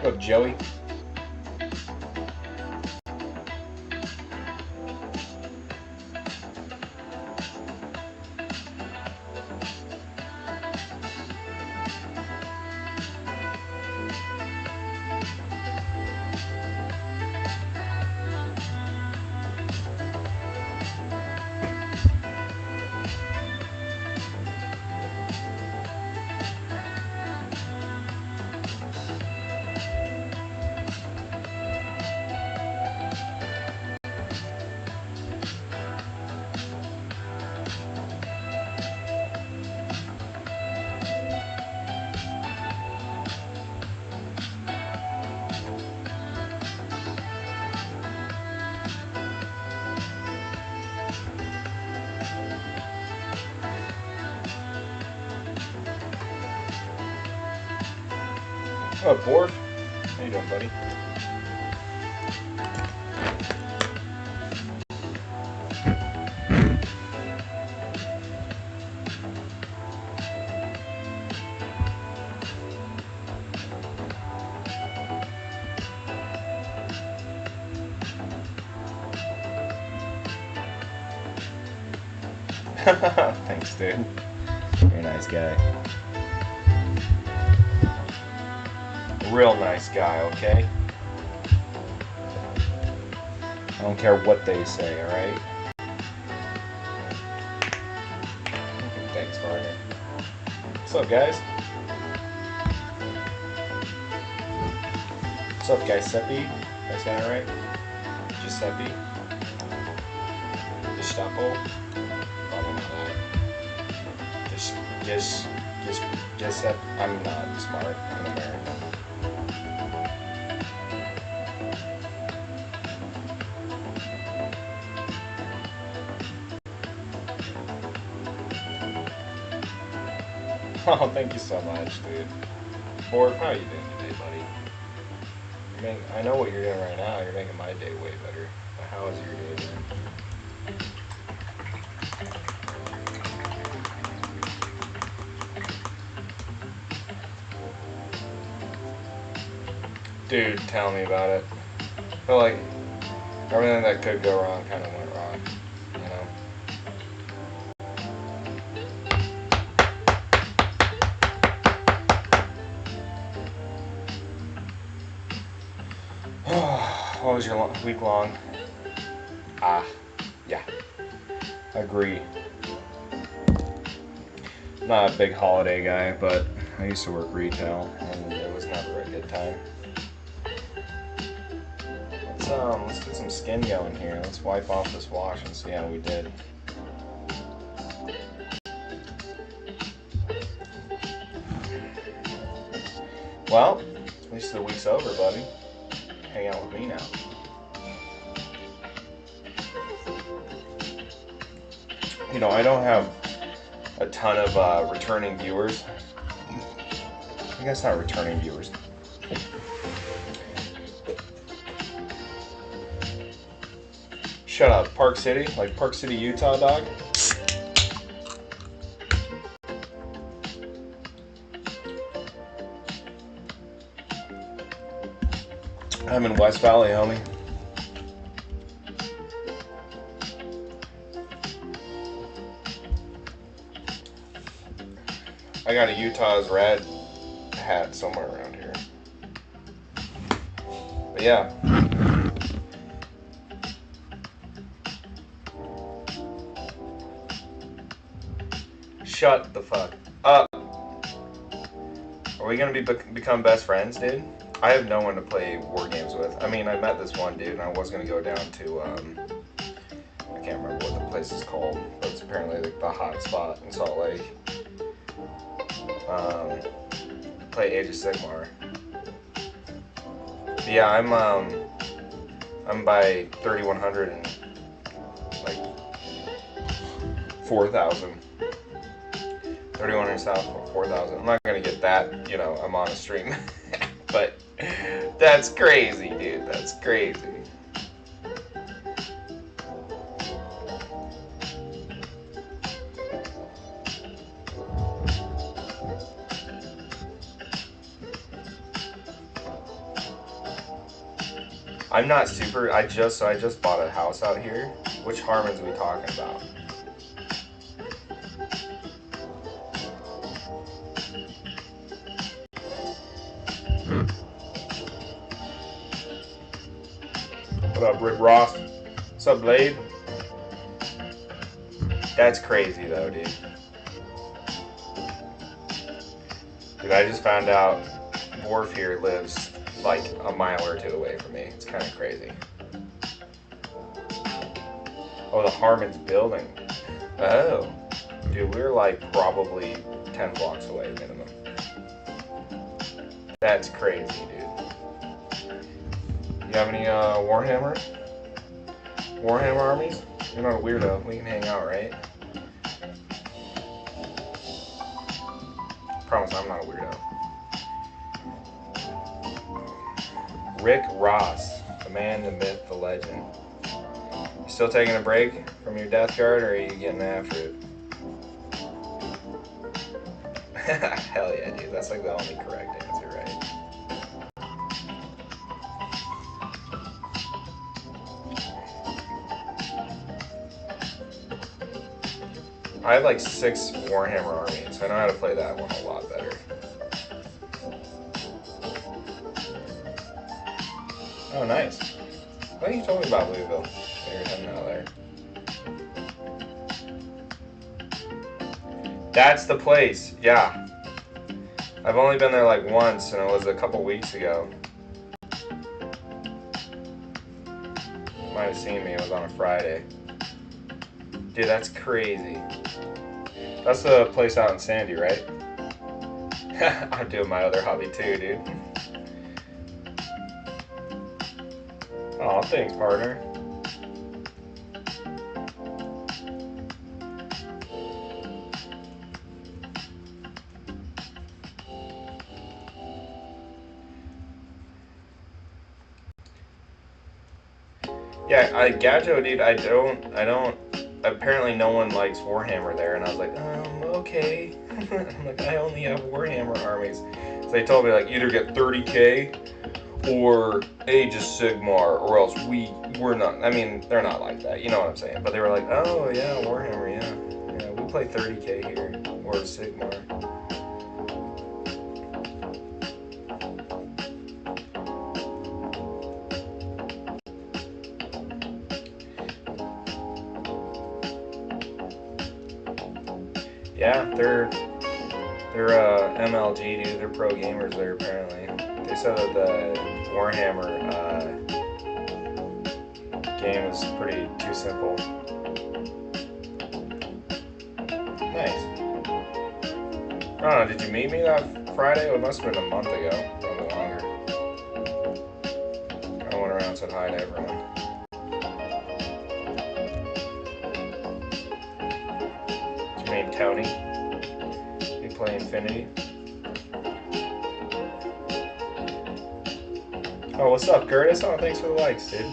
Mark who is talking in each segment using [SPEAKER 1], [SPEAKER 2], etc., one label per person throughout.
[SPEAKER 1] What up, Joey? What up, Borf? How you doing, buddy? Thanks, dude. You're a nice guy. Real nice guy, okay? I don't care what they say, alright? Thanks, Margaret. What's up, guys? What's up, Giuseppe? Did I say that right? Giuseppe? Gestapo? Probably not that. Giuseppe. I'm not smart. I'm American. Oh, thank you so much, dude. Borg, how are you doing today, buddy? I know what you're doing right now. You're making my day way better. But how is your day doing? Dude, tell me about it. I feel like everything that could go wrong kind of went wrong, you know? What was your week long? Yeah. Agree. Not a big holiday guy, but I used to work retail, and it was never a good time. Let's get some skin going here. Let's wipe off this wash and see how we did. Well, at least the week's over, buddy. Hang out with me now. You know, I don't have a ton of returning viewers. I guess not returning viewers. Shut up, Park City? Like Park City, Utah, dog? I'm in West Valley, homie. I got a Utah's red hat somewhere around here. But yeah. Shut the fuck up. Are we gonna become best friends, dude? I have no one to play war games with. I mean, I met this one dude, and I was gonna go down to I can't remember what the place is called, but it's apparently like the hot spot in Salt Lake. Play Age of Sigmar. But yeah, I'm by 3100 and like 4,000. 3100 south, 4,000. I'm not gonna get that, you know, I'm on a stream. But that's crazy, dude. That's crazy. I'm not super. I just bought a house out here. Which Harmons are we talking about? What up, Rick Ross? What's up, Blade? That's crazy though, dude. Dude, I just found out Worf here lives like a mile or two away from me. It's kind of crazy. Oh, the Harmon's building. Oh. Dude, we're like probably 10 blocks away minimum. That's crazy, dude. You have any Warhammer? Warhammer armies? You're not a weirdo. We can hang out, right? Promise I'm not a weirdo. Rick Ross, the man, the myth, the legend. You still taking a break from your death guard, or are you getting after it? Hell yeah, dude. That's like the only correct answer, right? I have like 6 Warhammer armies, so I know how to play that one a lot better. Oh, nice. I thought you told me about Louisville. You're heading out there. That's the place, yeah. I've only been there like once, and it was a couple weeks ago. You might have seen me, it was on a Friday. Dude, that's crazy. That's the place out in Sandy, right? I'm doing my other hobby too, dude. Aw, thanks, partner. Yeah, Gajo, dude, I don't, apparently no one likes Warhammer there, and I was like, okay. I'm like, I only have Warhammer armies. So they told me, like, either get 30k, or Age of Sigmar, or else we're not, I mean, they're not like that, you know what I'm saying, but they were like, oh yeah, Warhammer, yeah, we play 30k here, or Sigmar. Yeah, they're MLG, dude. They're pro gamers there apparently. They said that the Warhammer game is pretty too simple. Nice. I don't know. Did you meet me that Friday? It must have been a month ago, probably longer. I went around and said hi to everyone. Is your name Tony? You play Infinity? Oh, what's up, Curtis? Oh, thanks for the likes, dude.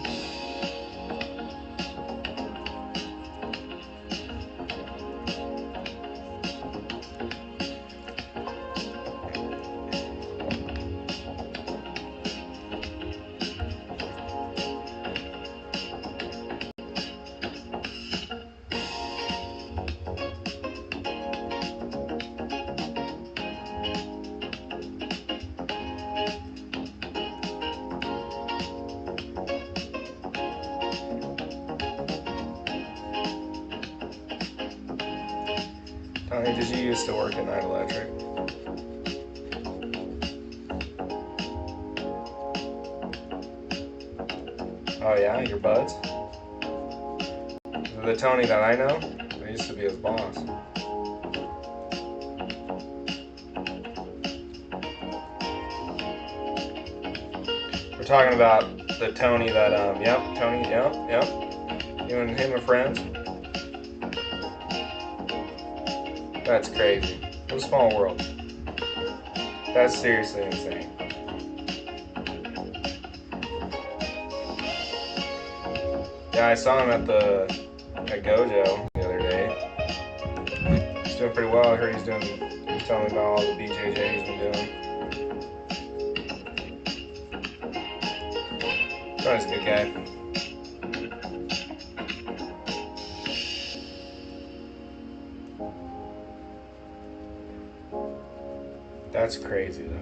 [SPEAKER 1] Tony, did you used to work at Night Electric? Oh yeah, your buds? The Tony that I know, I used to be his boss. We're talking about the Tony that, yep, Tony, yep. You and him are friends? That's crazy. What a small world. That's seriously insane. Yeah, I saw him at Gojo the other day. He's doing pretty well. I heard he's telling me about all the BJJ he's been doing. Johnny's a good guy. That's crazy though.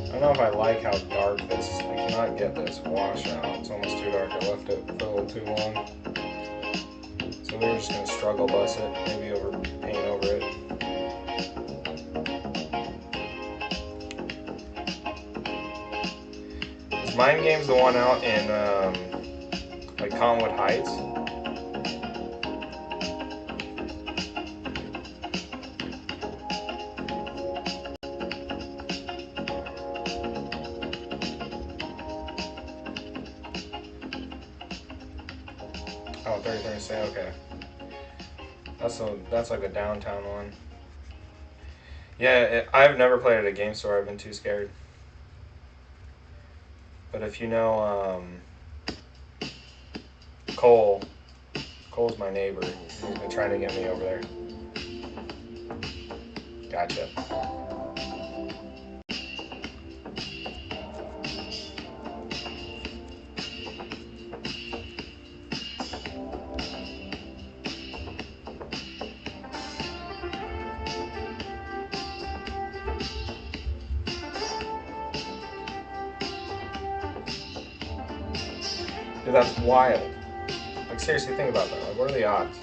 [SPEAKER 1] I don't know if I like how dark this is. I cannot get this washout. It's almost too dark. I left it for a little too long. So we're just going to struggle bus it. Maybe paint over it. Is Mind Games the one out in like Conwood Heights? Oh, 33 say okay. That's like a downtown one. Yeah, I've never played at a game store. I've been too scared. But if you know Cole's my neighbor. He's been trying to get me over there. Gotcha. Dude, that's wild. Like, seriously, think about that. Like, what are the odds?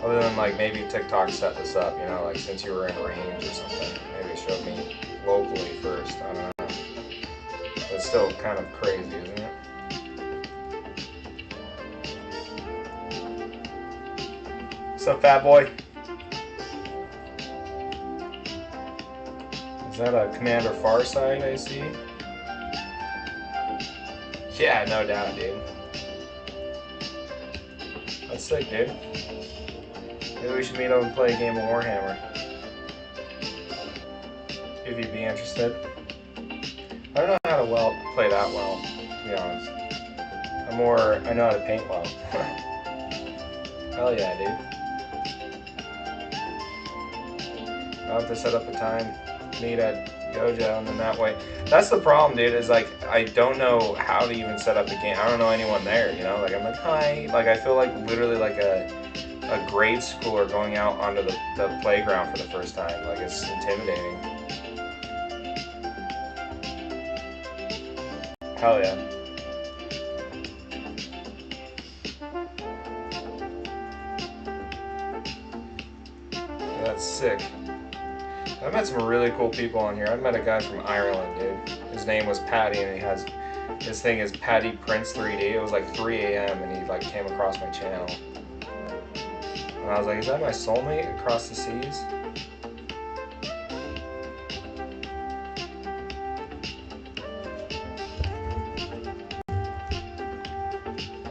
[SPEAKER 1] Other than, like, maybe TikTok set this up, you know, like, since you were in range or something. Maybe it showed me locally first. I don't know. But it's still kind of crazy, isn't it? What's up, fat boy? Is that a Commander Farside I see? Yeah, no doubt, dude. That's sick, dude. Maybe we should meet up and play a game of Warhammer. If you'd be interested. I don't know how to play that well, to be honest. I know how to paint well. Hell yeah, dude. I'll have to set up a time, meet at Gojo, and then that way. That's the problem, dude, is like, I don't know how to even set up the game. I don't know anyone there, you know? Like, I'm like, hi. Like, I feel like literally like a grade schooler going out onto the playground for the first time. Like, it's intimidating. Hell yeah. Yeah, that's sick. I've met some really cool people on here. I met a guy from Ireland, dude. His name was Patty, and his thing is Patty Prince 3D. It was like 3 a.m. and he like came across my channel. And I was like, is that my soulmate across the seas?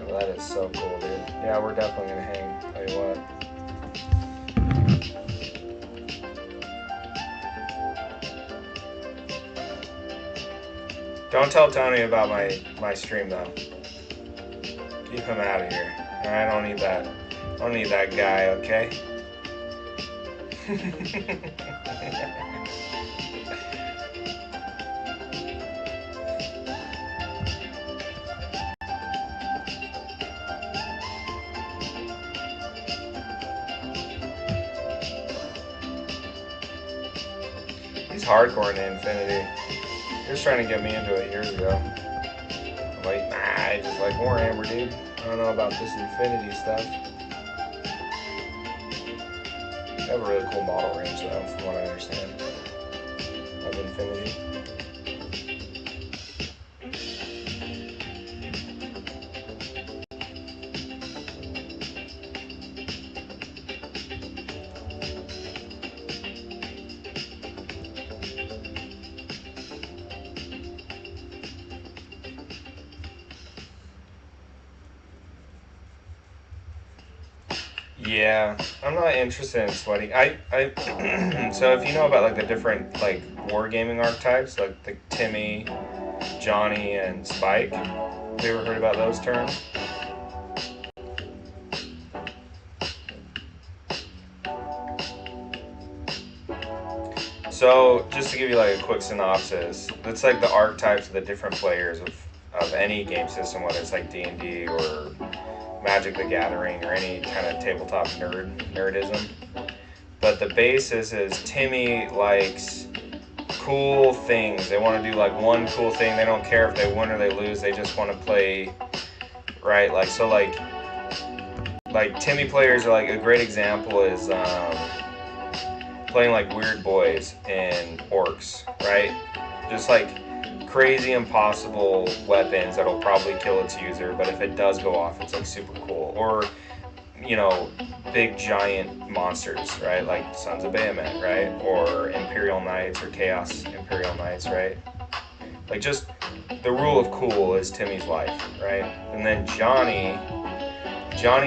[SPEAKER 1] Oh, that is so cool, dude. Yeah, we're definitely gonna hang. Tell you what. Don't tell Tony about my stream though. Keep him out of here. I don't need that. I don't need that guy, okay? He's hardcore into Infinity. He was trying to get me into it years ago. I'm like, nah, I just like Warhammer, dude. I don't know about this Infinity stuff. They have a really cool model range, though, from what I understand, of Infinity. Yeah, I'm not interested in sweating. So if you know about like the different like wargaming archetypes, like the Timmy, Johnny, and Spike, have you ever heard about those terms? So, just to give you like a quick synopsis, it's like the archetypes of the different players of any game system, whether it's like D&D or Magic the Gathering or any kind of tabletop nerdism. But the basis is Timmy likes cool things. They want to do like one cool thing. They don't care if they win or they lose. They just want to play, right? Like so, like Timmy players are like a great example is playing like weird boys and orcs, right? Just like crazy impossible weapons that'll probably kill its user, but if it does go off, it's like super cool. Or you know, big giant monsters, right? Like Sons of Bahamut, right? Or Imperial Knights or Chaos Imperial Knights, right? Like just the rule of cool is Timmy's life, right? And then Johnny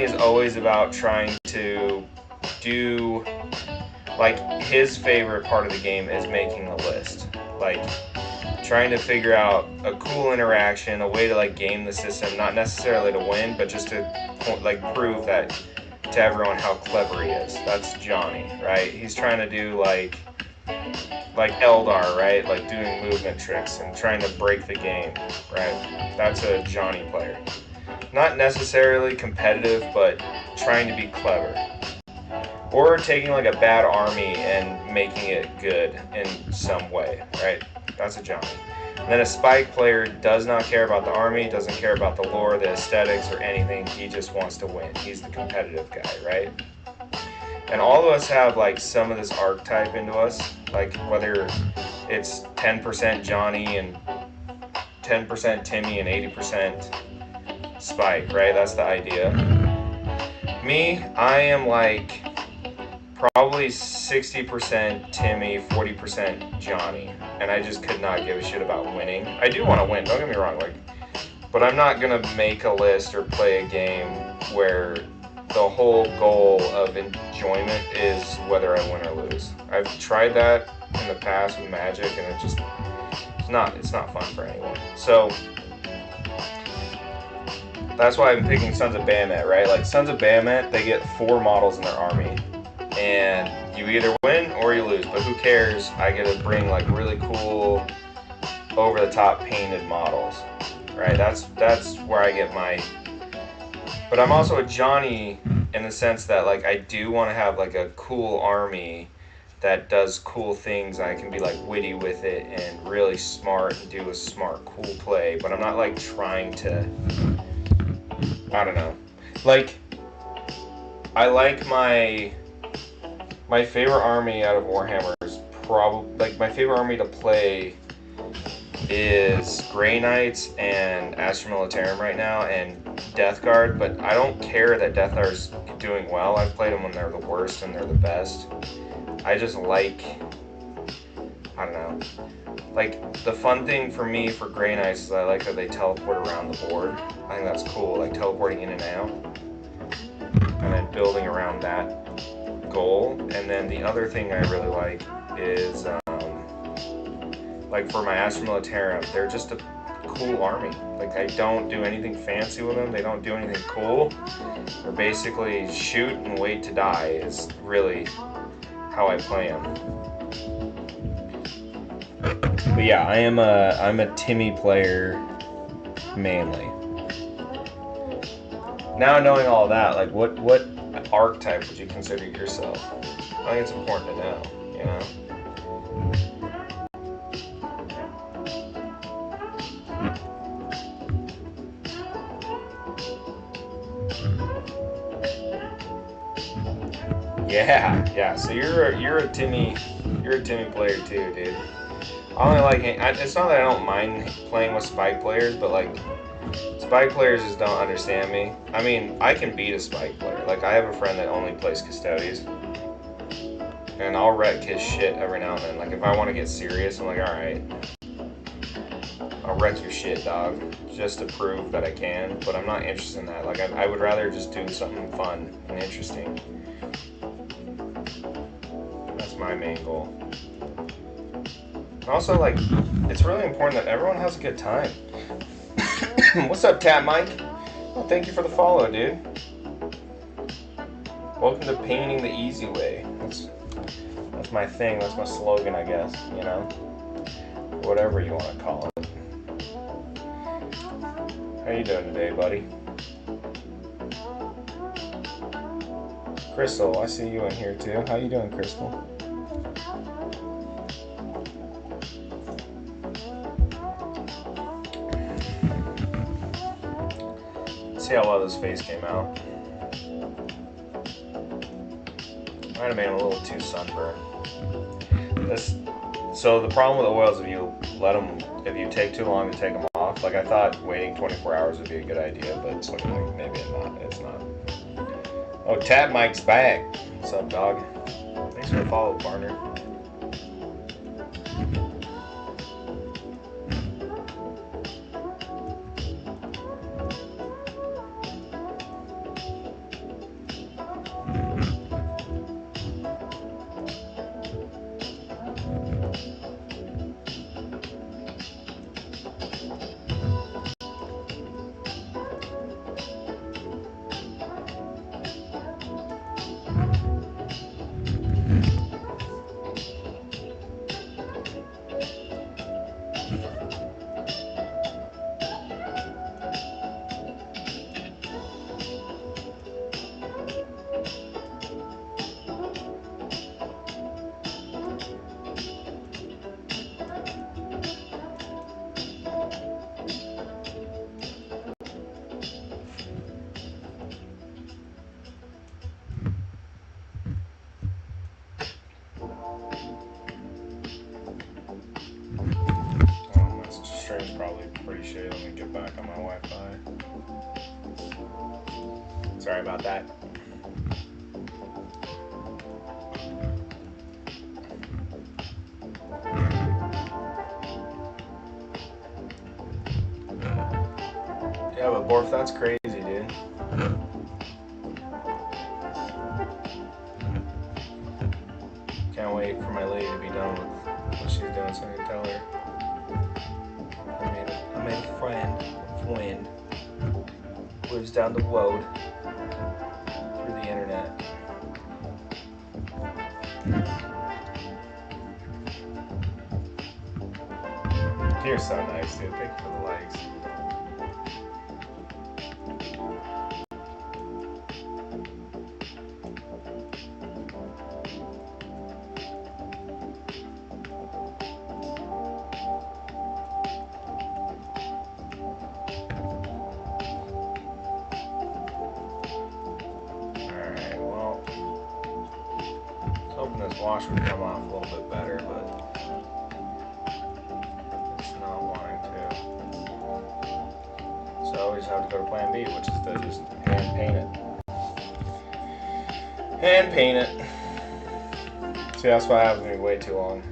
[SPEAKER 1] is always about trying to do, like, his favorite part of the game is making the list. Like, trying to figure out a cool interaction, a way to, like, game the system, not necessarily to win, but just to, like, prove that to everyone how clever he is. That's Johnny, right? He's trying to do, like Eldar, right? Like, doing movement tricks and trying to break the game, right? That's a Johnny player. Not necessarily competitive, but trying to be clever. Or taking like a bad army and making it good in some way, right? That's a Johnny. And then a spike player does not care about the army, doesn't care about the lore, the aesthetics, or anything. He just wants to win. He's the competitive guy, right? And all of us have like some of this archetype into us, like whether it's 10% Johnny and 10% Timmy and 80% Spike, right? That's the idea. Me, I am like probably 60% Timmy, 40% Johnny, and I just could not give a shit about winning. I do want to win, don't get me wrong, like, but I'm not gonna make a list or play a game where the whole goal of enjoyment is whether I win or lose. I've tried that in the past with Magic, and it's not fun for anyone. So that's why I'm picking Sons of Bahamut, right? Like Sons of Bahamut, they get 4 models in their army, and you either win or you lose. But who cares? I get to bring like really cool, over-the-top painted models, right? That's where I get my. But I'm also a Johnny in the sense that like I do want to have like a cool army that does cool things. I can be like witty with it and really smart and do a smart, cool play. But I'm not like trying to. I don't know. Like, I like my favorite army out of Warhammer is probably, like, my favorite army to play is Grey Knights and Astra Militarum right now, and Death Guard, but I don't care that Death Guard's doing well. I've played them when they're the worst and they're the best. I just like, I don't know. Like, the fun thing for me for Grey Knights is I like that they teleport around the board. I think that's cool, like teleporting in and out. And then building around that goal. And then the other thing I really like is, like for my Astra Militarum, they're just a cool army. Like, I don't do anything fancy with them. They don't do anything cool. They're basically shoot and wait to die is really how I play them. But yeah, I'm a Timmy player mainly. Now knowing all that, like what archetype would you consider yourself? I think it's important to know, you know? Yeah. So you're a Timmy player too, dude. I only like it's not that I don't mind playing with spike players, but like spike players just don't understand me. I mean, I can beat a spike player. Like I have a friend that only plays Custodes, and I'll wreck his shit every now and then. Like if I want to get serious, I'm like, all right, I'll wreck your shit, dog, just to prove that I can. But I'm not interested in that. Like I would rather just do something fun and interesting. That's my main goal. Also, like, it's really important that everyone has a good time. What's up, Tat Mike? Well, thank you for the follow, dude. Welcome to Painting the Easy Way. That's That's my thing. That's my slogan, I guess. You know, whatever you want to call it. How you doing today, buddy? Crystal, I see you in here too. How you doing, Crystal? See how well this face came out. Might have made him a little too sunburned. So the problem with oils, if you take too long to take them off, like I thought waiting 24 hours would be a good idea, but it's looking like maybe it's not. Oh, Tab Mike's back. What's up, dog? Thanks for the follow, partner. Stream's probably pretty shitty. Let me get back on my Wi-Fi. Sorry about that. Yeah, but Borf, that's crazy, dude. Can't wait for my lady to be done with what she's doing so I can tell her. I made a friend of Wind. Lives down the road through the internet. You're so nice, dude. Thank you for the likes. Wash would come off a little bit better, but it's not wanting to. So we just have to go to plan B, which is to just hand paint it. Hand paint it. See, that's why I haven't been way too long.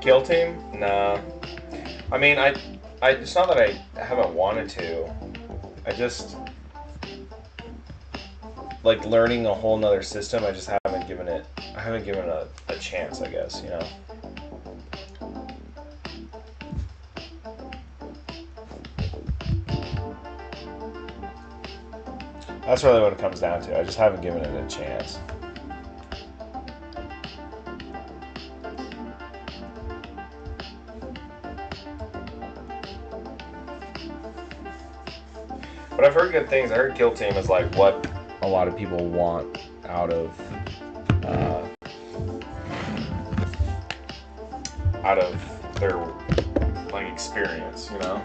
[SPEAKER 1] Kill team? Nah. I mean, it's not that I haven't wanted to. I just, like, learning a whole nother system, I just haven't given it a chance, I guess, you know? That's really what it comes down to. I just haven't given it a chance. But I've heard good things. I heard Kill Team is like what a lot of people want out of their like experience, you know.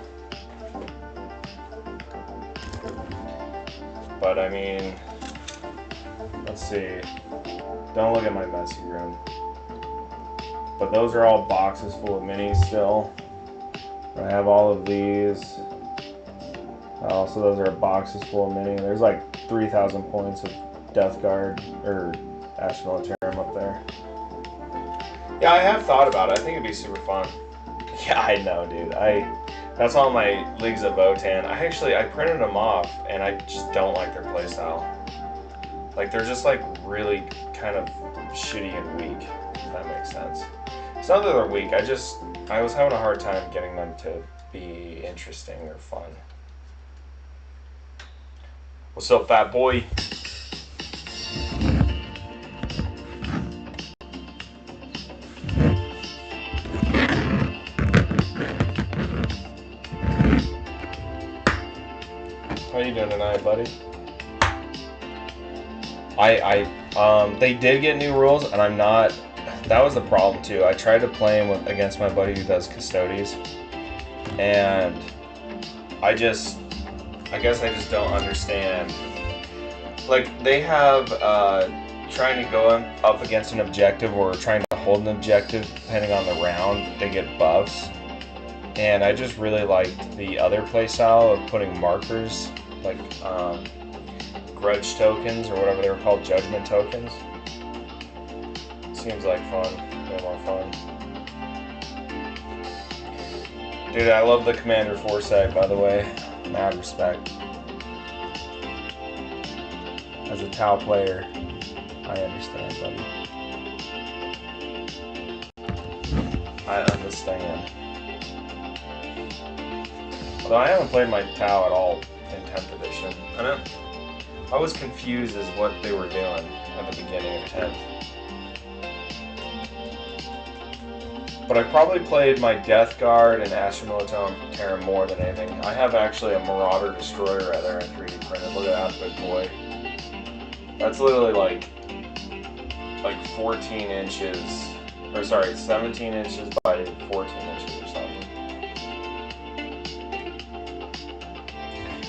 [SPEAKER 1] But I mean, let's see. Don't look at my messy room. But those are all boxes full of minis still. I have all of these. So those are boxes full of mini. There's like 3,000 points of Death Guard or Ash Militarum up there. Yeah, I have thought about it. I think it'd be super fun. Yeah, I know, dude. That's all my Leagues of Votann. I printed them off, and I just don't like their playstyle. Like, they're just like really kind of shitty and weak, if that makes sense. It's not that they're weak. I was having a hard time getting them to be interesting or fun. What's up, fat boy? How you doing tonight, buddy? They did get new rules, and I'm not. That was the problem too. I tried to play him against my buddy who does custodies, and I guess I just don't understand. Like they have trying to go up against an objective or trying to hold an objective, depending on the round, they get buffs. And I just really liked the other playstyle of putting markers, like grudge tokens or whatever they were called, judgment tokens. Seems like fun, way more fun. Dude, I love the Commander Foresight, by the way. Mad respect. As a Tau player, I understand, buddy. I understand. Although I haven't played my Tau at all in 10th edition. I was confused as what they were doing at the beginning of 10th. But I probably played my Death Guard and Astra Militarum more than anything. I have actually a Marauder Destroyer right there in 3D printed. Look at that big boy. That's literally like 14 inches, or sorry, 17 inches by 14 inches or something.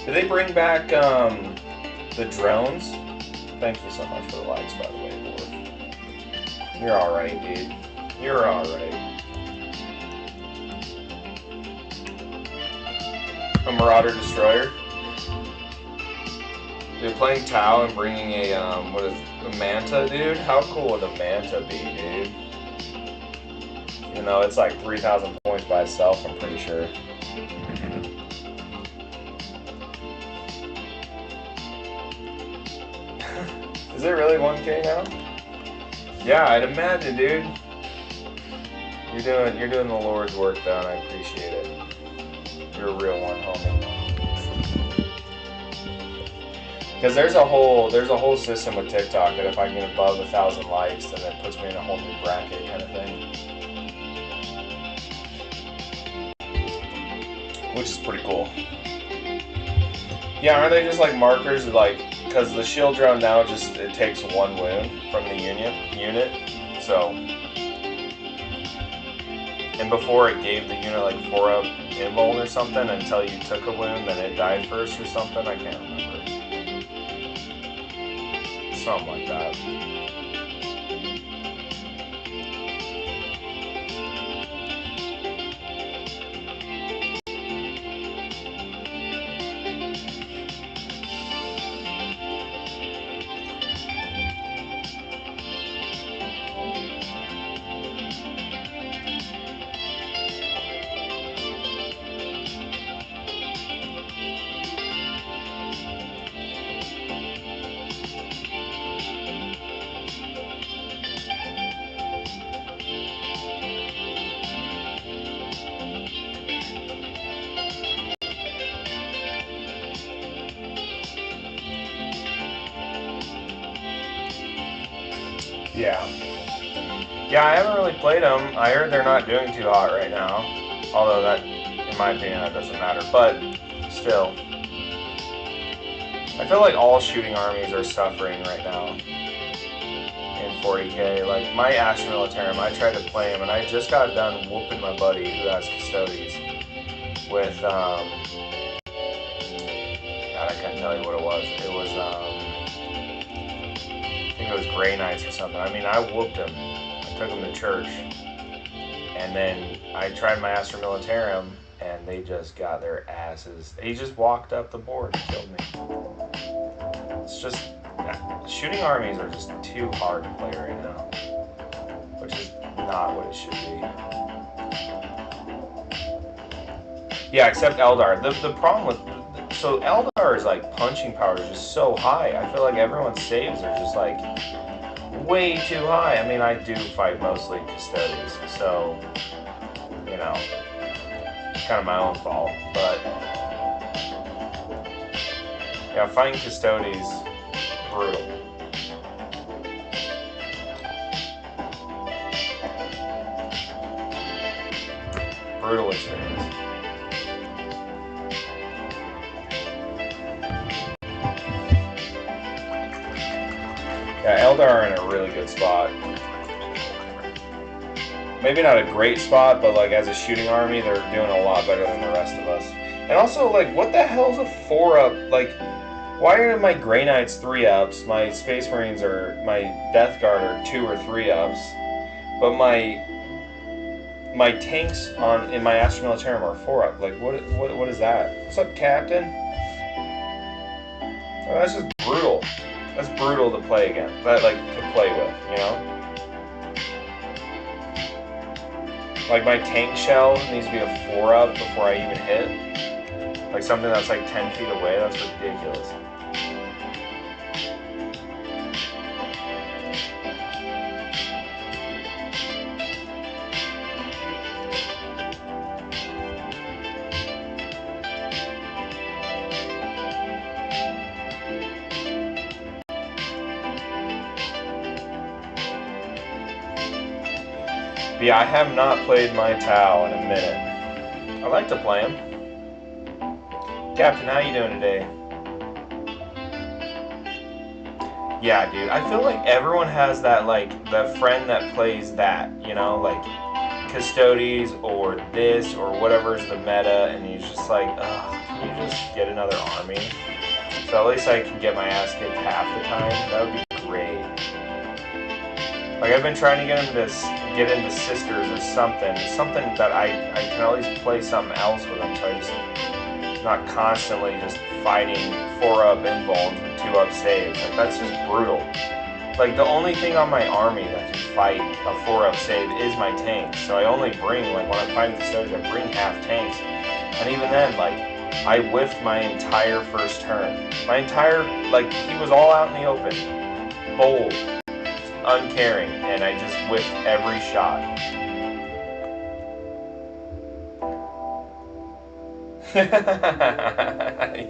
[SPEAKER 1] Did they bring back the drones? Thank you so much for the likes, by the way, Lord. You're alright, dude. You're alright. A Marauder Destroyer. You're playing Tau and bringing a, what is it, a Manta, dude? How cool would a Manta be, dude? You know, it's like 3,000 points by itself, I'm pretty sure. Is it really 1K now? Yeah, I'd imagine, dude. You're doing the Lord's work, though, and I appreciate it. You're a real one, homie. Because there's a whole system with TikTok that if I get above 1,000 likes, then it puts me in a whole new bracket kind of thing, which is pretty cool. Yeah, aren't they just like markers? Like, because the shield drone now it takes 1 wound from the unit, so. And before it gave the unit like 4-up invuln or something until you took a wound, then it died first or something. I can't remember. Something like that. Yeah, I haven't really played them. I heard they're not doing too hot right now. Although that, in my opinion, that doesn't matter. But, still. I feel like all shooting armies are suffering right now in 40k. Like, my Astra Militarum, I tried to play him, and I just got done whooping my buddy who has custodies with, God, I can't tell you what it was. It was, I think it was Grey Knights or something. I mean, I whooped him. I took him to church. And then I tried my Astra Militarum, and they just got their asses. He just walked up the board and killed me. It's just, shooting armies are just too hard to play right now. Which is not what it should be. Yeah, except Eldar. The problem with, so Eldar's like punching power is just so high. I feel like everyone's saves are just like way too high. I mean, I do fight mostly custodians, so, you know, it's kind of my own fault. But, yeah, fighting custodians, brutal. Brutal experience. Yeah, Eldar are in a really good spot. Maybe not a great spot, but like as a shooting army, they're doing a lot better than the rest of us. And also, like, what the hell's a 4-up? Like, why are my Grey Knights 3-ups? My Space Marines or my Death Guard are 2 or 3-ups, but my tanks in my Astra Militarum are 4-up. Like, what is that? What's up, Captain? Oh, that's just brutal. That's brutal to play against. That, like, to play with, you know? Like, my tank shell needs to be a 4-up before I even hit. Like, something that's like 10 feet away, that's ridiculous. But yeah, I have not played my Tau in a minute. I'd like to play him. Captain, how you doing today? Yeah, dude, I feel like everyone has that, like, the friend that plays that, you know, like, Custodes or this or whatever's the meta, and he's just like, ugh, can you just get another army? So at least I can get my ass kicked half the time. That would be great. Like, I've been trying to get into Sisters or something that I can at least play something else with them, so I just not constantly just fighting 4-up invulns with 2-up saves. Like, that's just brutal. Like, the only thing on my army that can fight a 4-up save is my tanks. So I only bring, like, when I'm fighting custodians, I bring half tanks. And even then, like, I whiffed my entire first turn. My entire, like, he was all out in the open. Bold. Uncaring. And I just whiffed every shot.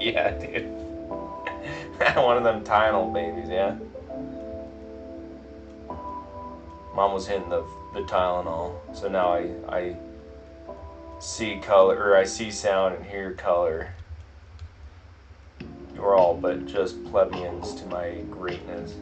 [SPEAKER 1] Yeah, dude. One of them Tylenol babies, yeah? Mom was hitting the Tylenol, so now I see color, or I see sound and hear color. You're all but just plebeians to my greatness.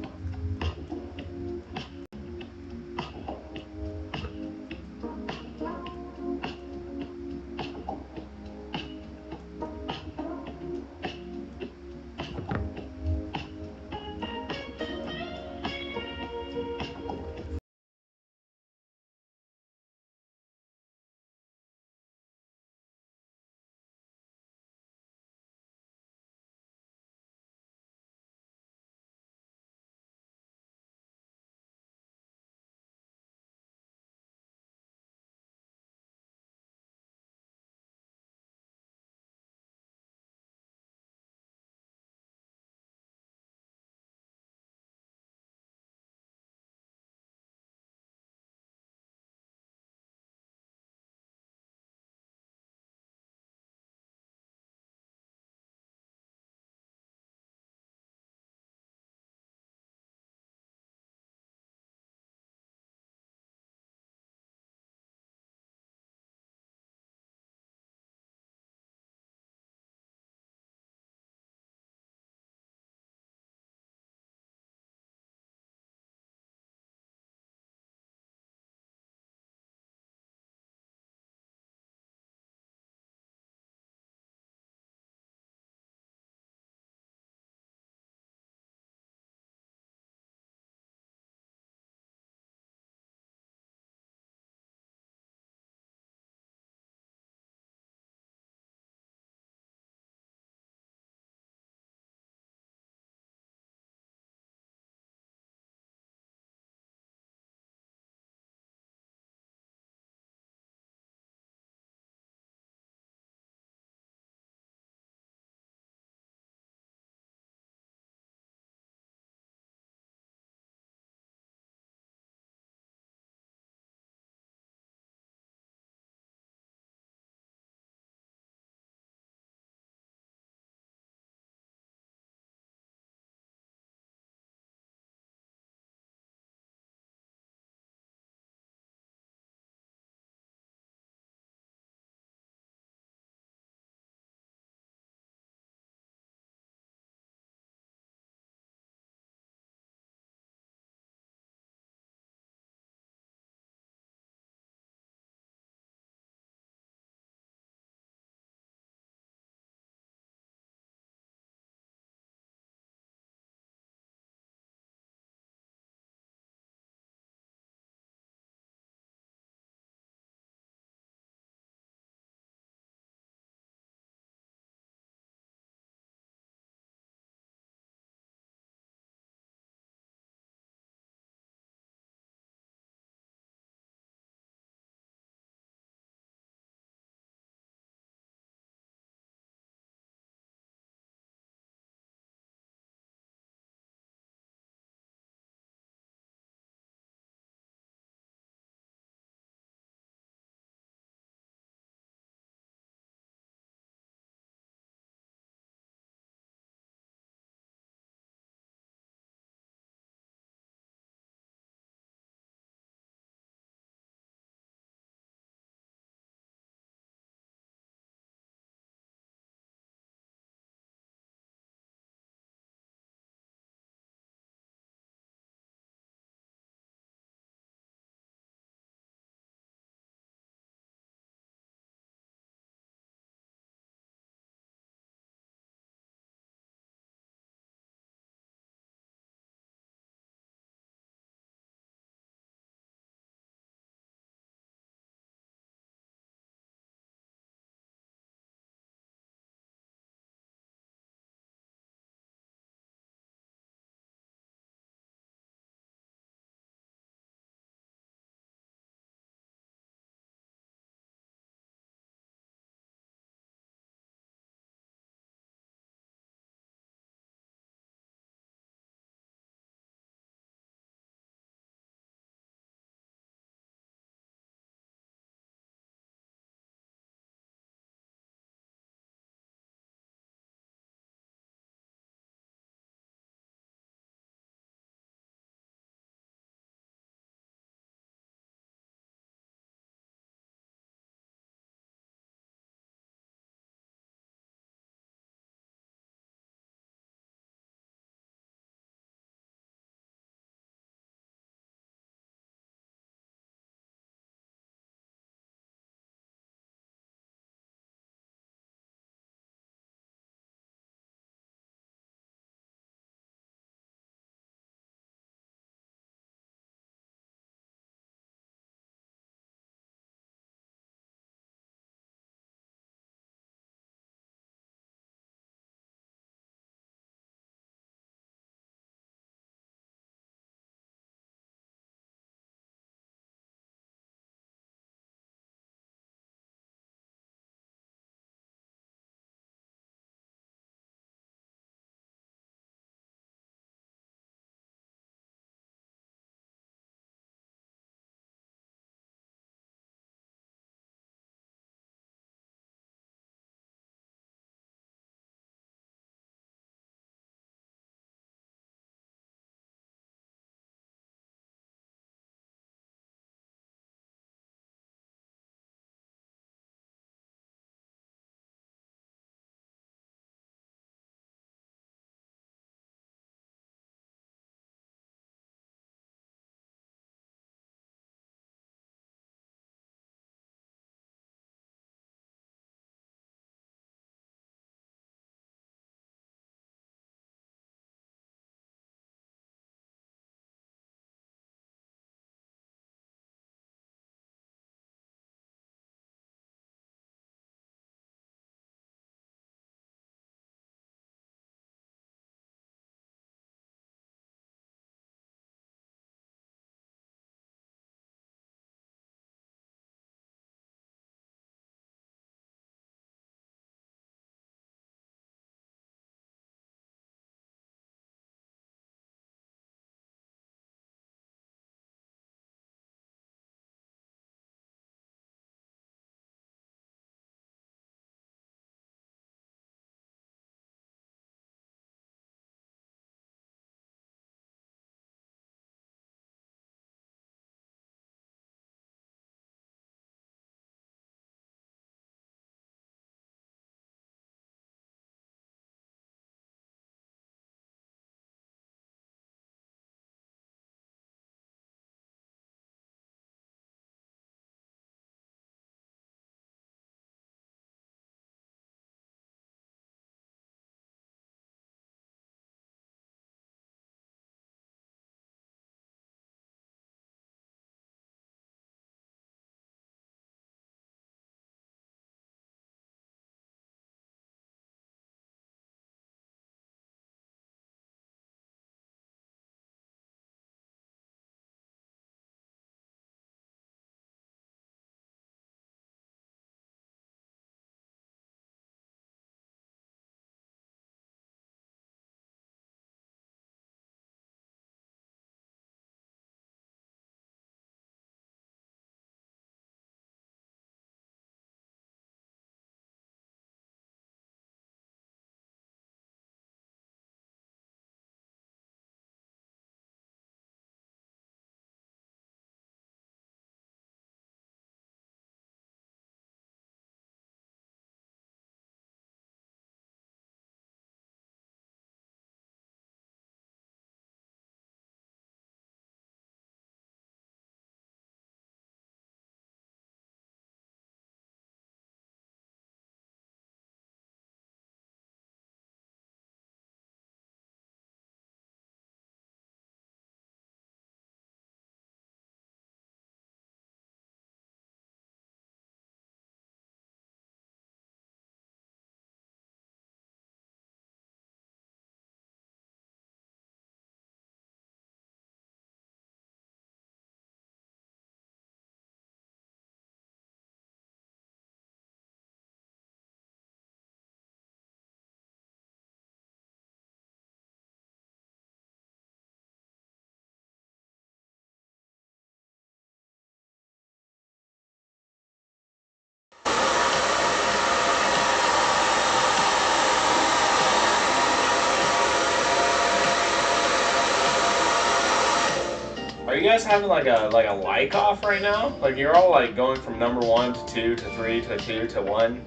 [SPEAKER 1] guys having like a like off right now? Like you're all like going from number 1 to 2 to 3 to 2 to 1.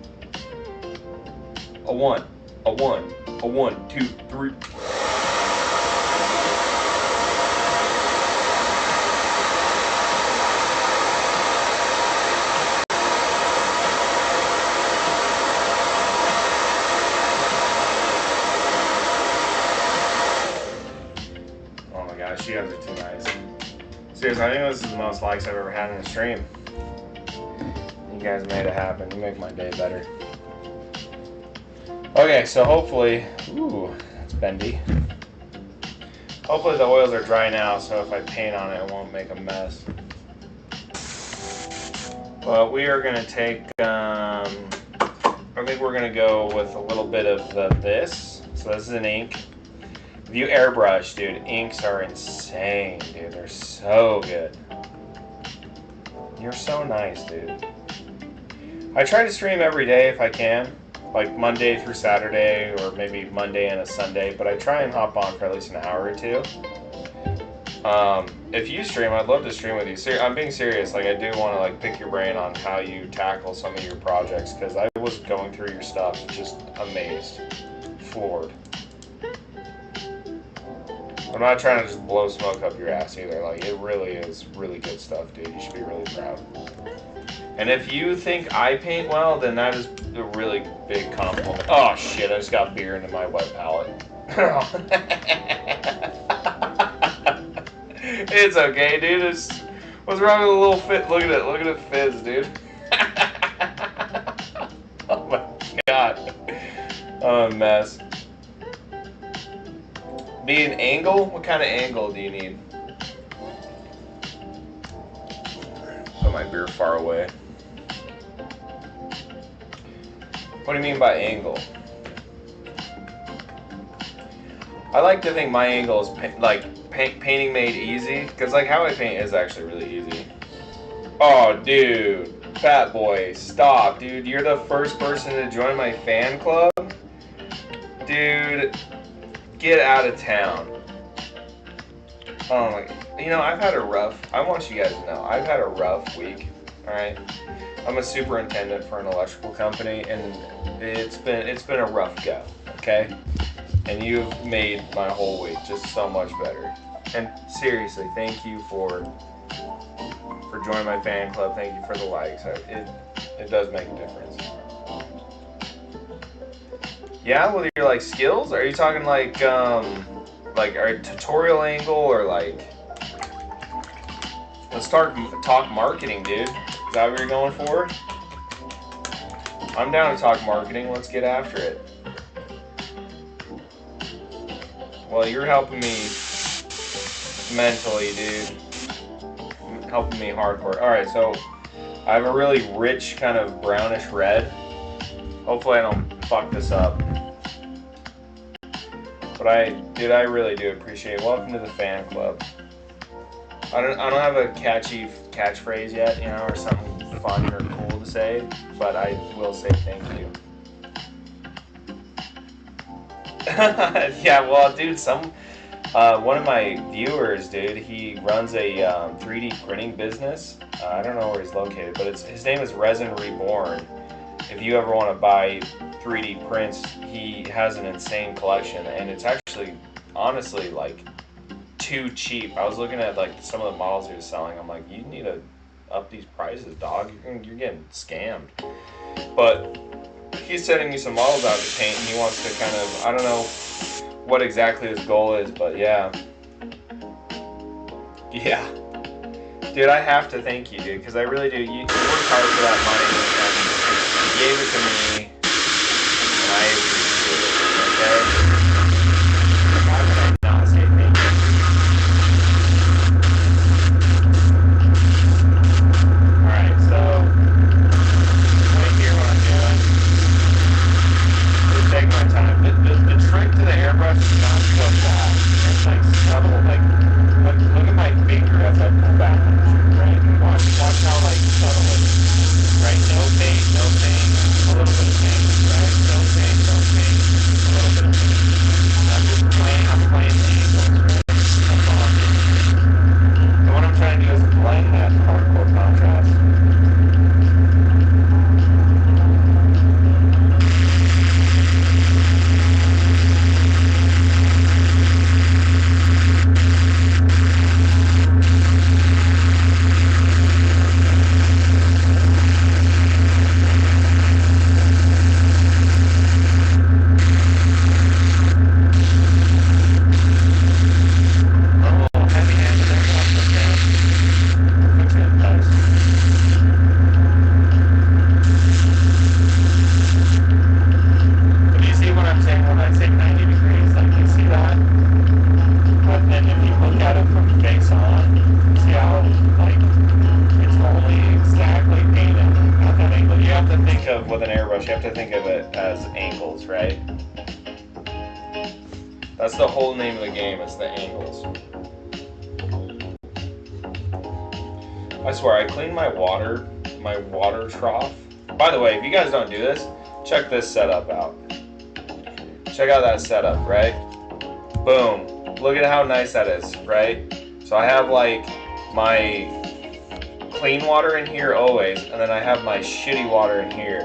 [SPEAKER 1] A 1, a 1, a 1, 2, 3. Oh my gosh, you guys are too nice. Seriously, I think this is the most likes I've ever had in a stream. You guys made it happen. You make my day better. Okay, so hopefully, ooh, that's bendy. Hopefully the oils are dry now, so if I paint on it, it won't make a mess. But we are gonna take, I think we're gonna go with a little bit of this. So this is an ink. If you airbrush, dude, inks are insane, dude. They're so good. You're so nice, dude. I try to stream every day if I can. Like Monday through Saturday, or maybe Monday and a Sunday, but I try and hop on for at least an hour or two. If you stream, I'd love to stream with you. I'm being serious. Like I do want to like pick your brain on how you tackle some of your projects, because I was going through your stuff just amazed, floored. I'm not trying to just blow smoke up your ass either. Like it really is really good stuff, dude. You should be really proud. And if you think I paint well, then that is a really big compliment. Oh shit, I just got beer into my wet palette. It's okay, dude. What's wrong with a little fit? Look at it fizz, dude. Oh my god. Oh, a mess. Be an angle? What kind of angle do you need? Put my beer far away. What do you mean by angle? I like to think my angle is painting made easy, because like how I paint is actually really easy. Oh dude, fat boy, stop, dude. You're the first person to join my fan club? Dude, get out of town. Oh my, you know, I've had a rough, I want you guys to know, I've had a rough week, alright? I'm a superintendent for an electrical company, and it's been a rough go, okay? And you've made my whole week just so much better. And seriously, thank you for joining my fan club. Thank you for the likes. It does make a difference. Yeah, with your like skills, are you talking like a tutorial angle, or like let's talk marketing, dude? Is that what you're going for? I'm down to talk marketing. Let's get after it. Well, you're helping me mentally, dude. Helping me hardcore. Alright, so I have a really rich kind of brownish red. Hopefully I don't fuck this up. But I really do appreciate it. Welcome to the fan club. I don't have a catchy catchphrase yet, you know, or something fun or cool to say, but I will say thank you. Yeah, well, dude, one of my viewers, dude, he runs a 3D printing business. I don't know where he's located, but his name is Resin Reborn. If you ever want to buy 3D prints, he has an insane collection, and it's actually, honestly, like, too cheap. I was looking at like some of the models he was selling. I'm like, you need to up these prices, dog. You're getting scammed. But he's sending me some models out to paint, and he wants to kind of, I don't know what exactly his goal is, but yeah. Yeah. Dude, I have to thank you, dude, because I really do. You worked hard for that money, and you gave it to me, and I appreciate it, okay? with an airbrush, you have to think of it as angles, right? That's the whole name of the game, is the angles. I swear, I cleaned my water trough. By the way, if you guys don't do this, check this setup out. Check out that setup, right? Boom. Look at how nice that is, right? So I have like my clean water in here always, and then I have my shitty water in here.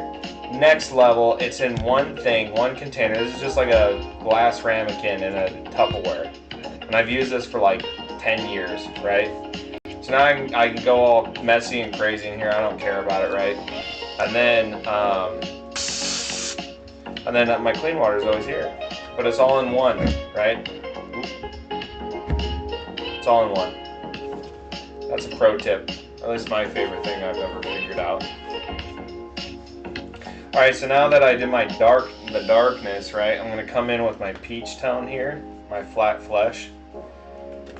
[SPEAKER 1] Next level, it's in one thing, one container. This is just like a glass ramekin in a Tupperware. And I've used this for like 10 years, right? So now I can go all messy and crazy in here. I don't care about it, right? And then my clean water is always here. But it's all in one, right? It's all in one. That's a pro tip. At least my favorite thing I've ever figured out. Alright, so now that I did the darkness, right, I'm going to come in with my peach tone here, my flat flesh,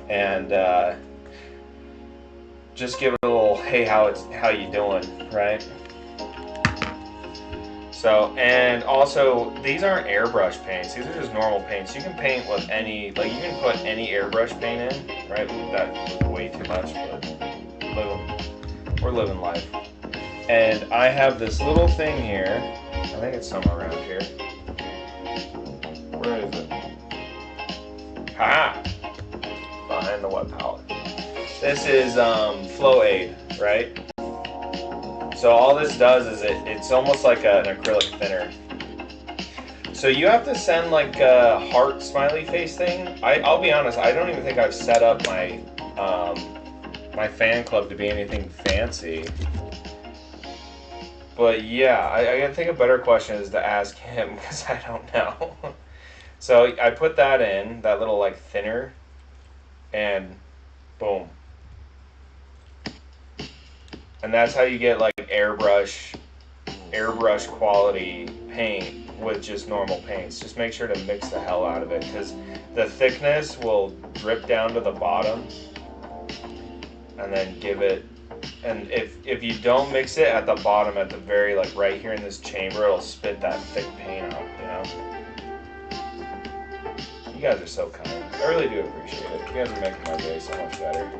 [SPEAKER 1] and just give it a little, hey, how you doing, right? So, and also, these aren't airbrush paints, these are just normal paints. You can paint with any, like you can put any airbrush paint in, right? That was way too much, but we're living life. And I have this little thing here. I think it's somewhere around here. Where is it? Ha! Behind the wet palette. This is Flow Aid, right? So all this does is it's almost like an acrylic thinner. So you have to send like a heart smiley face thing. I'll be honest, I don't even think I've set up my my fan club to be anything fancy. But yeah, I gotta think a better question is to ask him, because I don't know. So I put that in, that little like thinner, and boom. And that's how you get like airbrush quality paint with just normal paints. Just make sure to mix the hell out of it, because the thickness will drip down to the bottom, and then give it. And if you don't mix it at the bottom, at the very, like right here in this chamber, it'll spit that thick paint out, you know? You guys are so kind. I really do appreciate it. You guys are making my day so much better.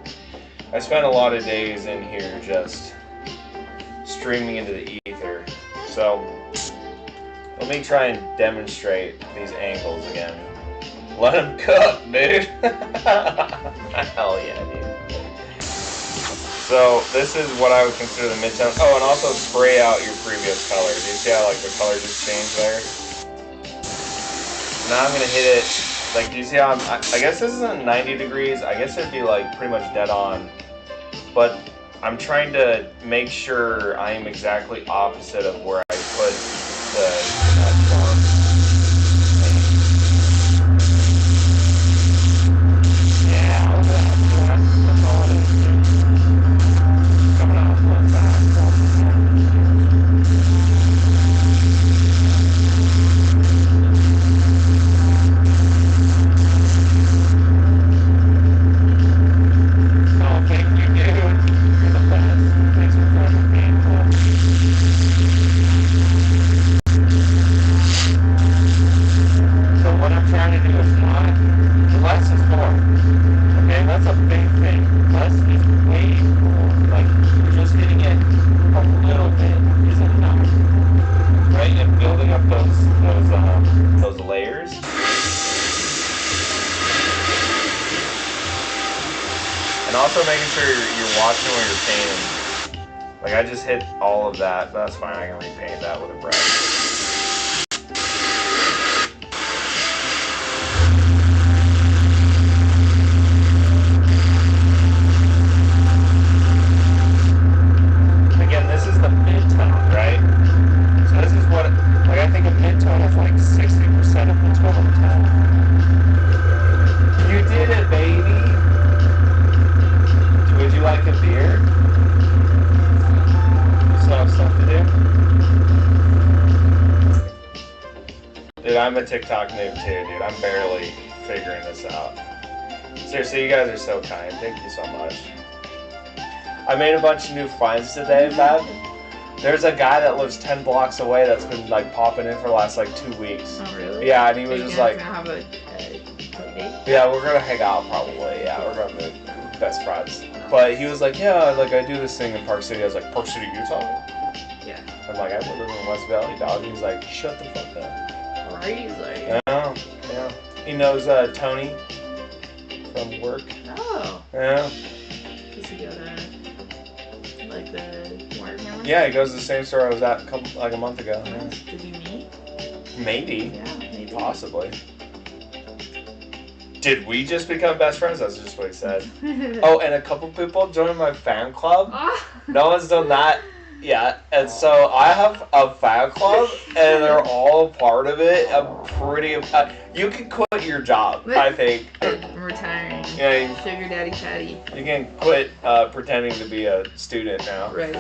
[SPEAKER 1] I spent a lot of days in here just streaming into the ether. So, let me try and demonstrate these angles again. Let them cook, dude! Hell yeah, dude. So this is what I would consider the mid-tone. Oh, and also spray out your previous color. Do you see how like the color just changed there? Now I'm gonna hit it. Like, do you see how I guess this isn't 90 degrees. I guess it'd be like pretty much dead on. But I'm trying to make sure I am exactly opposite of where I put the form. And also making sure you're watching where you're painting. Like I just hit all of that, but that's fine, I can repaint that with a brush. Again, this is the mid-tone, right? So this is what, like I think a mid-tone is like 60% of the total tone. You did it, baby! Would you like a beer? You still have stuff to do? Dude, I'm a TikTok noob too, dude. I'm barely figuring this out. Seriously, you guys are so kind. Thank you so much. I made a bunch of new finds today, Bab. There's a guy that lives 10 blocks away that's been like popping in for the last like 2 weeks.
[SPEAKER 2] Oh really?
[SPEAKER 1] Yeah, and he was just like,
[SPEAKER 2] have a play date?
[SPEAKER 1] yeah, we're gonna hang out probably. Yeah, we're gonna be best friends. But he was like, yeah, like I do this thing in Park City. I was like, Park City, Utah?
[SPEAKER 2] Yeah.
[SPEAKER 1] I'm like, I live in West Valley, dog. And he's like, shut the fuck up.
[SPEAKER 2] Crazy.
[SPEAKER 1] Yeah. He knows Tony from work.
[SPEAKER 2] Oh.
[SPEAKER 1] Yeah.
[SPEAKER 2] Does he go to like the Warhammer?
[SPEAKER 1] Yeah, he goes to the same store I was at a month ago. Yeah.
[SPEAKER 2] Did you meet?
[SPEAKER 1] Maybe.
[SPEAKER 2] Yeah, maybe.
[SPEAKER 1] Possibly. Did we just become best friends? That's just what he said. Oh, and a couple people joined my fan club. No one's done that yet. And so I have a fan club, and they're all part of it. I'm pretty... you can quit your job, I think.
[SPEAKER 2] I'm retiring.
[SPEAKER 1] Yeah,
[SPEAKER 2] Sugar daddy patty.
[SPEAKER 1] you can quit pretending to be a student now.
[SPEAKER 2] Right.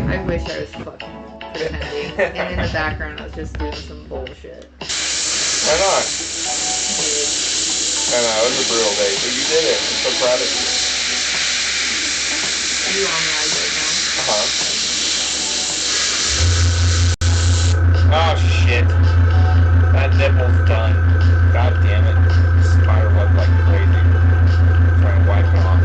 [SPEAKER 2] I wish I was fucking pretending. And in the background, I was just doing some bullshit.
[SPEAKER 1] Why not? I know, it was a brutal day, but you did it. I'm so proud of you.
[SPEAKER 2] You on live right
[SPEAKER 1] Oh
[SPEAKER 2] now?
[SPEAKER 1] shit. That nipple's done. God damn it. Spider web like crazy. Trying to wipe it off.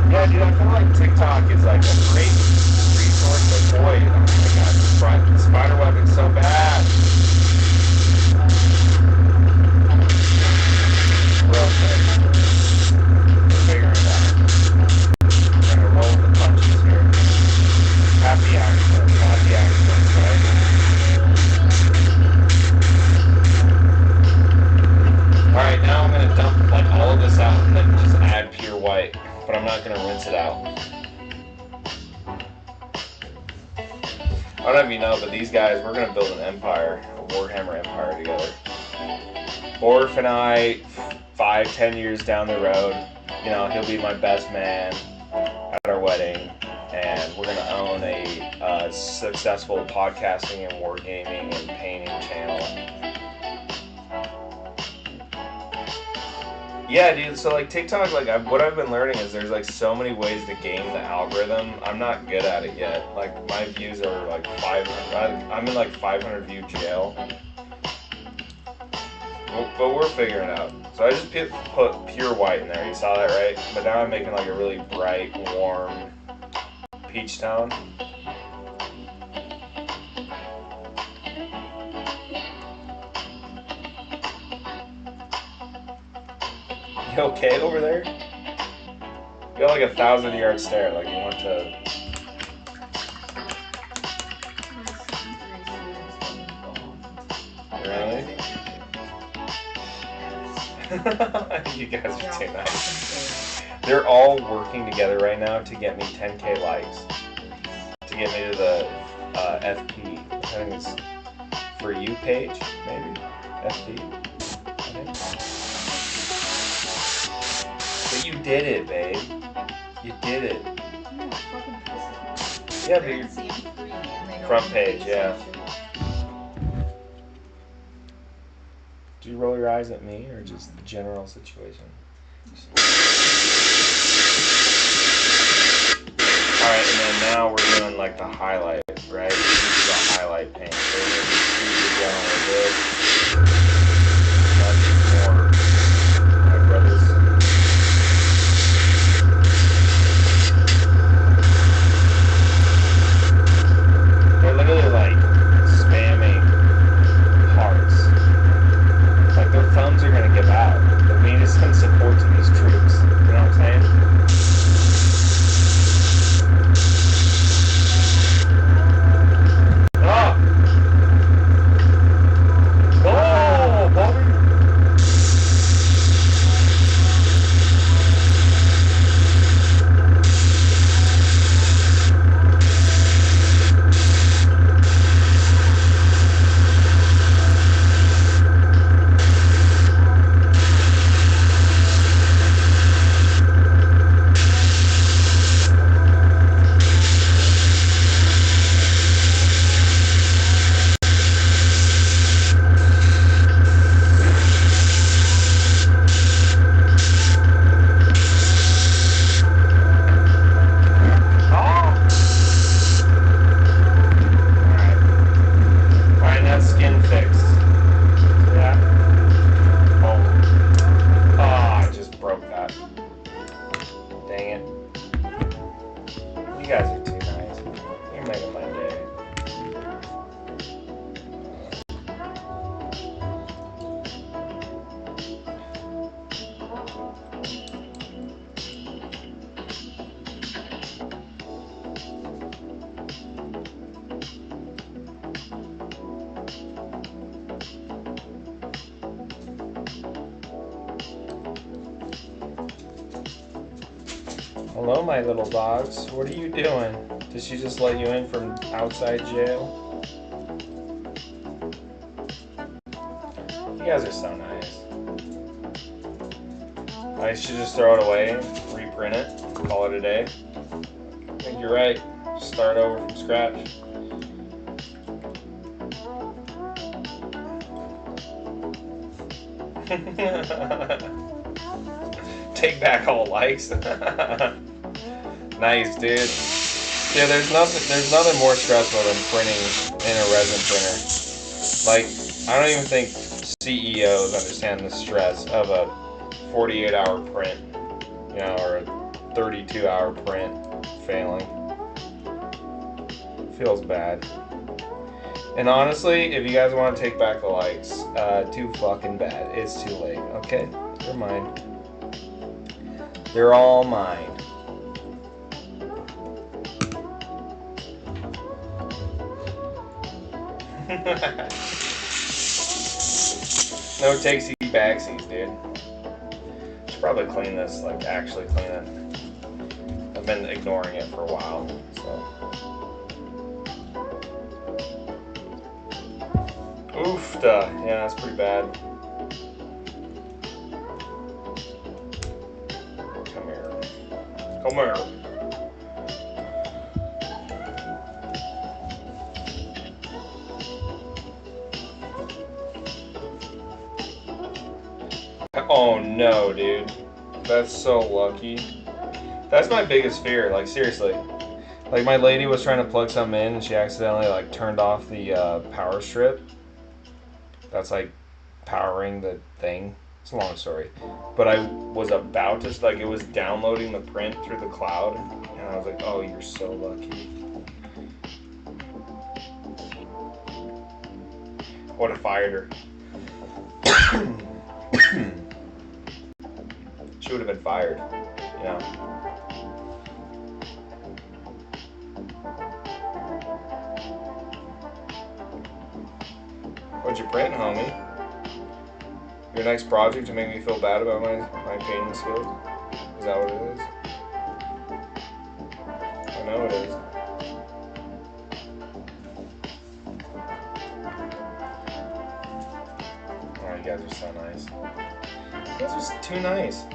[SPEAKER 1] Yeah, dude, I feel like TikTok is like a great resource to avoid. Oh my god, spider webbing so bad. Real quick. We're figuring it out. We're gonna roll the punches here. Happy accidents, right? Alright, now I'm gonna dump like all of this out and then just add pure white. But I'm not gonna rinse it out. I don't know if you know, but these guys, we're gonna build an empire, a Warhammer empire together. Orf and I, 5-10 years down the road, you know, he'll be my best man at our wedding, and we're gonna own a successful podcasting and wargaming and painting channel. Yeah, dude, so like TikTok, like what I've been learning is there's like so many ways to game the algorithm. I'm not good at it yet. Like my views are like 500, I'm in like 500 view jail. But we're figuring it out. So I just put pure white in there, you saw that, right? But now I'm making like a really bright, warm peach tone. You okay over there? You got like a 1,000-yard stare, like you want to... Really? You guys are too nice. They're all working together right now to get me 10K likes. To get me to the FP. I think it's For You page, maybe? FP, I think. But you did it, babe. You did it. Yeah, but you're... Front page, yeah. Do you roll your eyes at me, or just the general situation? Alright, and then now we're doing like the highlight, right? This is the highlight paint. So we're going to squeeze it down like this. That's more my brother's. They're literally like spamming hearts. Like their thumbs are gonna give out. But we need to send support to these troops. You know what I'm saying? Oh! Hello, my little dogs. What are you doing? Did she just let you in from outside jail? You guys are so nice. I should just throw it away, reprint it, call it a day. I think you're right. Start over from scratch. Take back all likes. Nice, dude. Yeah, there's nothing more stressful than printing in a resin printer. Like, I don't even think CEOs understand the stress of a 48-hour print, you know, or a 32-hour print failing. Feels bad. And honestly, if you guys want to take back the likes, too fucking bad. It's too late, okay? They're mine. They're all mine. No takesy backsies, dude. Should probably clean this, like actually clean it. I've been ignoring it for a while, so. Oofda. Yeah, that's pretty bad. Come here. Come here. Oh no, dude. That's so lucky. That's my biggest fear, like seriously. Like my lady was trying to plug something in and she accidentally like turned off the power strip. That's like powering the thing. It's a long story. But I was about to, like, it was downloading the print through the cloud. And I was like, oh, you're so lucky. I would have fired her. She would have been fired, you know. What'd you print, homie? Your next project to make me feel bad about my painting skills? Is that what it is? I know it is. Oh, you guys are so nice. You guys are just too nice.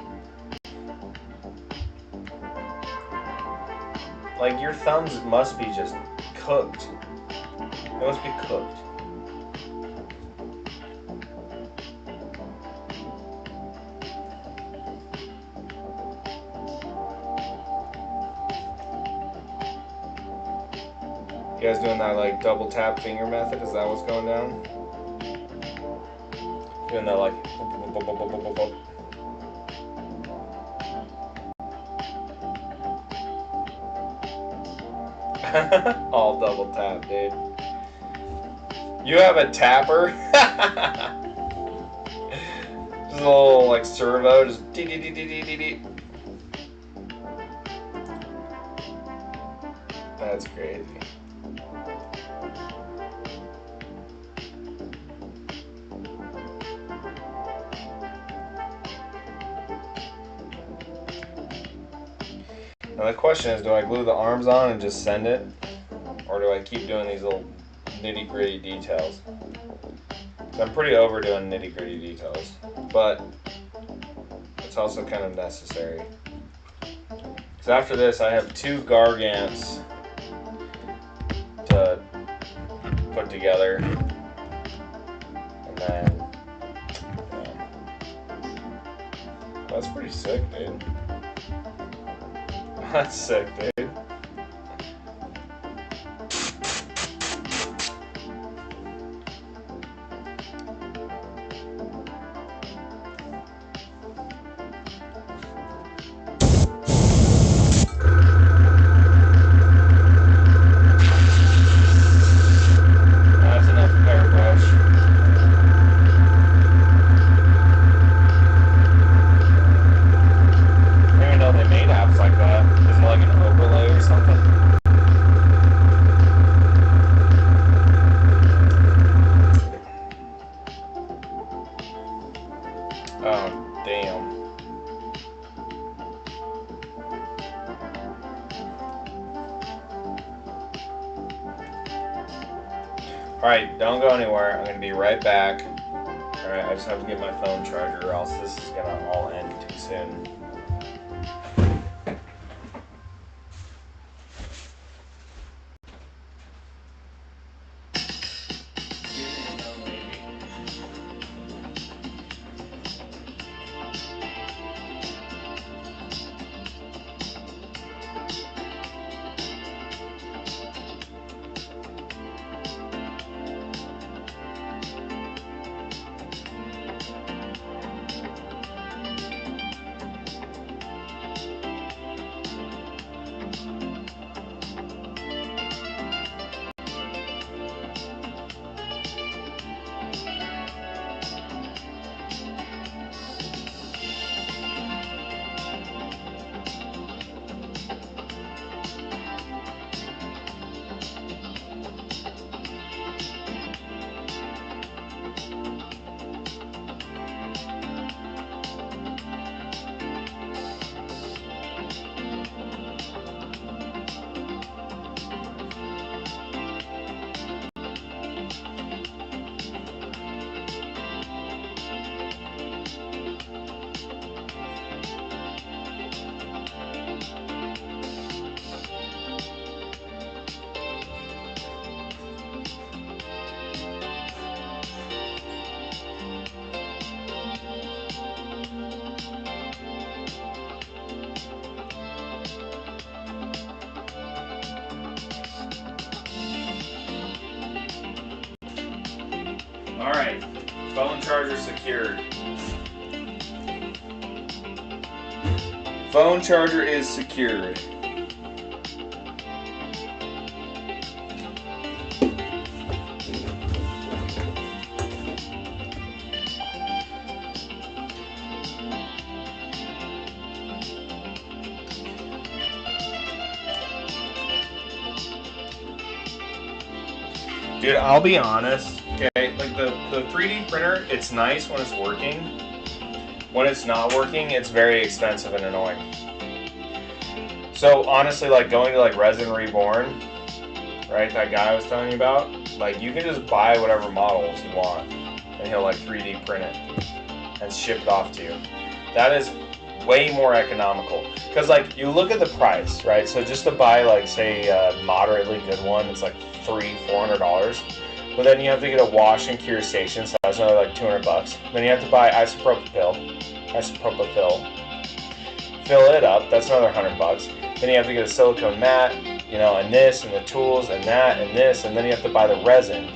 [SPEAKER 1] Like, your thumbs must be just cooked. They must be cooked. You guys doing that, like, double tap finger method? Is that what's going down? Doing that, like, all double tap, dude. You have a tapper? Just a little, like, servo, just dee dee dee dee dee dee dee. That's crazy. Now the question is, do I glue the arms on and just send it? Or do I keep doing these little nitty-gritty details? So I'm pretty overdoing nitty-gritty details, but it's also kind of necessary. Because after this, I have 2 gargants to put together. And then, yeah. That's pretty sick, dude. That's sick, dude. That's enough airbrush. I didn't even know they made apps like that. Is it like an overlay? Alright, don't go anywhere. I'm gonna be right back. Alright, I just have to get my phone charger or else this is gonna all end too soon. Alright, phone charger secured. Phone charger is secured. Dude, I'll be honest, okay, like the 3D printer, it's nice when it's working. When it's not working, it's very expensive and annoying. So honestly, like going to like Resin Reborn, right, that guy I was telling you about, like you can just buy whatever models you want and he'll like 3D print it and ship it off to you. That is way more economical. Because like you look at the price, right? So just to buy like say a moderately good one, it's like $300-400. But then you have to get a wash and cure station, so that's another like $200. Then you have to buy isopropyl, fill it up, that's another $100. Then you have to get a silicone mat, you know, and this and the tools and that and this, and then you have to buy the resin.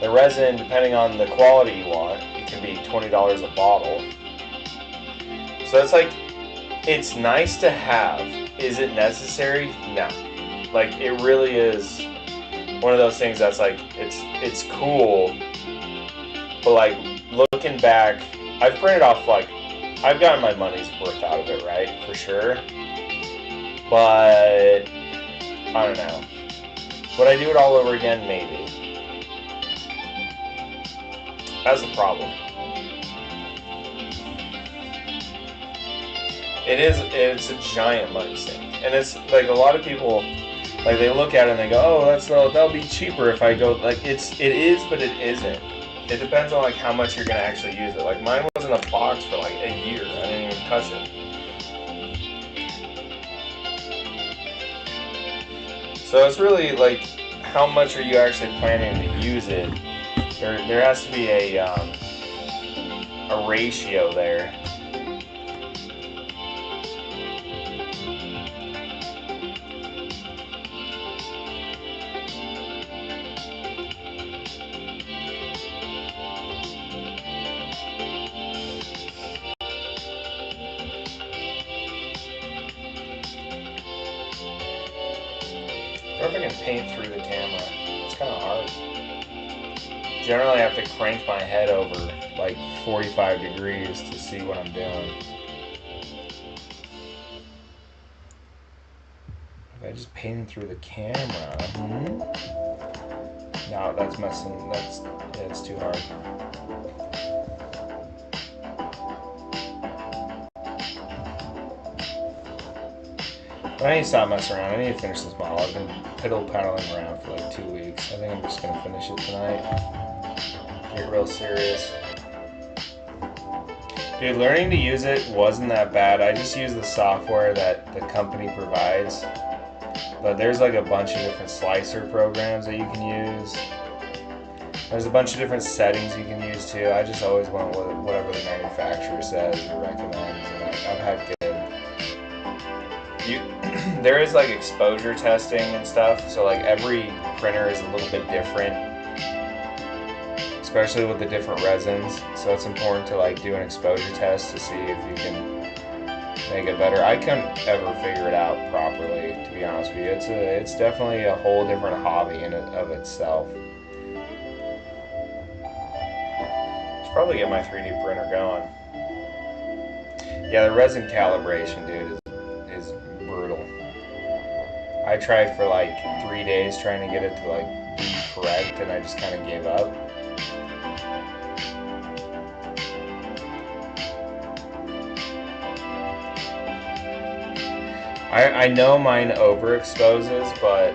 [SPEAKER 1] The resin, depending on the quality you want, it can be $20 a bottle. So it's like, it's nice to have. Is it necessary? No. Like, it really is one of those things that's like, it's cool, but like, looking back, I've printed off, like, I've gotten my money's worth out of it, right? For sure. But, I don't know. Would I do it all over again? Maybe. That's the problem. It's a giant money sink. And it's like a lot of people, like they look at it and they go, oh, that'll be cheaper if I go, like it is, but it isn't. It depends on like how much you're gonna actually use it. Like mine was in a box for like a year. I didn't even touch it. So it's really like, how much are you actually planning to use it? There has to be a ratio there. I wonder if I can paint through the camera. It's kind of hard. Generally, I have to crank my head over like 45 degrees to see what I'm doing. If I just painted through the camera. No, that's messing. It's too hard. I need to stop messing around. I need to finish this model. I've been piddle paddling around for like 2 weeks. I think I'm just gonna finish it tonight. Get real serious. Dude, learning to use it wasn't that bad. I just used the software that the company provides. But there's like a bunch of different slicer programs that you can use. There's a bunch of different settings you can use too. I just always went with whatever the manufacturer says or recommends, and I've had good. There is like exposure testing and stuff, so like every printer is a little bit different, especially with the different resins. So it's important to like do an exposure test to see if you can make it better. I couldn't ever figure it out properly, to be honest with you. It's definitely a whole different hobby in it of itself. Should probably get my 3D printer going. Yeah, the resin calibration, dude, is brutal. I tried for like 3 days trying to get it to like be correct, and I just kind of gave up. I know mine overexposes, but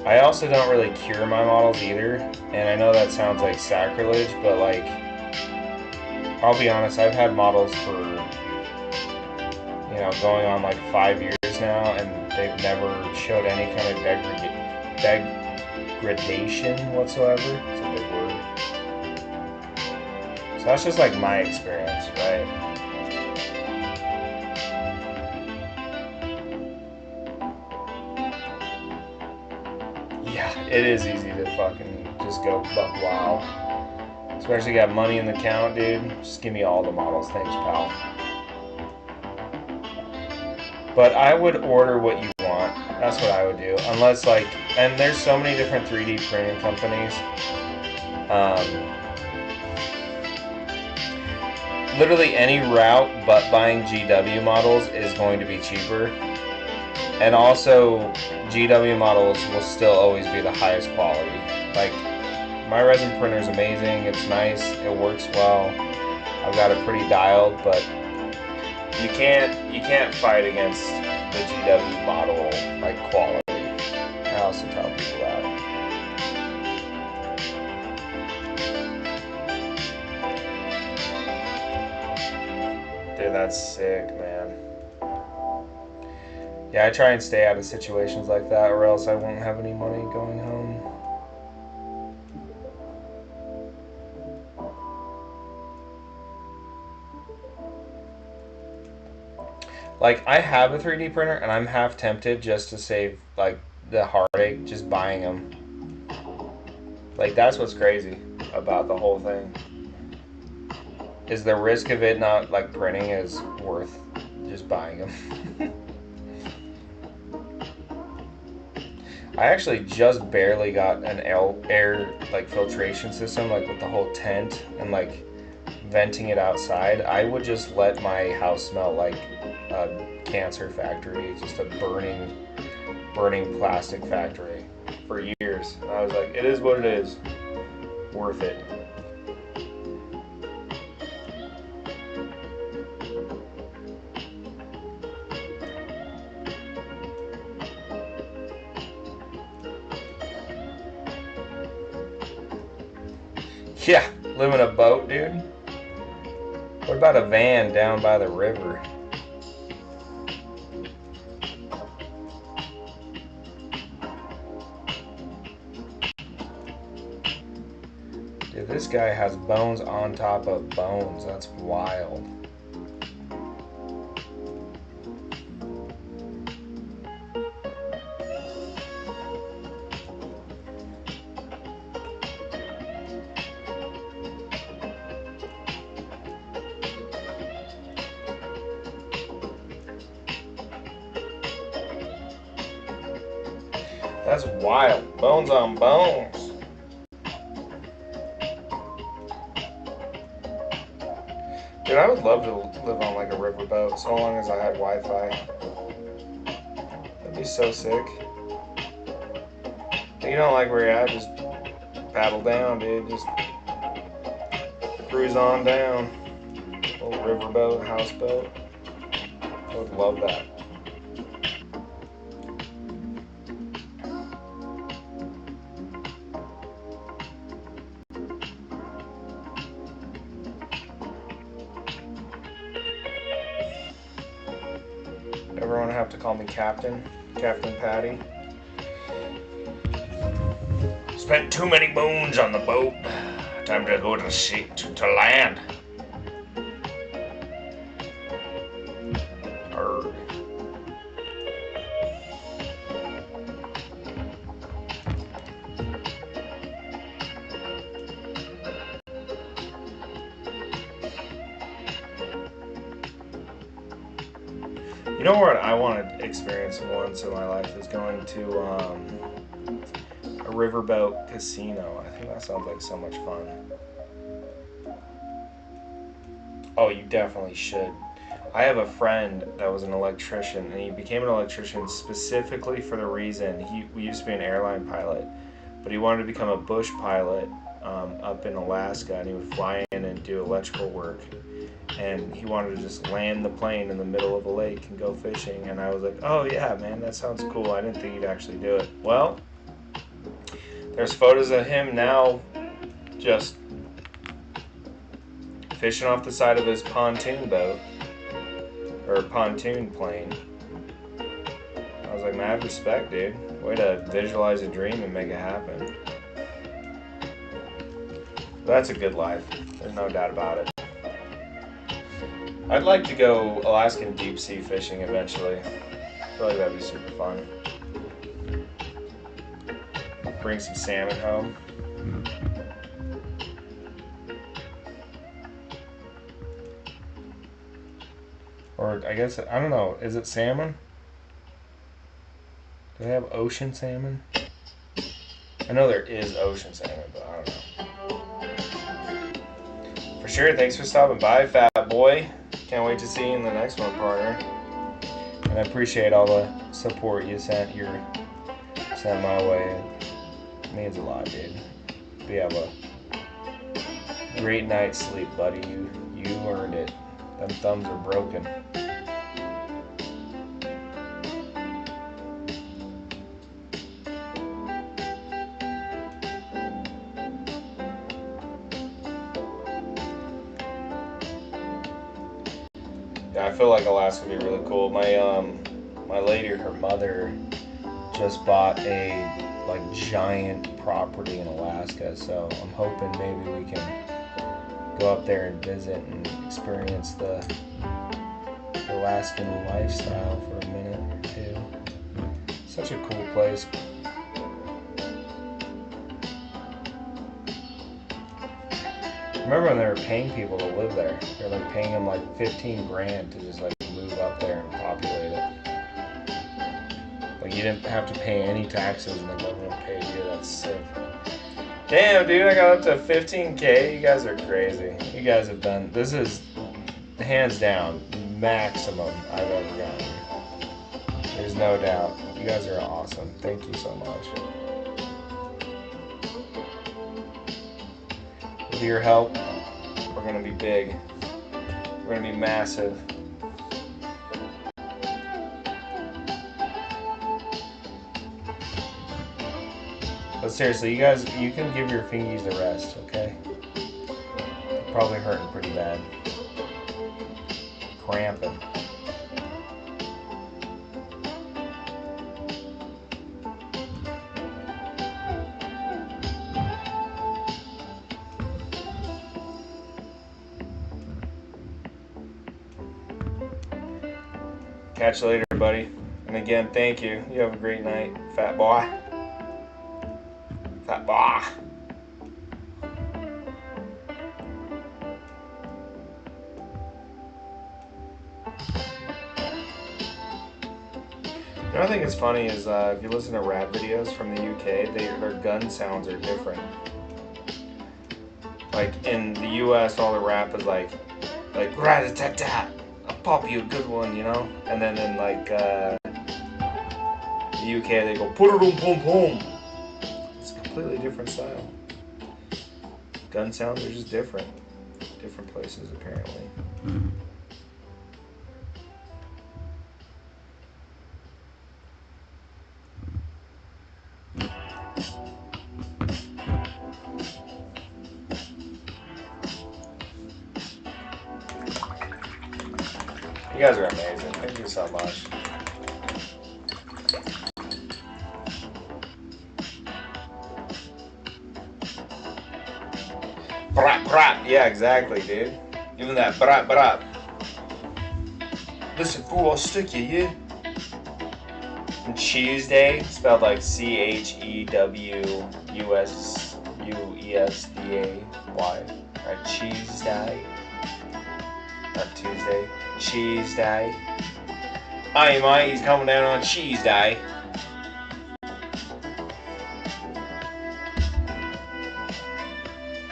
[SPEAKER 1] I also don't really cure my models either. And I know that sounds like sacrilege, but like, I'll be honest, I've had models for, going on like 5 years now, and they've never showed any kind of degradation whatsoever. It's a big word. So that's just like my experience, right? Yeah, it is easy to fucking just go buck wild. Especially got money in the account, dude. Just give me all the models. Thanks, pal. But I would order what you want. That's what I would do. Unless, like, and there's so many different 3D printing companies. Literally any route but buying GW models is going to be cheaper. And also, GW models will still always be the highest quality. Like, my resin printer is amazing. It's nice. It works well. I've got it pretty dialed, but you can't fight against the GW model like quality. I also tell people that. Dude, that's sick, man. Yeah, I try and stay out of situations like that, or else I won't have any money going home. Like, I have a 3D printer, and I'm half tempted just to save, like, the heartache just buying them. Like, that's what's crazy about the whole thing. Is the risk of it not, like, printing is worth just buying them. I actually just barely got an air like filtration system, like with the whole tent and like venting it outside. I would just let my house smell like a cancer factory, just a burning plastic factory for years. And I was like, it is what it is. Worth it. Yeah, live in a boat, dude. What about a van down by the river? Dude, this guy has bones on top of bones. That's wild. That's wild. Bones on bones. Dude, I would love to live on like a riverboat so long as I had Wi-Fi. That'd be so sick. If you don't like where you're at, just paddle down, dude. Just cruise on down. Little riverboat, houseboat. I would love that. to have to call me Captain Patty. Spent too many moons on the boat. Time to go to sea, to land. Arrgh. You know what I want to experience once in my life is going to a riverboat casino. I think that sounds like so much fun. Oh, you definitely should. I have a friend that was an electrician, and he became an electrician specifically for the reason we used to be an airline pilot, but he wanted to become a bush pilot up in Alaska, and he would fly in and do electrical work. And he wanted to just land the plane in the middle of a lake and go fishing. And I was like, oh yeah, man, that sounds cool. I didn't think he'd actually do it. Well, there's photos of him now just fishing off the side of his pontoon boat, or pontoon plane. I was like, mad respect, dude. Way to visualize a dream and make it happen. That's a good life. There's no doubt about it. I'd like to go Alaskan deep sea fishing eventually. I feel like that'd be super fun. Bring some salmon home. Or I guess, I don't know, is it salmon? Do they have ocean salmon? I know there is ocean salmon, but I don't know. For sure, thanks for stopping by, fat boy. Can't wait to see you in the next one, partner. And I appreciate all the support you sent my way. It means a lot, dude. Be have a great night's sleep, buddy. You earned it. Them thumbs are broken. Yeah, I feel like Alaska would be really cool. My lady, her mother, just bought a giant property in Alaska, so I'm hoping maybe we can go up there and visit and experience the Alaskan lifestyle for a minute or two. Such a cool place. Remember when they were paying people to live there? They're like paying them like 15 grand to just like move up there and populate it. Like you didn't have to pay any taxes and the government paid you. That's sick. Damn, dude, I got up to 15K. You guys are crazy. You guys have done, this is hands down maximum I've ever gotten. There's no doubt. You guys are awesome. Thank you so much. With your help, we're going to be big. We're going to be massive. But seriously, you guys, you can give your fingies a rest, okay? They're probably hurting pretty bad. Cramping. Catch you later, buddy. And again, thank you. You have a great night, fat boy. Fat boy. You know, I think it's funny is if you listen to rap videos from the UK, their gun sounds are different. Like in the US, all the rap is like rat-a-tat-tat, I'll pop you a good one, you know. And then in the UK, they go put-a-dum-pum-pum. It's a completely different style. Gun sounds are just different. Different places, apparently. You guys are amazing. Thank you so much. Brap, brap. Yeah, exactly, dude. Give him that brap, brap. Listen, fool, I'll stick you, yeah? And Tuesday, spelled like Chewusday. Right, Tuesday. Not Tuesday. Tuesday. Aye, mate, he's coming down on Tuesday.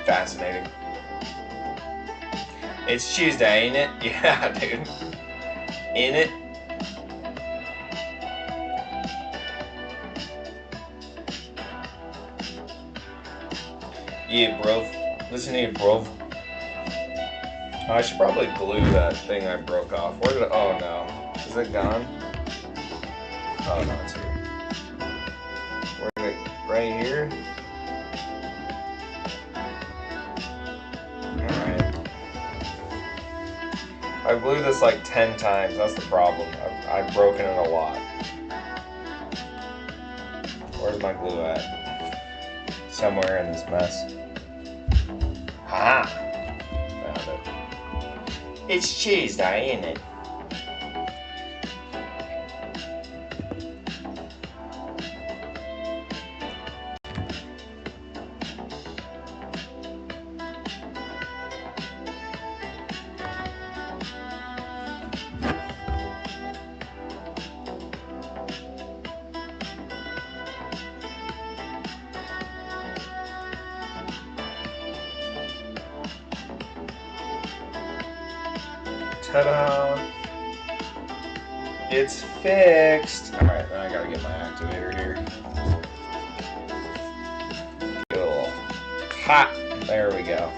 [SPEAKER 1] Fascinating. It's Tuesday, ain't it? Yeah, dude. Ain't it? Yeah, bro. Listen here, bro. I should probably glue that thing I broke off. Where did it? Oh no. Is it gone? Oh no, it's here. Where did it? Right here? Alright. I've glued this like 10 times. That's the problem. I've broken it a lot. Where's my glue at? Somewhere in this mess. Ha! Found it. It's Tuesday, ain't it? Ta-da! It's fixed! Alright, then I gotta get my activator here. Get a little hot. There we go.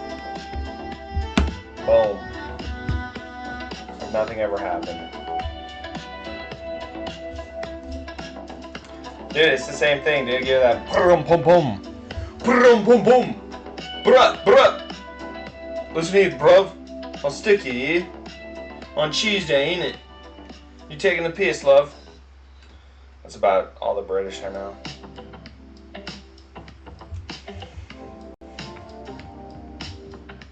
[SPEAKER 1] Boom. Nothing ever happened. Dude, it's the same thing, dude. Give that pum pum pum. Pum pum pum. Bruh, bruh. Listen here, bruv. I'll stick you, yeah? On Tuesday, ain't it? You taking the piss, love? That's about all the British I know.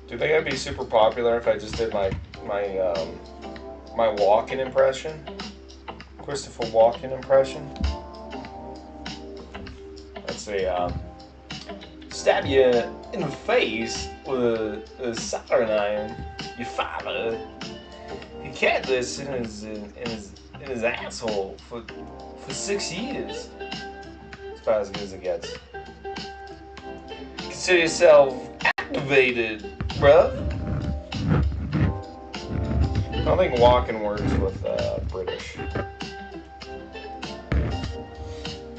[SPEAKER 1] Do you think I'd be super popular if I just did my Walken impression? Christopher Walken impression? Let's see, stab you in the face with a soldering iron. Your father, he kept this in his asshole for 6 years. It's about as good as it gets. Consider yourself activated, bruh. I don't think Walken works with British.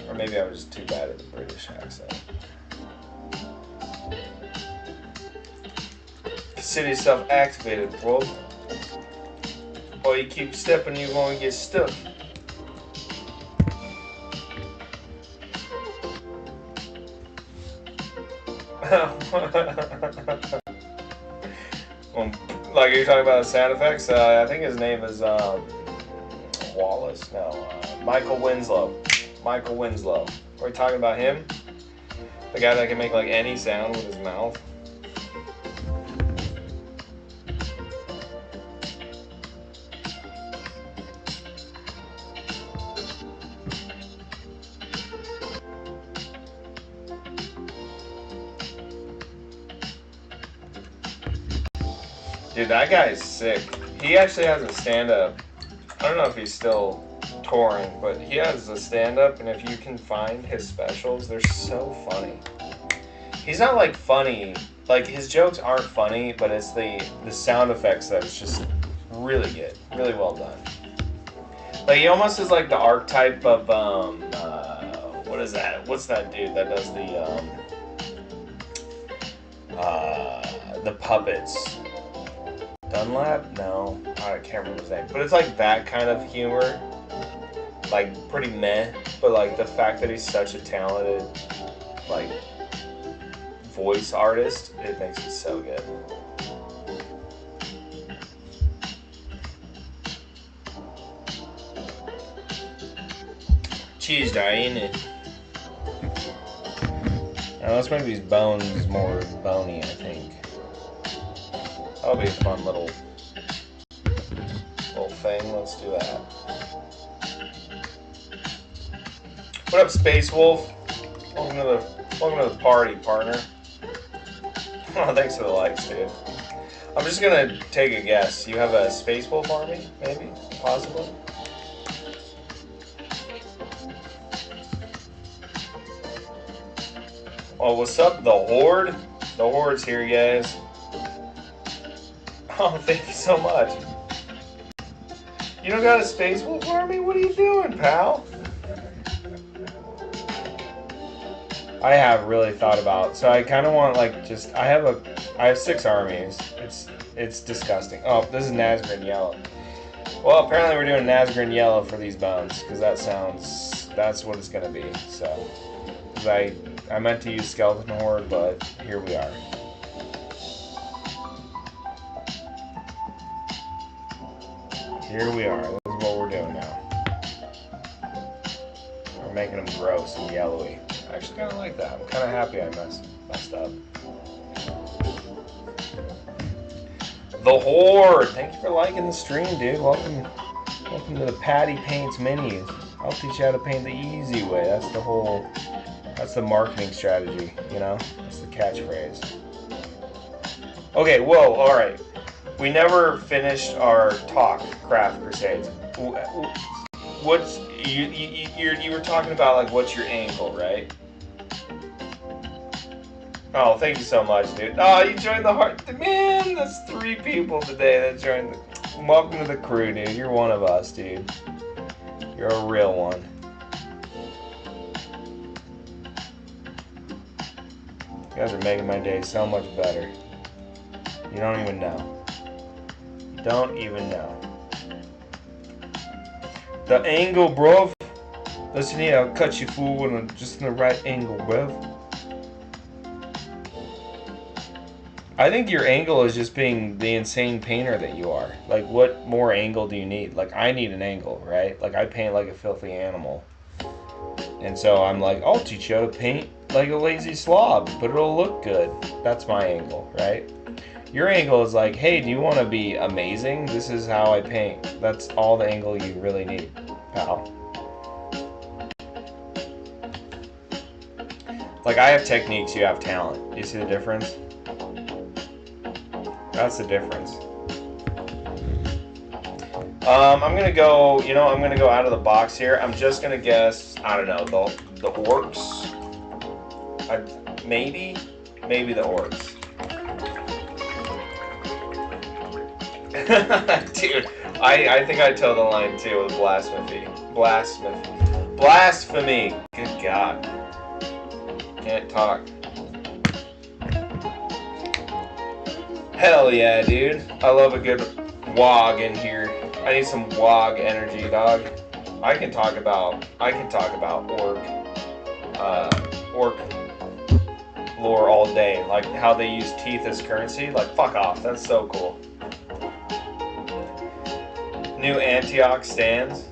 [SPEAKER 1] Or maybe I was too bad at the British accent. Consider yourself activated, bro. Or you keep stepping, you're gonna get stuck. Like you're talking about the sound effects, I think his name is Wallace. No, Michael Winslow. Michael Winslow. Are we talking about him? The guy that can make like any sound with his mouth. Dude, that guy is sick. He actually has a stand-up. I don't know if he's still touring, but he has a stand-up, and if you can find his specials, they're so funny. He's not like funny, like his jokes aren't funny, but it's the sound effects that is just really good, really well done. Like he almost is like the archetype of what is that? What's that dude that does the puppets? Dunlap? No, I can't remember his name. But it's like that kind of humor, like pretty meh. But like the fact that he's such a talented, like voice artist, it makes it so good. Tuesday, ain't it? Now let's make these bones more bony, I think. That'll be a fun little thing. Let's do that. What up, Space Wolf? Welcome to the party, partner. Oh, thanks for the likes, dude. I'm just gonna take a guess. You have a Space Wolf army, maybe, possibly. Oh, what's up, the Horde? The Horde's here, guys. Oh, thank you so much. You don't got a Space Wolf army? What are you doing, pal? I have really thought about. So I kind of want like just I have 6 armies. It's disgusting. Oh, this is Nazgul yellow. Well, apparently we're doing Nazgul yellow for these bones because that's what it's gonna be. So, 'cause I meant to use Skeleton Horde, but here we are. Here we are. This is what we're doing now. We're making them gross and yellowy. I actually kind of like that. I'm kind of happy I messed up. The Horde! Thank you for liking the stream, dude. Welcome to the Patty Paints Minis. I'll teach you how to paint the easy way. That's the marketing strategy, you know? That's the catchphrase. Okay, whoa, alright. We never finished our talk, Craft Crusades. What's you were talking about like what's your angle, right? Oh, thank you so much, dude. Oh, you joined the heart. Man, that's 3 people today that joined the... Welcome to the crew, dude. You're one of us, dude. You're a real one. You guys are making my day so much better. You don't even know. You don't even know. The angle, bruv. Listen here, I'll cut you fool just in the right angle, bruv. I think your angle is just being the insane painter that you are. Like, what more angle do you need? Like, I need an angle, right? Like, I paint like a filthy animal. And so I'm like, I'll teach you how to paint like a lazy slob, but it'll look good. That's my angle, right? Your angle is like, hey, do you want to be amazing? This is how I paint. That's all the angle you really need, pal. Like, I have techniques, you have talent. Do you see the difference? That's the difference. I'm gonna go, I'm gonna go out of the box here. I'm just gonna guess, I don't know, the orcs. Maybe the orcs. Dude, I think I toe the line too with blasphemy. Blasphemy. Good God. Can't talk. Hell yeah, dude. I love a good wog in here. I need some wog energy, dog. I can talk about orc lore all day. Like how they use teeth as currency. Like, fuck off. That's so cool. New Antioch stands.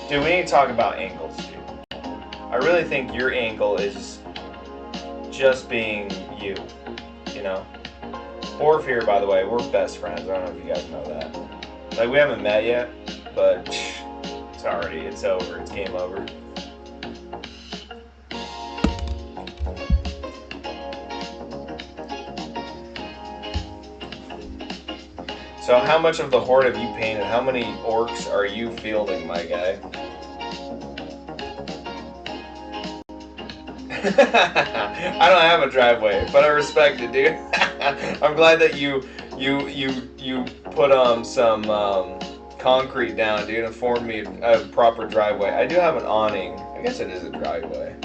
[SPEAKER 1] Dude, we need to talk about angles, dude. I really think your angle is just being you. Orf here, by the way, we're best friends. I don't know if you guys know that. Like, we haven't met yet, but it's over. It's game over. So how much of the Horde have you painted? How many orcs are you fielding, my guy? I don't have a driveway, but I respect it, dude. I'm glad that you put some concrete down, dude, and formed me a proper driveway. I do have an awning. I guess it is a driveway.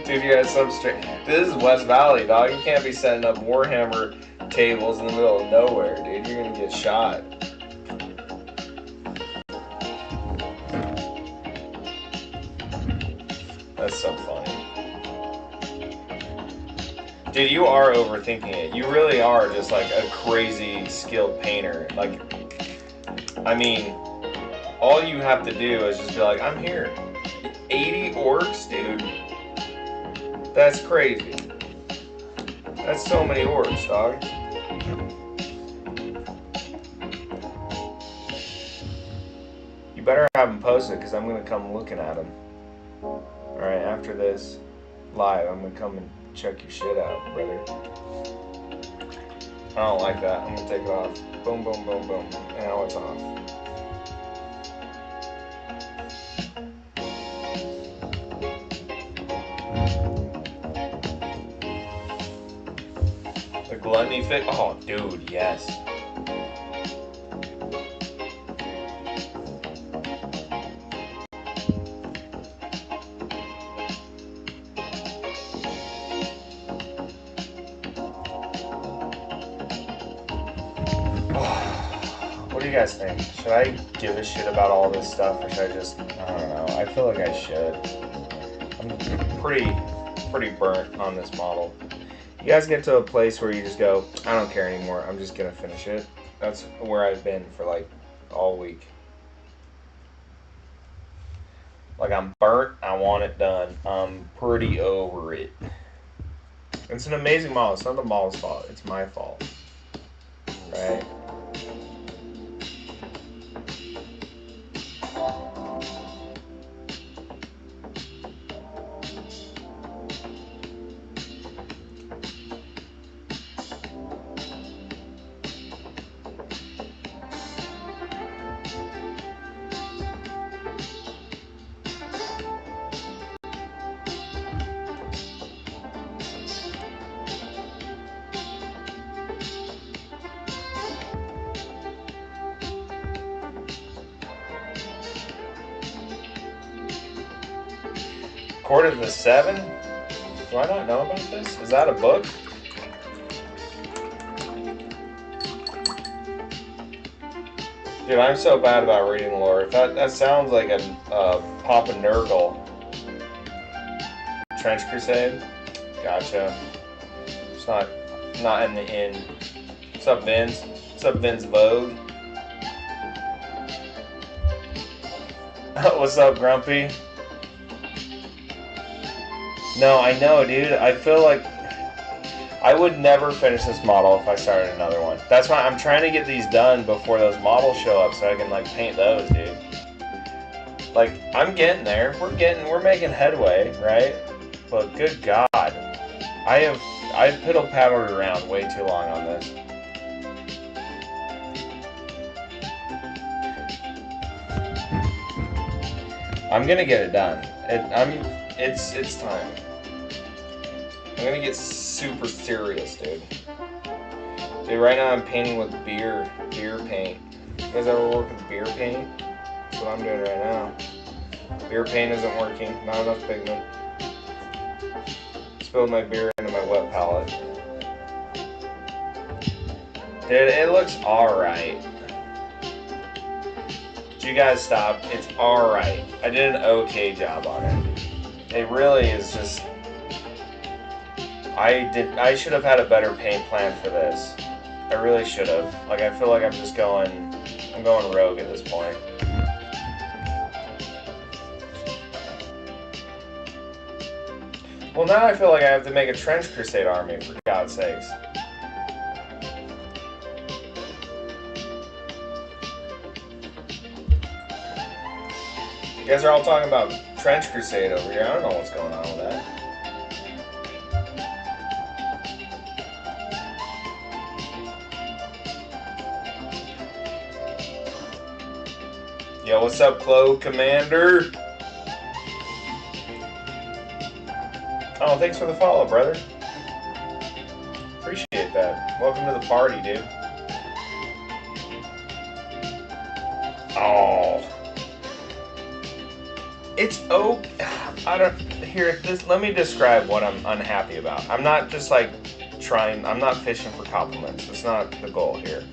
[SPEAKER 1] Dude, you guys some straight. This is West Valley, dog. You can't be setting up Warhammer tables in the middle of nowhere, dude. You're gonna get shot. That's so funny. Dude, you are overthinking it. You really are just like a crazy skilled painter. Like, I mean, all you have to do is just be like, I'm here. 80 orcs, dude. That's crazy. That's so many orcs, dog. You better have them posted, because I'm going to come looking at them. Alright, after this live, I'm going to come and check your shit out, brother. I don't like that. I'm going to take it off. Boom, boom, boom, boom. And now it's off. The gluttony fit. Oh, dude, yes. What do you guys think? Should I give a shit about all this stuff, or should I just, I don't know. I feel like I should. I'm pretty burnt on this model. You guys get to a place where you just go, I don't care anymore. I'm just going to finish it. That's where I've been for like all week. Like, I'm burnt. I want it done. I'm pretty over it. It's an amazing model. It's not the model's fault. It's my fault. Right? Court of the Seven? Do I not know about this? Is that a book? Dude, I'm so bad about reading lore. That sounds like a Papa Nurgle. Trench Crusade? Gotcha. It's not in the inn. What's up, Vince? What's up, Vince Vogue? What's up, Grumpy? No, I know, dude. I feel like I would never finish this model if I started another one. That's why I'm trying to get these done before those models show up so I can, like, paint those, dude. Like, I'm getting there. We're making headway, right? But good God. I've piddle-paddled around way too long on this. I'm gonna get it done. It's time. I'm gonna get super serious, dude. Dude, right now I'm painting with beer paint. You guys ever work with beer paint? That's what I'm doing right now. Beer paint isn't working. Not enough pigment. Spilled my beer into my wet palette. Dude, it looks alright. You guys stop. It's alright. I did an okay job on it. It really is just... I should have had a better paint plan for this. I really should have. Like, I feel like I'm going rogue at this point. Well, now I feel like I have to make a Trench Crusade army, for God's sakes. You guys are all talking about Trench Crusade over here. I don't know what's going on with that. Yo, what's up, Clo Commander? Oh, thanks for the follow, brother. Appreciate that. Welcome to the party, dude. Oh. It's let me describe what I'm unhappy about. I'm not just like I'm not fishing for compliments. That's not the goal here.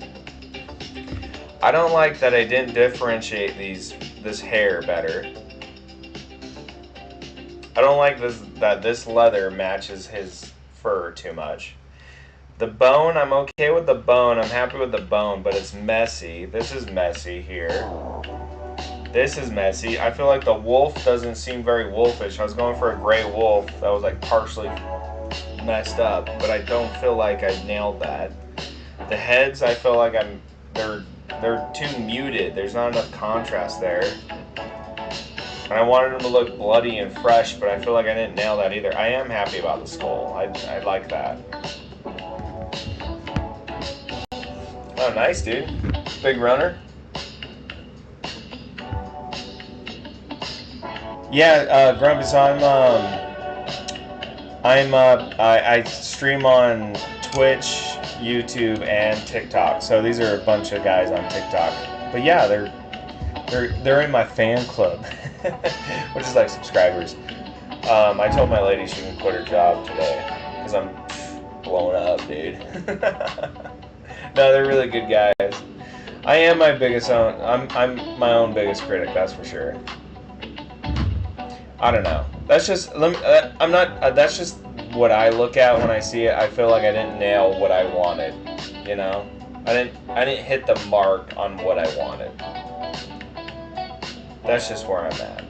[SPEAKER 1] I don't like that I didn't differentiate this hair better. I don't like that this leather matches his fur too much. The bone, I'm okay with the bone. I'm happy with the bone, but it's messy. This is messy here. This is messy. I feel like the wolf doesn't seem very wolfish. I was going for a gray wolf that was like partially messed up, but I don't feel like I nailed that. The heads, I feel like they're too muted. There's not enough contrast there. And I wanted them to look bloody and fresh, but I feel like I didn't nail that either. I am happy about the skull. I like that. Oh, nice, dude. Big runner. Yeah, Grumpy, so I stream on Twitch, YouTube, and TikTok. So these are a bunch of guys on TikTok. But yeah, they're in my fan club, which is like subscribers. I told my lady she can quit her job today because I'm blowing up, dude. No, they're really good guys. I am my biggest own. I'm my own biggest critic. That's for sure. I don't know. That's just. I'm not. That's just what I look at when I see it. I feel like I didn't nail what I wanted. You know, I didn't hit the mark on what I wanted. That's just where I'm at.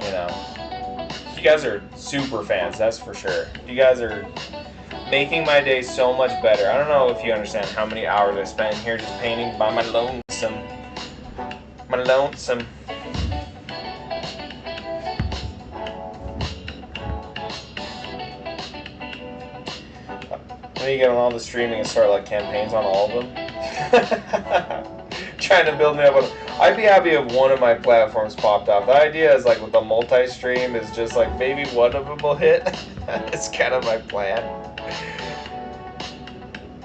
[SPEAKER 1] You know, you guys are super fans. That's for sure. You guys are making my day so much better. I don't know if you understand how many hours I spent here just painting by my lonesome. My lonesome. When you get on all the streaming and start like campaigns on all of them. Trying to build me up on. I'd be happy if one of my platforms popped off. The idea is like with the multi-stream is just like maybe one of them will hit. It's kind of my plan.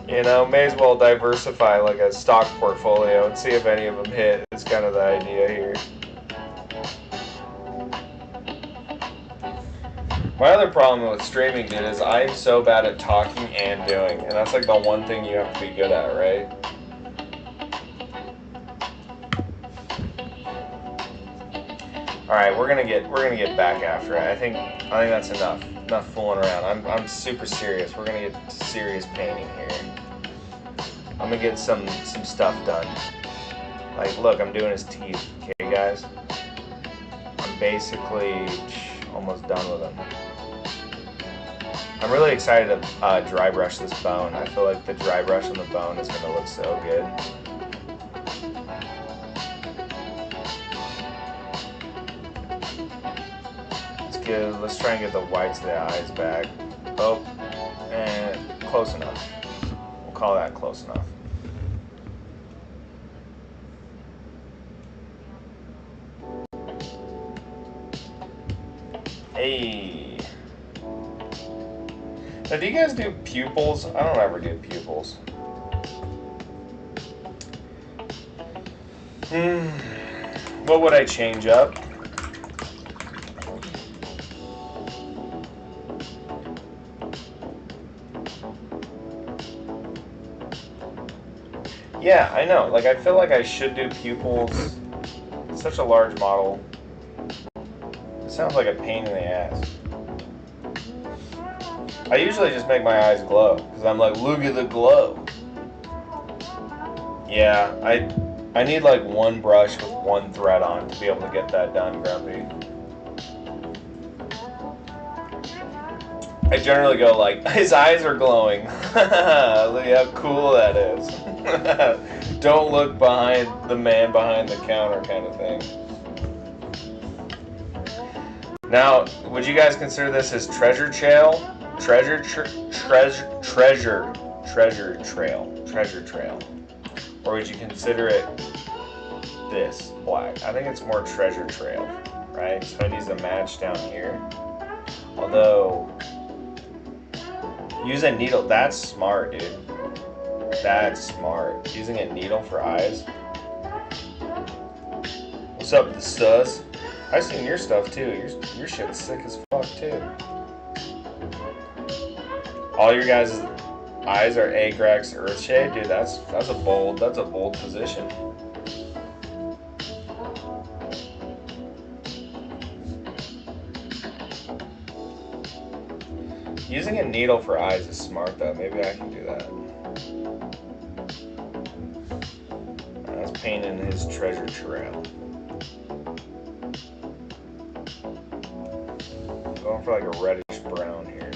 [SPEAKER 1] You know, may as well diversify like a stock portfolio and see if any of them hit. It's kind of the idea here. My other problem with streaming, dude, is I'm so bad at talking and doing, and that's like the one thing you have to be good at, right? All right, we're gonna get back after it. I think that's enough. Enough fooling around. I'm super serious. We're gonna get serious painting here. I'm gonna get some stuff done. Like, look, I'm doing his teeth. Okay, guys. I'm basically almost done with him. I'm really excited to dry brush this bone. I feel like the dry brush on the bone is gonna look so good. Let's try and get the whites of the eyes back. Oh, and close enough. We'll call that close enough. Hey. Now, do you guys do pupils? I don't ever do pupils. What would I change up? Yeah, I know. Like, I feel like I should do pupils. It's such a large model. It sounds like a pain in the ass. I usually just make my eyes glow, because I'm like, look at the glow. Yeah, I need like one brush with one thread on to be able to get that done, Grumpy. I generally go like, his eyes are glowing. Look how cool that is. Don't look behind the man behind the counter kind of thing. Now, would you guys consider this as treasure trail? Treasure trail. Or would you consider it this black? I think it's more treasure trail, right? So it needs to match down here. Although, use a needle, that's smart, dude. That's smart. Using a needle for eyes. What's up, the sus? I've seen your stuff too. Your shit's sick as fuck too. All your guys' eyes are Agrax Earthshade, dude. That's a bold position. Using a needle for eyes is smart though. Maybe I can do that. That's painting his treasure trail. going for like a reddish brown here.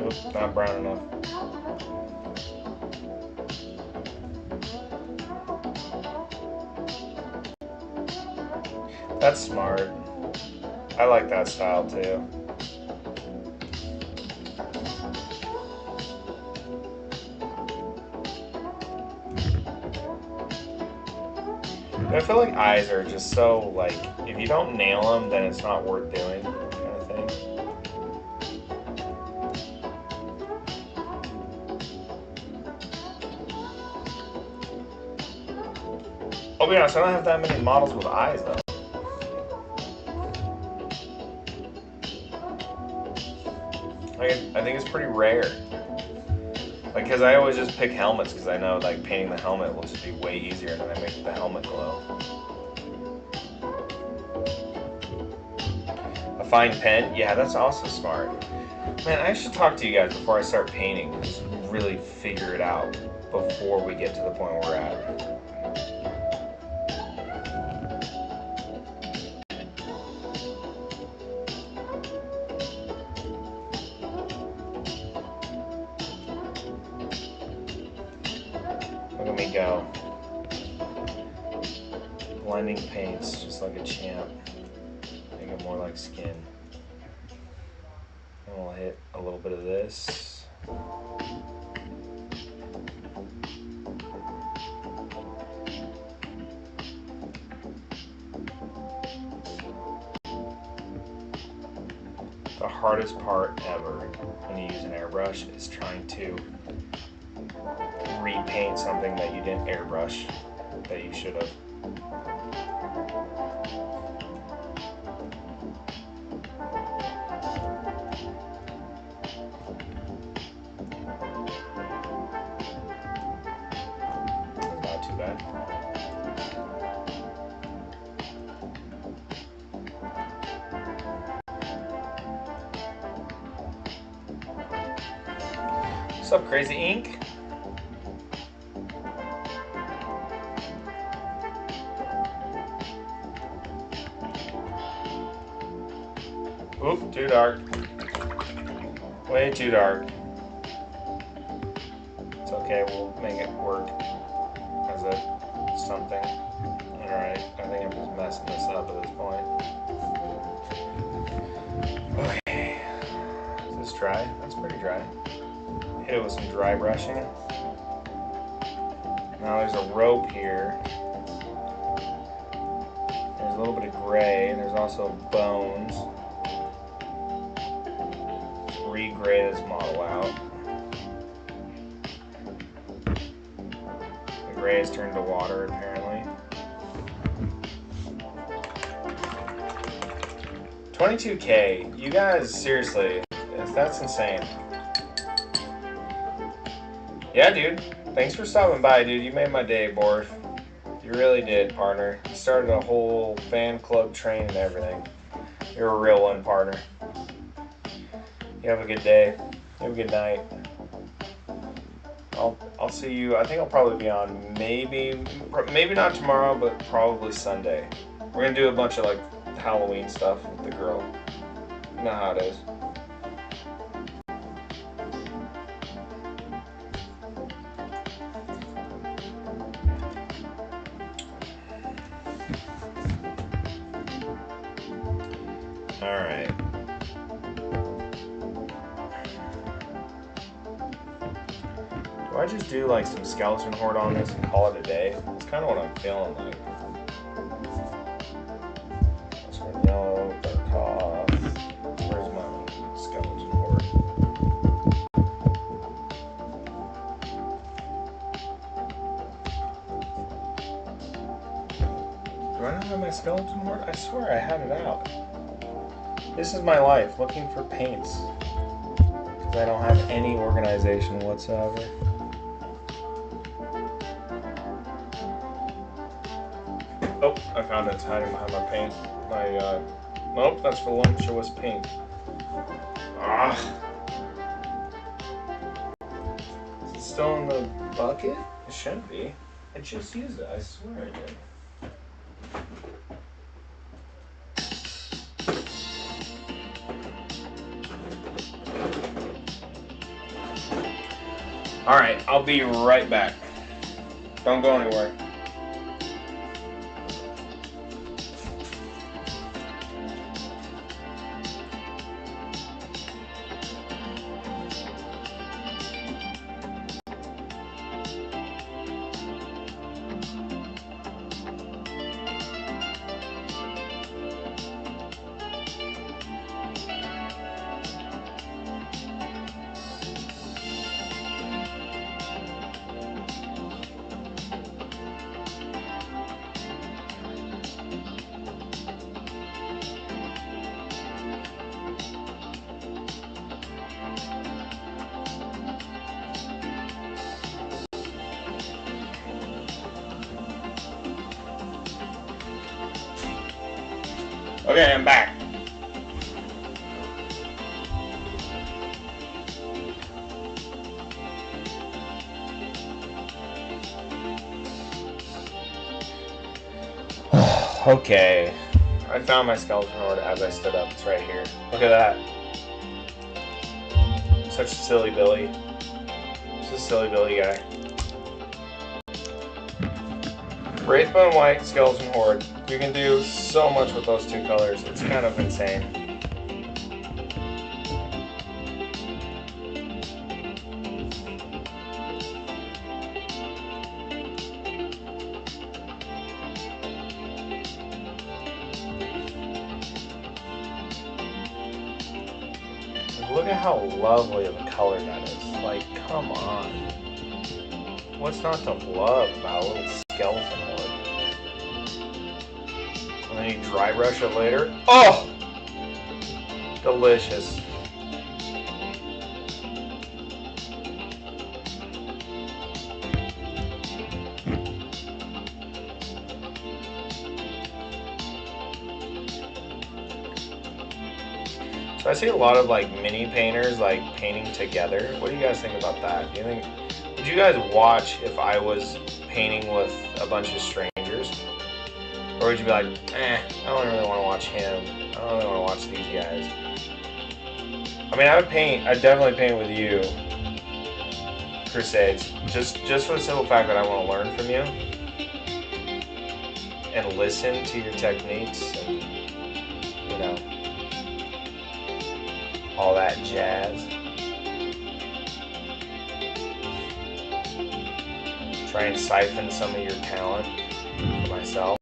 [SPEAKER 1] Oop, not brown enough. That's smart. I like that style too. I feel like eyes are just so, like, if you don't nail them, then it's not worth doing, kind of thing. I'll be honest, I don't have that many models with eyes though. I think it's pretty rare. Like, because I always just pick helmets because I know, like, painting the helmet will just be way easier and then I make the helmet glow. A fine pen? Yeah, that's also smart. Man, I should talk to you guys before I start painting. Just really figure it out before we get to the point where we're at. Look at me go. Blending paints just like a champ. Make it more like skin. And we'll hit a little bit of this. The hardest part ever when you use an airbrush is trying to repaint something that you didn't airbrush that you should have. Not too bad. What's up, Crazy Ink? Oop, too dark. Way too dark. It's okay, we'll make it work as a something. Alright, I think I'm just messing this up at this point. Okay. Is this dry? That's pretty dry. Hit it with some dry brushing. Now there's a rope here. There's a little bit of gray. There's also bones. Re-gray this model out. The gray has turned to water apparently. 22K. You guys, seriously, that's insane. Yeah, dude. Thanks for stopping by, dude. You made my day, Borf. You really did, partner. You started a whole fan club train and everything. You're a real one, partner. You have a good day. You have a good night. I'll see you. I think I'll probably be on maybe not tomorrow, but probably Sunday. We're gonna do a bunch of like Halloween stuff with the girl. You know how it is. All right. Do I just do like some skeleton horde on this and call it a day? That's kind of what I'm feeling like. Some yellow, dark off. Where's my skeleton horde? Do I not have my skeleton horde? I swear I had it out. This is my life, looking for paints. Because I don't have any organization whatsoever. Oh, I found it. It's hiding behind my paint. Nope, that's voluptuous pink. Ah. Is it still in the bucket? It shouldn't be. I just used it. I swear I did. Alright, I'll be right back. Don't go anywhere. Okay, I'm back. Okay. I found my skeleton horde as I stood up. It's right here. Look at that. Such a silly Billy. Just a silly Billy guy. Wraithbone White, Skeleton Horde. You can do so much with those two colors. It's kind of insane. Look at how lovely of a color that is. Like, come on. What's not to love about a little skeleton horde? And then you dry brush it later. Oh! Delicious. So I see a lot of like mini painters like painting together. What do you guys think about that? Do you think, would you guys watch if I was painting with a bunch of strangers? Or would you be like, I don't really want to watch him. I don't really want to watch these guys. I mean, I'd definitely paint with you, Crusades. Just for the simple fact that I want to learn from you. And listen to your techniques and, you know, all that jazz. Try and siphon some of your talent for myself.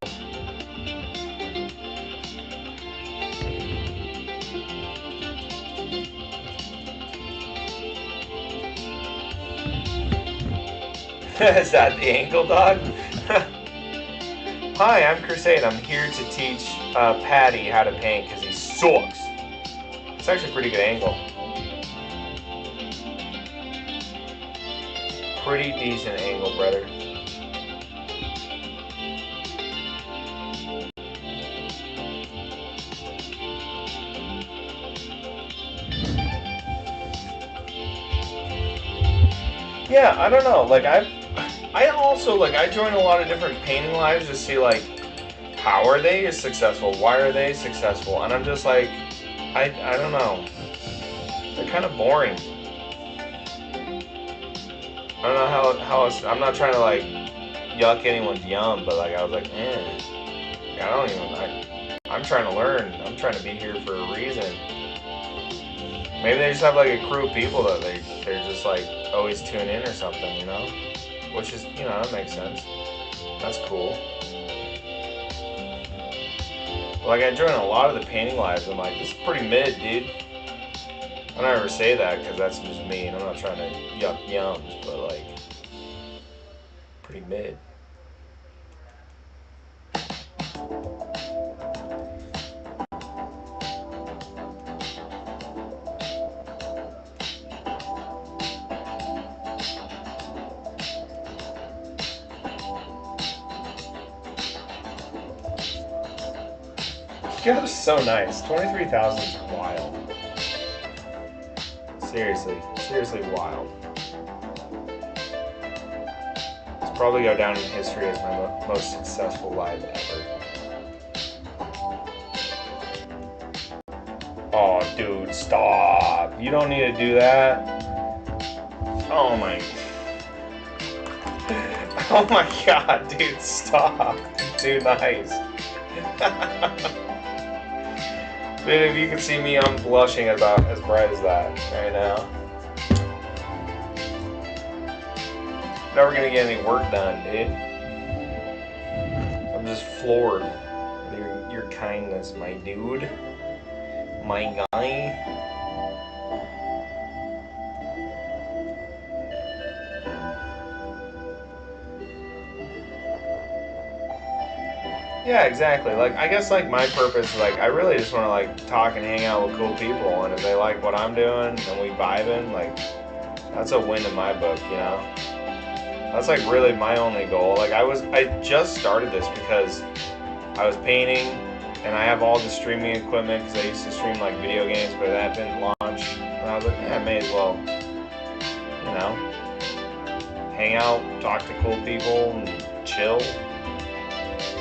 [SPEAKER 1] Is that the ankle dog? Hi, I'm Crusade. I'm here to teach Patty how to paint because he sucks. It's actually a pretty good angle. Pretty decent angle, brother. Yeah, I don't know. Like I also like I join a lot of different painting lives to see like how are they successful? Why are they successful? And I'm just like I don't know. They're kind of boring. I don't know how else, I'm not trying to like yuck anyone's yum, but like I was like, I don't even I'm trying to learn. I'm trying to be here for a reason. Maybe they just have like a crew of people that they're just like always tune in or something, you know? Which is, you know, that makes sense. That's cool. Like I join a lot of the painting lives. I'm like, this is pretty mid, dude. I don't ever say that because that's just me, and I'm not trying to yuck yums, but like, pretty mid. You guys are so nice. 23,000 is wild. Seriously wild. It's probably go down in history as my most successful live ever. Oh, dude, stop. You don't need to do that. Oh my. Oh my god, dude, stop. Too nice. Dude, if you can see me, I'm blushing about as bright as that right now. Never gonna get any work done, dude. I'm just floored with your kindness, my dude. My guy. Yeah, exactly. Like, I guess, like, my purpose, like, I really just want to, like, talk and hang out with cool people, and if they like what I'm doing and we vibing, like, that's a win in my book, you know? That's, like, really my only goal. Like, I just started this because I was painting, and I have all the streaming equipment, because I used to stream, like, video games, but that didn't launch, and I was like, yeah, I may as well, you know, hang out, talk to cool people, and chill.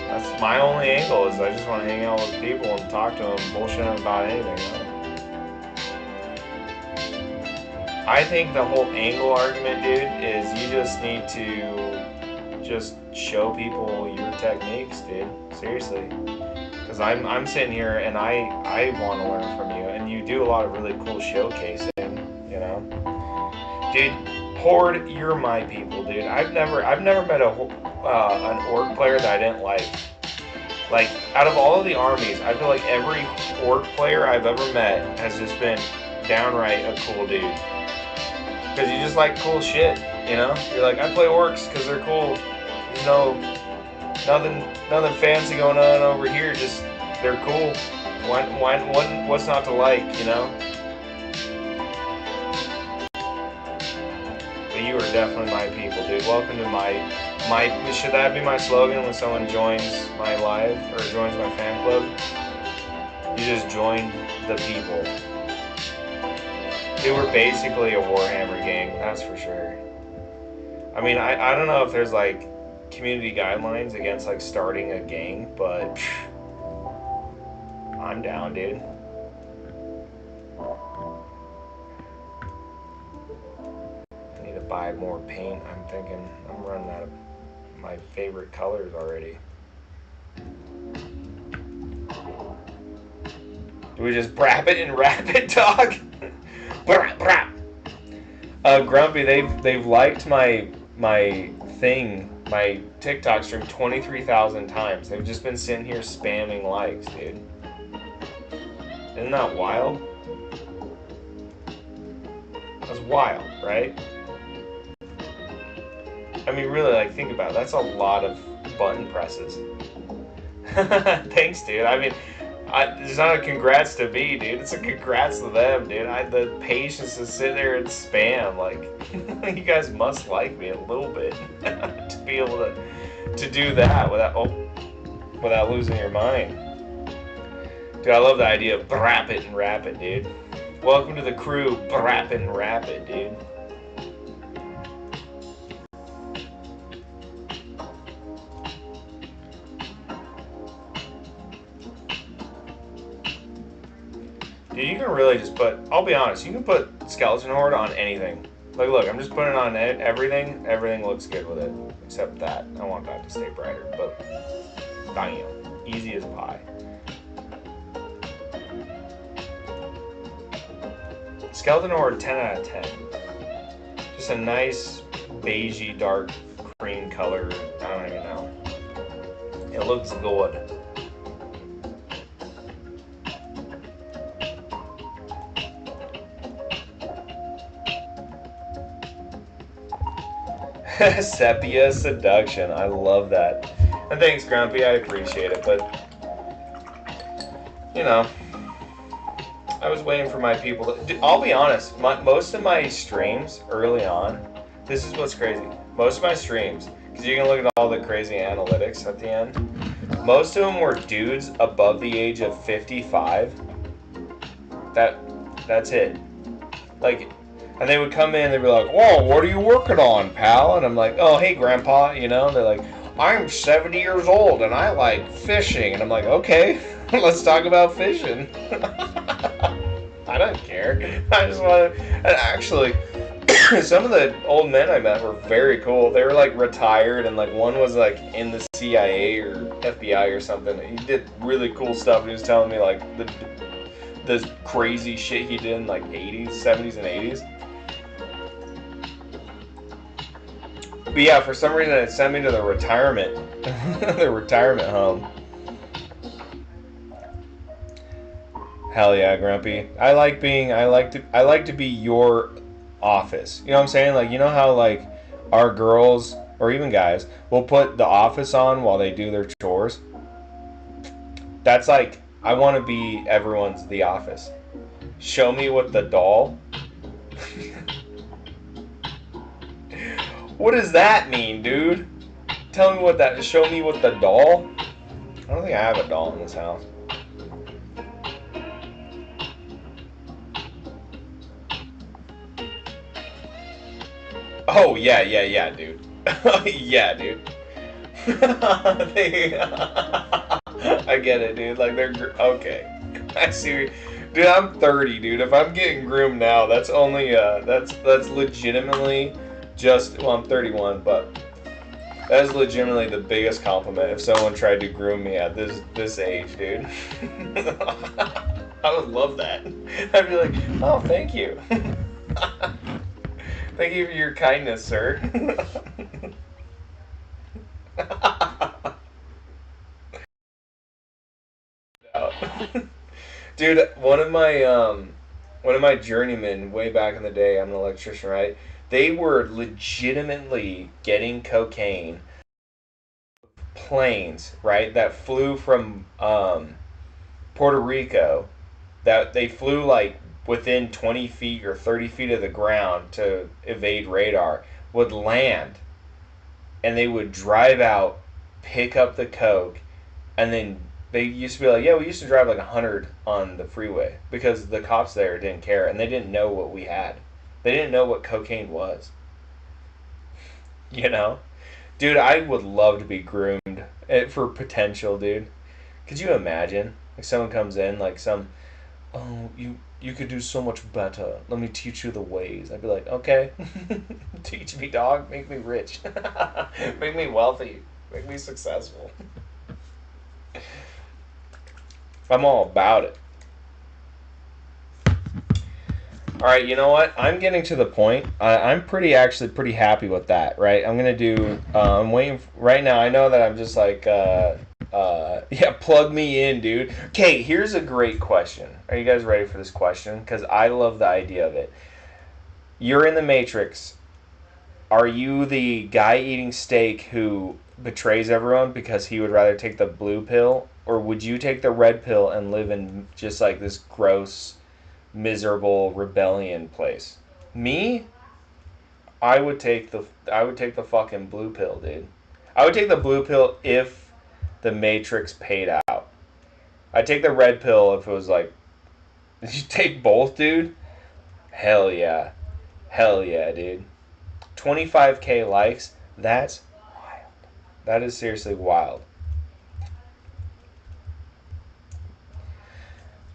[SPEAKER 1] That's my only angle, is I just want to hang out with people and talk to them, bullshit them about anything. You know? I think the whole angle argument, dude, is you just need to just show people your techniques, dude. Seriously. Because I'm sitting here and I want to learn from you, and you do a lot of really cool showcasing, you know? Dude, Horde, you're my people, dude. I've never met an orc player that I didn't like. Like, out of all of the armies, I feel like every orc player I've ever met has just been downright a cool dude. Because you just like cool shit, you know? You're like, I play orcs because they're cool. There's nothing fancy going on over here. Just they're cool. What's not to like, you know? But you are definitely my people, dude. Welcome to my. Should that be my slogan when someone joins my live or joins my fan club? You just joined the people. Dude, we're basically a Warhammer gang, that's for sure. I mean, I don't know if there's like community guidelines against like starting a gang, but I'm down, dude. I need to buy more paint. I'm thinking I'm running out of my favorite colors already. Do we just brap it and wrap it, dog? Brap, brap. Grumpy, they've liked my thing, my TikTok stream 23,000 times. They've just been sitting here spamming likes, dude. Isn't that wild? That's wild, right? I mean, really, like, think about it. That's a lot of button presses. Thanks, dude. I mean, it's not a congrats to me, dude. It's a congrats to them, dude. The patience to sit there and spam. Like, you guys must like me a little bit to be able to do that without losing your mind. Dude, I love the idea of brap it and wrap it, dude. Welcome to the crew, brap it and wrap it, dude. Dude, you can really just put, I'll be honest, you can put Skeleton Horde on anything. Like, look, I'm just putting it on everything. Everything looks good with it, except that. I want that to stay brighter, but bam, easy as pie. Skeleton Horde, 10 out of 10. Just a nice, beigey, dark cream color. I don't even know. It looks good. Sepia seduction. I love that. And thanks, Grumpy. I appreciate it. But, you know, I was waiting for my people to... I'll be honest. Most of my streams early on, this is what's crazy. Most of my streams, because you can look at all the crazy analytics at the end. Most of them were dudes above the age of 55. That's it. Like, and they would come in, they'd be like, "Whoa, what are you working on, pal?" And I'm like, "Oh, hey, grandpa," you know. And they're like, "I'm 70 years old and I like fishing." And I'm like, "Okay, let's talk about fishing." I don't care. I just want to. And actually, some of the old men I met were very cool. They were like retired, and like one was like in the CIA or FBI or something. He did really cool stuff. He was telling me like the crazy shit he did in like 80s, 70s, and 80s. But yeah, for some reason it sent me to the retirement, the retirement home. Hell yeah, Grumpy. I like to be your office. You know what I'm saying? Like, you know how like our girls or even guys will put the office on while they do their chores? That's like I want to be everyone's the office. Show me what the doll. What does that mean, dude? Tell me what that. Show me what the doll. I don't think I have a doll in this house. Oh yeah, dude. Yeah, dude. I get it, dude. Like they're okay. I see. Dude, I'm 30, dude. If I'm getting groomed now, that's only that's legitimately just well, I'm 31, but that is legitimately the biggest compliment if someone tried to groom me at this age, dude. I would love that. I'd be like, oh, thank you. Thank you for your kindness, sir. Dude, one of my journeymen way back in the day, I'm an electrician, right? They were legitimately getting cocaine planes, right, that flew from Puerto Rico, that they flew like within 20 feet or 30 feet of the ground to evade radar, would land and they would drive out, pick up the coke, and then they used to be like, yeah, we used to drive like 100 on the freeway because the cops there didn't care and they didn't know what we had. They didn't know what cocaine was. You know? Dude, I would love to be groomed for potential, dude. Could you imagine? Like someone comes in, like some, oh, you could do so much better. Let me teach you the ways. I'd be like, okay, teach me, dog. Make me rich. Make me wealthy. Make me successful. I'm all about it. All right, you know what? I'm getting to the point. I'm actually pretty happy with that. Right? I'm gonna do. I'm waiting right now. I know that I'm just like, yeah, plug me in, dude. Okay, here's a great question. Are you guys ready for this question? Because I love the idea of it. You're in the Matrix. Are you the guy eating steak who betrays everyone because he would rather take the blue pill, or would you take the red pill and live in just like this gross, miserable rebellion place? Me, I would take the fucking blue pill, dude. I would take the blue pill if the Matrix paid out. I'd take the red pill if it was like, did you take both, dude? Hell yeah. Hell yeah, dude. 25K likes, that's wild. That is seriously wild.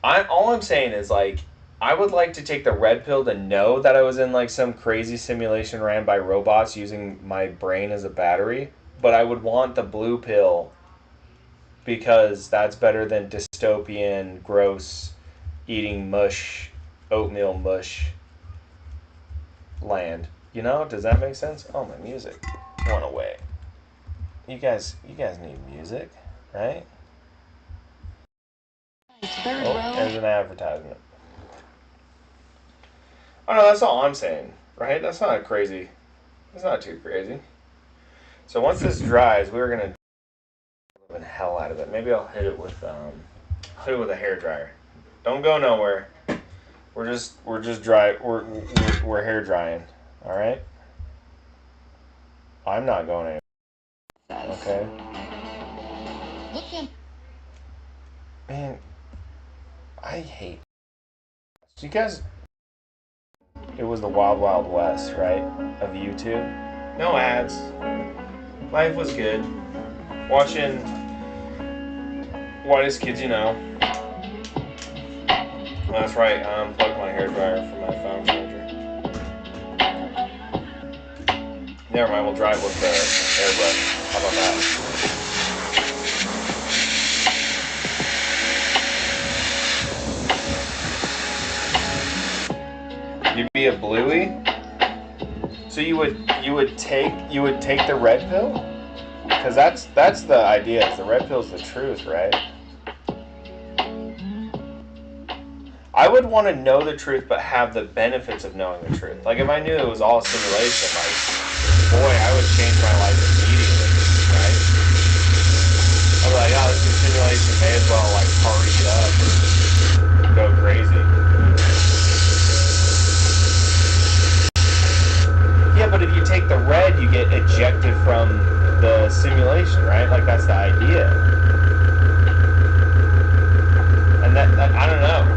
[SPEAKER 1] All I'm saying is like I would like to take the red pill to know that I was in like some crazy simulation ran by robots using my brain as a battery, but I would want the blue pill because that's better than dystopian, gross, eating mush, oatmeal mush land. You know? Does that make sense? Oh, my music went away. You guys need music, right?
[SPEAKER 2] Third
[SPEAKER 1] Oh,
[SPEAKER 2] row.
[SPEAKER 1] there's an advertisement. Oh no, that's all I'm saying, right? That's not crazy. It's not too crazy. So once this dries, we're gonna the hell out of it. Maybe I'll hit it with a hair dryer. Don't go nowhere. We're just dry. We're hair drying. All right. I'm not going anywhere. Okay. Man, I hate. So you guys, it was the wild, wild west, right? Of YouTube. No ads. Life was good. Watching Whitest Kids You Know. Oh, that's right. I unplugged my hairdryer from my phone charger. Never mind. We'll drive with the airbrush. How about that? You'd be a bluey. So you would take the red pill, because that's the idea. Is the red pill's the truth, right? I would want to know the truth, but have the benefits of knowing the truth. Like if I knew it was all simulation, like boy, I would change my life immediately, right? I'd be like, oh, this is simulation. May as well like party it up, go crazy. Yeah, but if you take the red, you get ejected from the simulation, right? Like that's the idea. And that I don't know.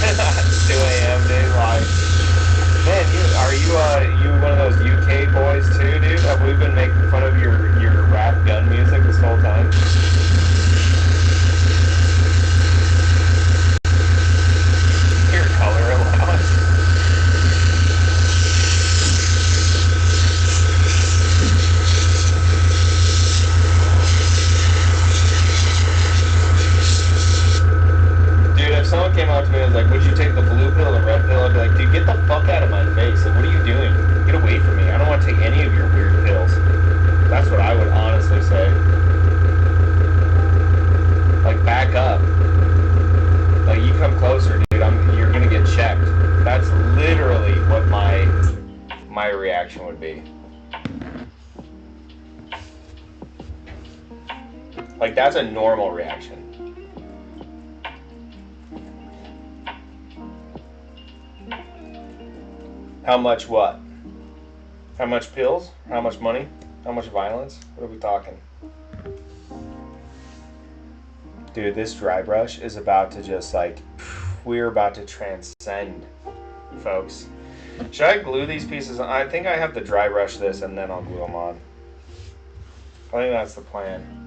[SPEAKER 1] It's 2 a.m. dude. Like, man, you one of those UK boys too, dude? Have we been making fun of your rap gun music this whole time? Your color allowance. Dude, if someone came out to me and was like, would you take the blue pill or the red pill? I'd be like, dude, get the fuck out of my face. Like, what are you doing? Get away from me. I don't want to take any of your weird pills. That's what I would honestly say. Like, back up. Like, you come closer, dude, you're gonna get checked. That's literally what my reaction would be. Like, that's a normal reaction. How much what? How much pills? How much money? How much violence? What are we talking? Dude, this dry brush is about to just like, we're about to transcend, folks. Should I glue these pieces on? I think I have to dry brush this and then I'll glue them on. I think that's the plan.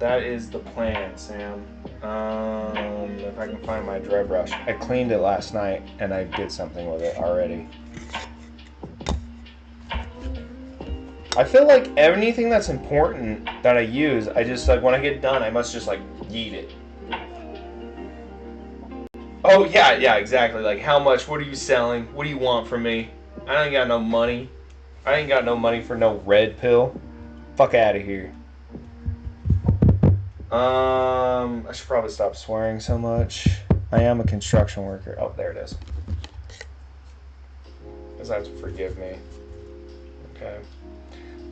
[SPEAKER 1] That is the plan, Sam. If I can find my dry brush. I cleaned it last night and I did something with it already. I feel like anything that's important that I use, I just like when I get done, I must just like yeet it. Oh yeah, exactly. Like how much? What are you selling? What do you want from me? I ain't got no money. I ain't got no money for no red pill. Fuck out of here. I should probably stop swearing so much. I am a construction worker. Oh, there it is. You guys have to forgive me. Okay.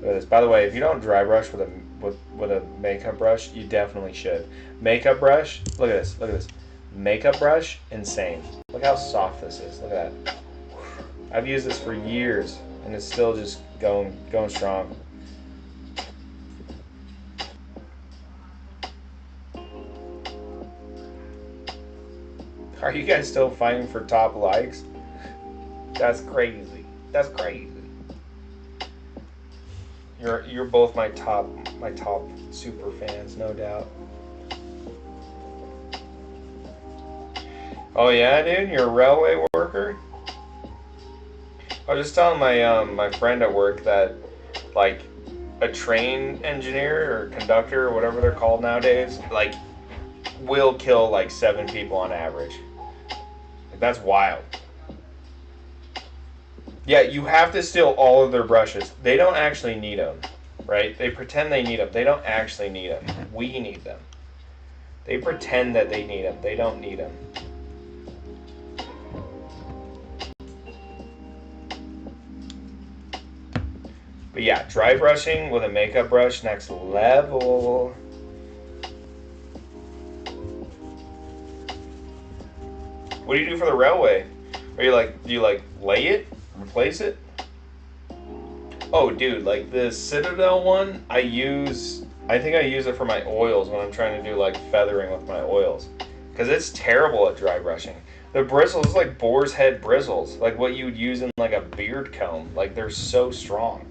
[SPEAKER 1] Look at this. By the way, if you don't dry brush with a makeup brush, you definitely should. Makeup brush. Look at this. Look at this. Makeup brush. Insane. Look how soft this is. Look at that. I've used this for years, and it's still just going strong. Are you guys still fighting for top likes? That's crazy. That's crazy. You're both my top super fans, no doubt. Oh yeah, dude, you're a railway worker? I was just telling my friend at work that like a train engineer or conductor or whatever they're called nowadays, like will kill like 7 people on average. Like, that's wild. Yeah, you have to steal all of their brushes. They don't actually need them, right? They pretend they need them. They don't actually need them. We need them. They pretend that they need them. They don't need them. But yeah, dry brushing with a makeup brush, next level. What do you do for the railway? Or do you like lay it? Replace it? Oh, dude, like the Citadel one, I think I use it for my oils when I'm trying to do like feathering with my oils. Because it's terrible at dry brushing. The bristles is like boar's head bristles. Like what you would use in like a beard comb. Like they're so strong.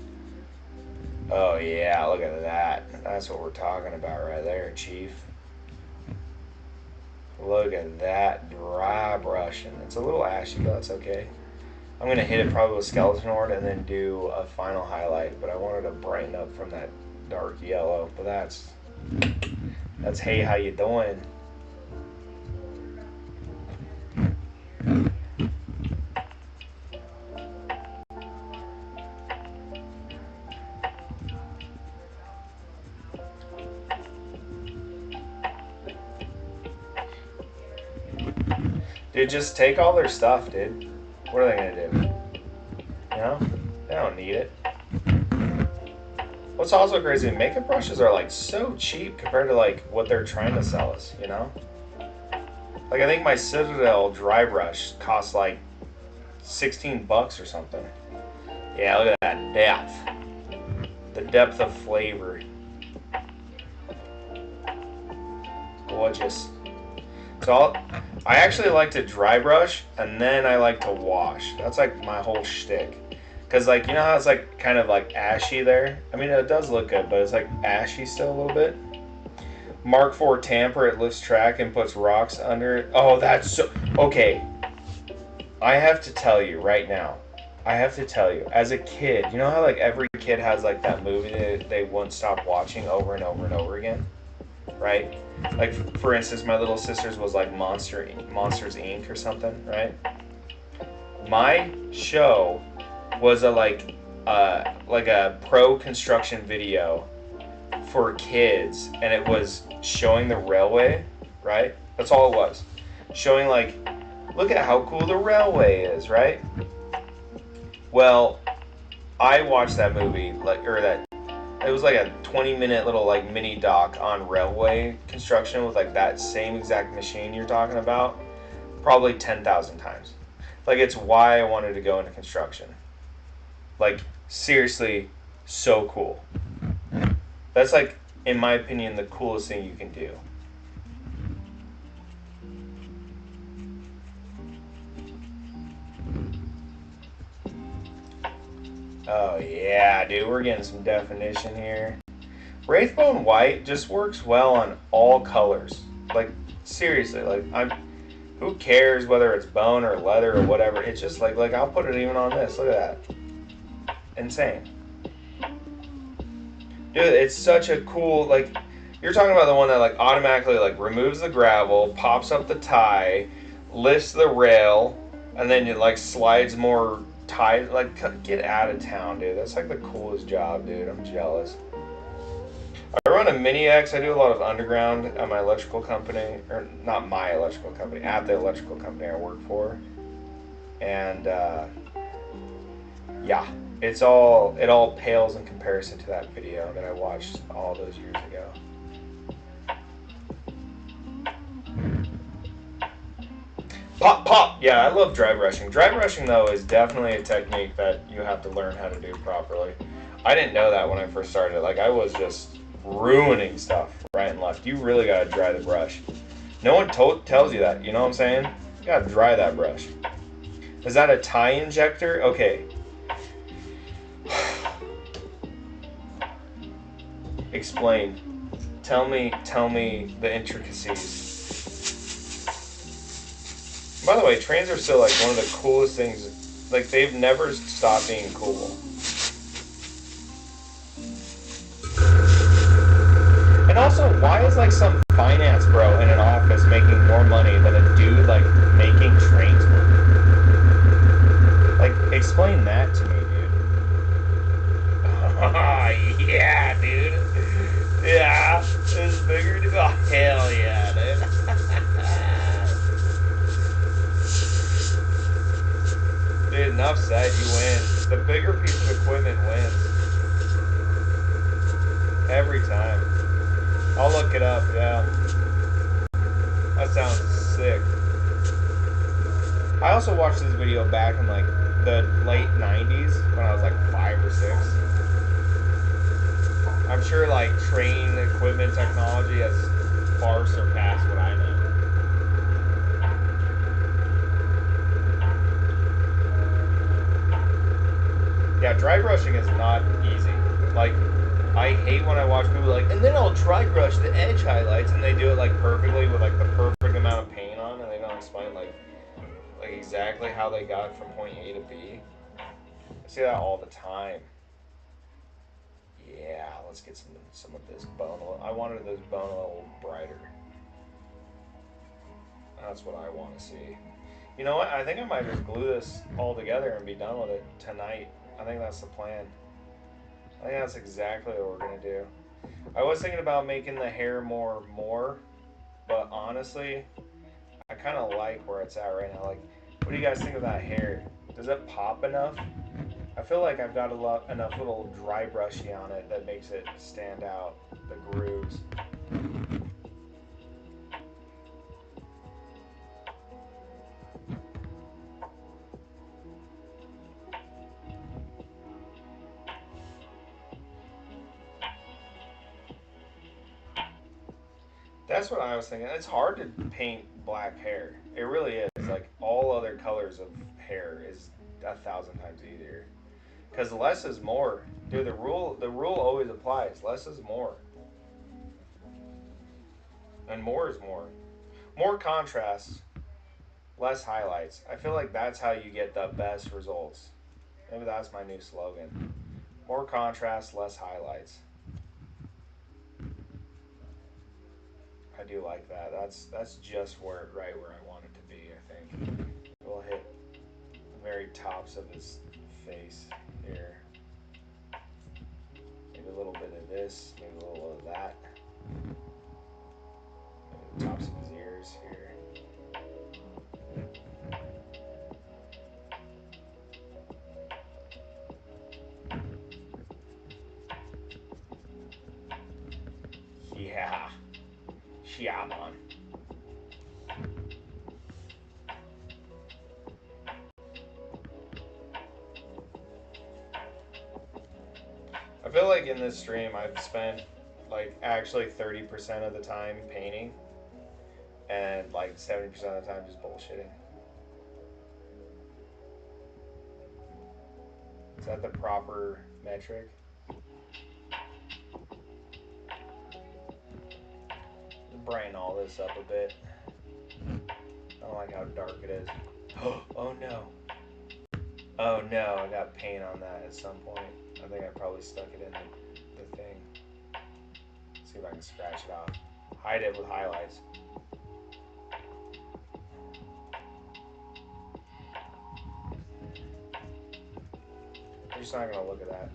[SPEAKER 1] Oh yeah, look at that. That's what we're talking about right there, Chief. Look at that dry brushing. It's a little ashy, but that's okay. I'm going to hit it probably with skeleton ore and then do a final highlight, but I wanted to brighten up from that dark yellow. But that's hey, how you doing? Dude, just take all their stuff, dude. What are they gonna do? You know? They don't need it. What's also crazy, makeup brushes are like so cheap compared to like what they're trying to sell us, you know? Like I think my Citadel dry brush costs like 16 bucks or something. Yeah, look at that depth. The depth of flavor. Gorgeous. So I actually like to dry brush and then I like to wash. That's like my whole shtick. Cause like, you know how it's like kind of like ashy there? I mean, it does look good, but it's like ashy still a little bit. Mark IV tamper, it lifts track and puts rocks under it. Oh, that's so, okay. I have to tell you right now. As a kid, you know how like every kid has like that movie that they won't stop watching over and over and over again? Right? Like for instance, my little sister's was like Monsters Inc. or something, right? My show was like a pro construction video for kids, and it was showing the railway, right? That's all it was. Showing like, look at how cool the railway is, right? Well, I watched that movie, it was like a 20-minute little like mini doc on railway construction with like that same exact machine you're talking about, probably 10,000 times. Like it's why I wanted to go into construction. Like seriously, so cool. That's like, in my opinion, the coolest thing you can do. Oh yeah, dude, we're getting some definition here. Wraithbone white just works well on all colors. Like seriously, who cares whether it's bone or leather or whatever? It's just like I'll put it even on this. Look at that. Insane. Dude, it's such a cool, like, you're talking about the one that like automatically like removes the gravel, pops up the tie, lifts the rail, and then it like slides more ties. Like, get out of town, dude. That's like the coolest job, dude. I'm jealous. I run a Mini X. I do a lot of underground at my electrical company, or not my electrical company, at the electrical company I work for. And yeah, it all pales in comparison to that video that I watched all those years ago. Pop, pop! Yeah, I love dry brushing. Dry brushing, though, is definitely a technique that you have to learn how to do properly. I didn't know that when I first started. Like, I was just ruining stuff right and left. You really gotta dry the brush. No one tells you that, you know what I'm saying? You gotta dry that brush. Is that a tie injector? Okay. Explain. Tell me the intricacies. By the way, trains are still like one of the coolest things. Like they've never stopped being cool. And also, why is like some finance bro in an office making more money than a dude like making trains work? Like, explain that to me, dude. Oh, yeah, dude. Yeah, it's bigger, dude. Oh, hell yeah, dude. Dude, enough said, you win. The bigger piece of equipment wins. Every time. I'll look it up, yeah. That sounds sick. I also watched this video back in like the late 90s when I was like 5 or 6. I'm sure like train equipment technology has far surpassed what I know. Yeah, dry brushing is not easy. Like, I hate when I watch people like, and then I'll dry brush the edge highlights, and they do it like perfectly with like the perfect amount of paint on, and they don't explain like exactly how they got from point A to B. I see that all the time. Yeah, let's get some of this bone. I wanted this bone a little brighter. That's what I want to see. You know what? I think I might just glue this all together and be done with it tonight. I think that's the plan. I think that's exactly what we're gonna do. I was thinking about making the hair more, but honestly, I kind of like where it's at right now. Like, what do you guys think of that hair? Does it pop enough? I feel like I've got enough little dry brushy on it that makes it stand out, the grooves. That's what I was thinking. It's hard to paint black hair. It really is. Like all other colors of hair is 1,000 times easier. Because less is more. Dude, the rule always applies. Less is more. And more is more. More contrast, less highlights. I feel like that's how you get the best results. Maybe that's my new slogan. More contrast, less highlights. I do like that. That's just right where I want it to be, I think. We'll hit the very tops of his face here. Maybe a little bit of this, maybe a little of that. Maybe the tops of his ears here. Yeah. Yeah, man. I feel like in this stream I've spent like actually 30% of the time painting and like 70% of the time just bullshitting. Is that the proper metric? Let's brighten all this up a bit. I don't like how dark it is. Oh no. Oh no, I got paint on that at some point. I think I probably stuck it in the thing. Let's see if I can scratch it off. Hide it with highlights. I'm just not gonna look at that.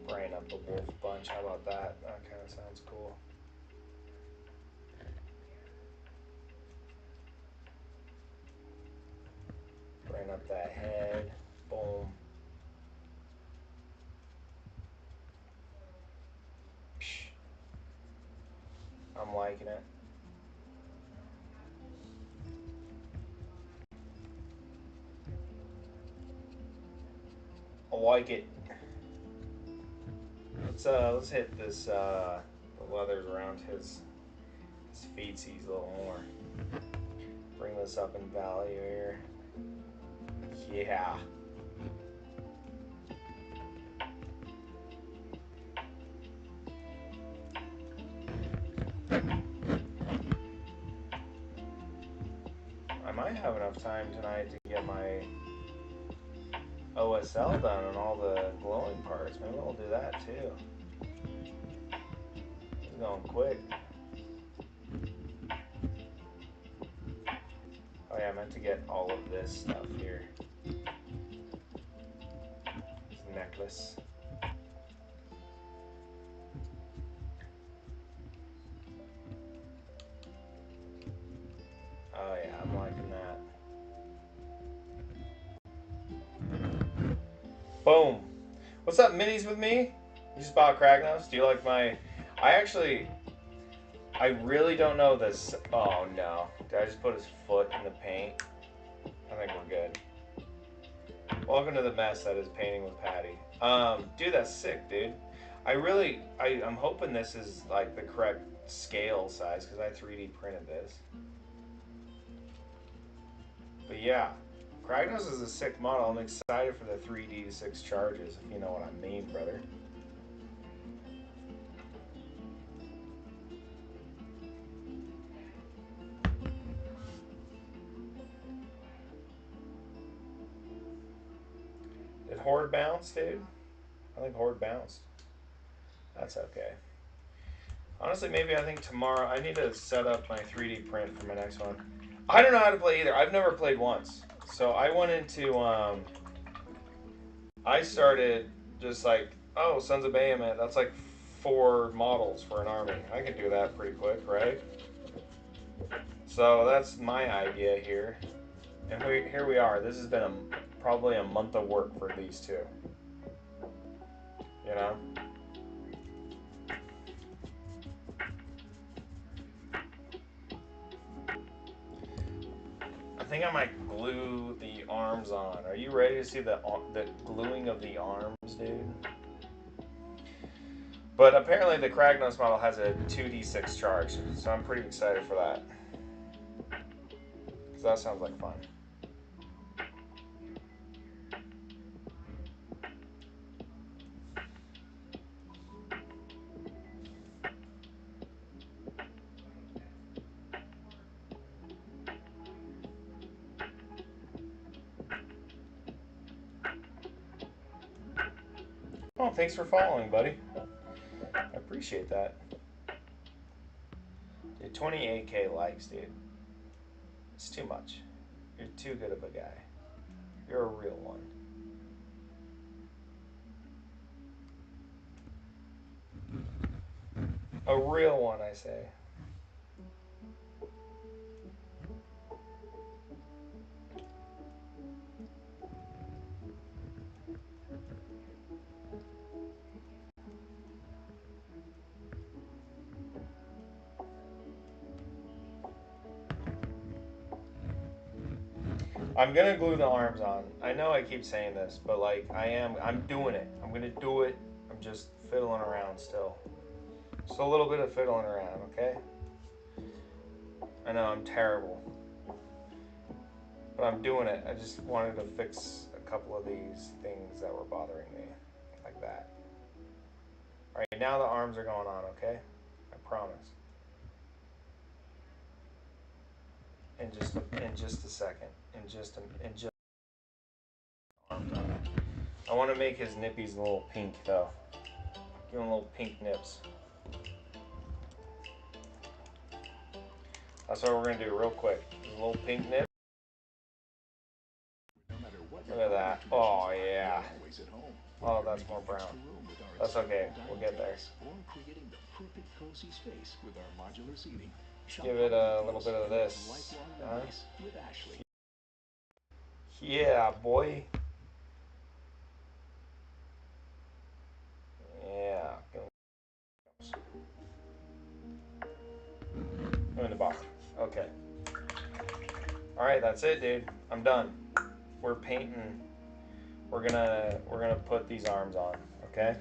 [SPEAKER 1] Brighten up the wolf bunch. How about that? That kind of sounds cool. Brighten up that head. Boom. Psh. I'm liking it. I like it. Let's hit this the leathers around his feetsies a little more. Bring this up in value here. Yeah. I might have enough time tonight to get my OSL done on all the glowing parts. Maybe we'll do that too. It's going quick. Oh yeah, I meant to get all of this stuff here. This necklace. Boom. What's up, minis with me? You just bought Kragnos? Do you like my... I really don't know this. Oh no. Did I just put his foot in the paint? I think we're good. Welcome to the mess that is painting with Patty. Dude, that's sick, dude. I'm hoping this is like the correct scale size because I 3D printed this. But yeah, Kragnos is a sick model. I'm excited for the 3D to 6 charges, if you know what I mean, brother. Did Horde bounce, dude? I think Horde bounced. That's okay. Honestly, maybe I think tomorrow I need to set up my 3D print for my next one. I don't know how to play either. I've never played once. So I went into, I started just like, oh, Sons of Bahamut. That's like 4 models for an army. I could do that pretty quick, right? So that's my idea here. And here we are. This has been probably a month of work for these two. You know? I think I might glue the arms on. Are you ready to see the gluing of the arms, dude? But apparently the Kragnos model has a 2d6 charge, so I'm pretty excited for that. Because that sounds like fun. Oh, thanks for following, buddy. I appreciate that. Dude, 28k likes, dude. It's too much. You're too good of a guy. You're a real one. A real one, I say. I'm gonna glue the arms on. I know I keep saying this, but like I'm doing it. I'm gonna do it. I'm just fiddling around still. Just a little bit of fiddling around, okay? I know I'm terrible, but I'm doing it. I just wanted to fix a couple of these things that were bothering me, like that. All right, now the arms are going on, okay? I promise. In just a second. In just arms on. I want to make his nippies a little pink though. Give him little pink nips. That's what we're gonna do real quick. A little pink nip. Look at that. Oh yeah. Oh, that's more brown. That's okay. We'll get there. Give it a little bit of this. Yeah, boy. Yeah. Go in the box. Okay. All right, that's it, dude. I'm done. We're painting. We're gonna put these arms on. Okay.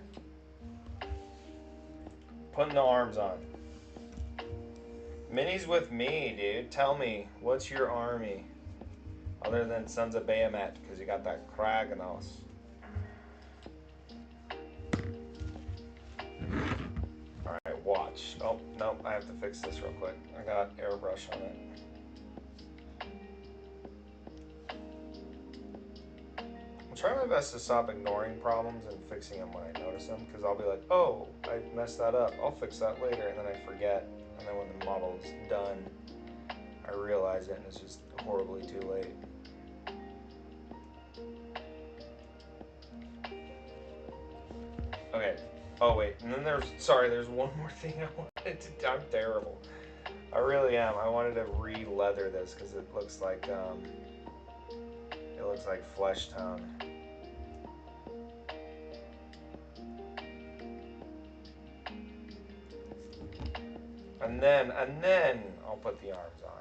[SPEAKER 1] Putting the arms on. Minis with me, dude. Tell me, what's your army? Other than Sons of Bahamut, because you got that Kragnos. Alright, watch. Oh, no, I have to fix this real quick. I got airbrush on it. I'm trying my best to stop ignoring problems and fixing them when I notice them, because I'll be like, oh, I messed that up. I'll fix that later, and then I forget. And then when the model's done, I realize it, and it's just horribly too late. Okay. Oh wait, and then there's one more thing I wanted to do. I'm terrible. I really am. I wanted to re-leather this because it looks like flesh tone. And then I'll put the arms on.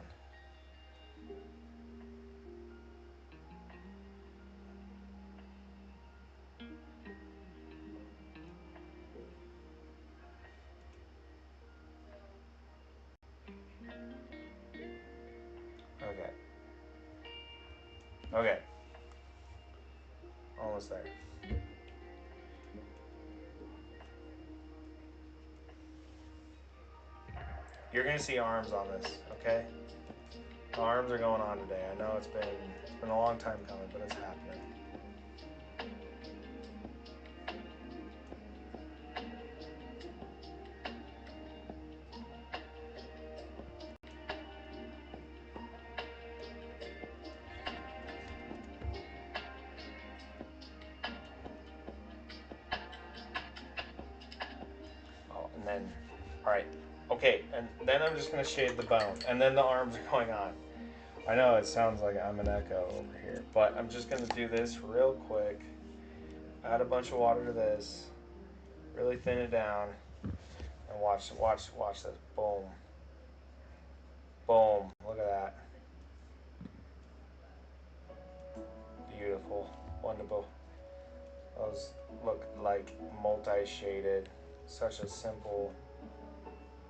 [SPEAKER 1] Okay. Okay. Almost there. You're gonna see arms on this, okay? Arms are going on today. I know it's been a long time coming, but it's happening. Oh, and then, all right, okay, and then I'm just gonna shade the bone, and then the arms are going on. I know it sounds like I'm an echo over here, but I'm just gonna do this real quick. Add a bunch of water to this. Really thin it down, and watch this. Boom, boom. Look at that. Beautiful, wonderful. Those look like multi-shaded. Such a simple,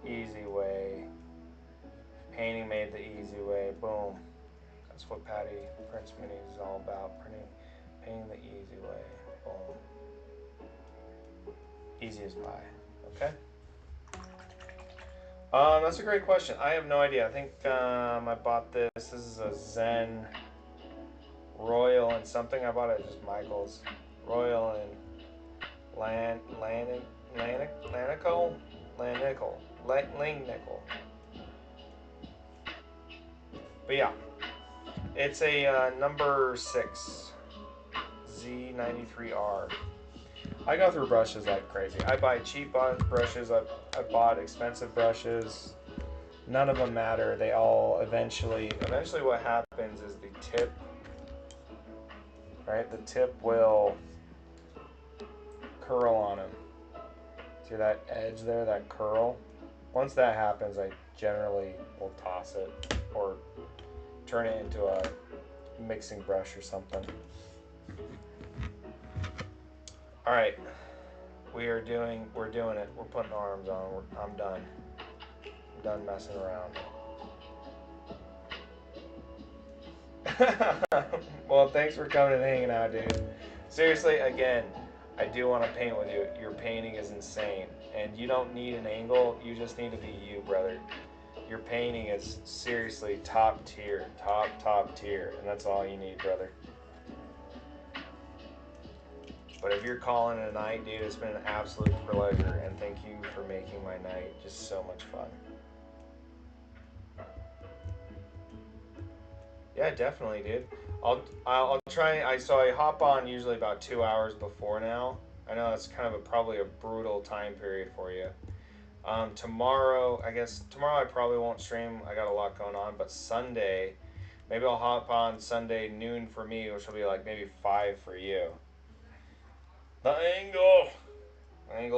[SPEAKER 1] easy way. Painting made the easy way. Boom. That's what Patty Prince Mini is all about. Painting the easy way. Boom. Easy as pie. Okay. That's a great question. I have no idea. I think I bought this. This is a Zen Royal and something. I bought it at just Michael's. Royal and Lanico? Langnickel. But yeah, it's a number 6 Z93R. I go through brushes like crazy. I buy cheap brushes. I bought expensive brushes. None of them matter. They all eventually what happens is the tip, right? The tip will curl on them. See that edge there, that curl? Once that happens, I generally will toss it or turn it into a mixing brush or something. All right, we're doing it. We're putting arms on. I'm done. I'm done messing around. Well, thanks for coming and hanging out, dude. Seriously, again, I do want to paint with you. Your painting is insane, and you don't need an angle. You just need to be you, brother. Your painting is seriously top tier, top tier, and that's all you need, brother. But if you're calling it a night, dude, it's been an absolute pleasure, and thank you for making my night just so much fun. Yeah, definitely, dude. I'll try. I hop on usually about 2 hours before now. I know that's kind of probably a brutal time period for you. Tomorrow, I guess tomorrow I probably won't stream. I got a lot going on, but Sunday, maybe I'll hop on Sunday noon for me, which will be like maybe 5 for you. The angle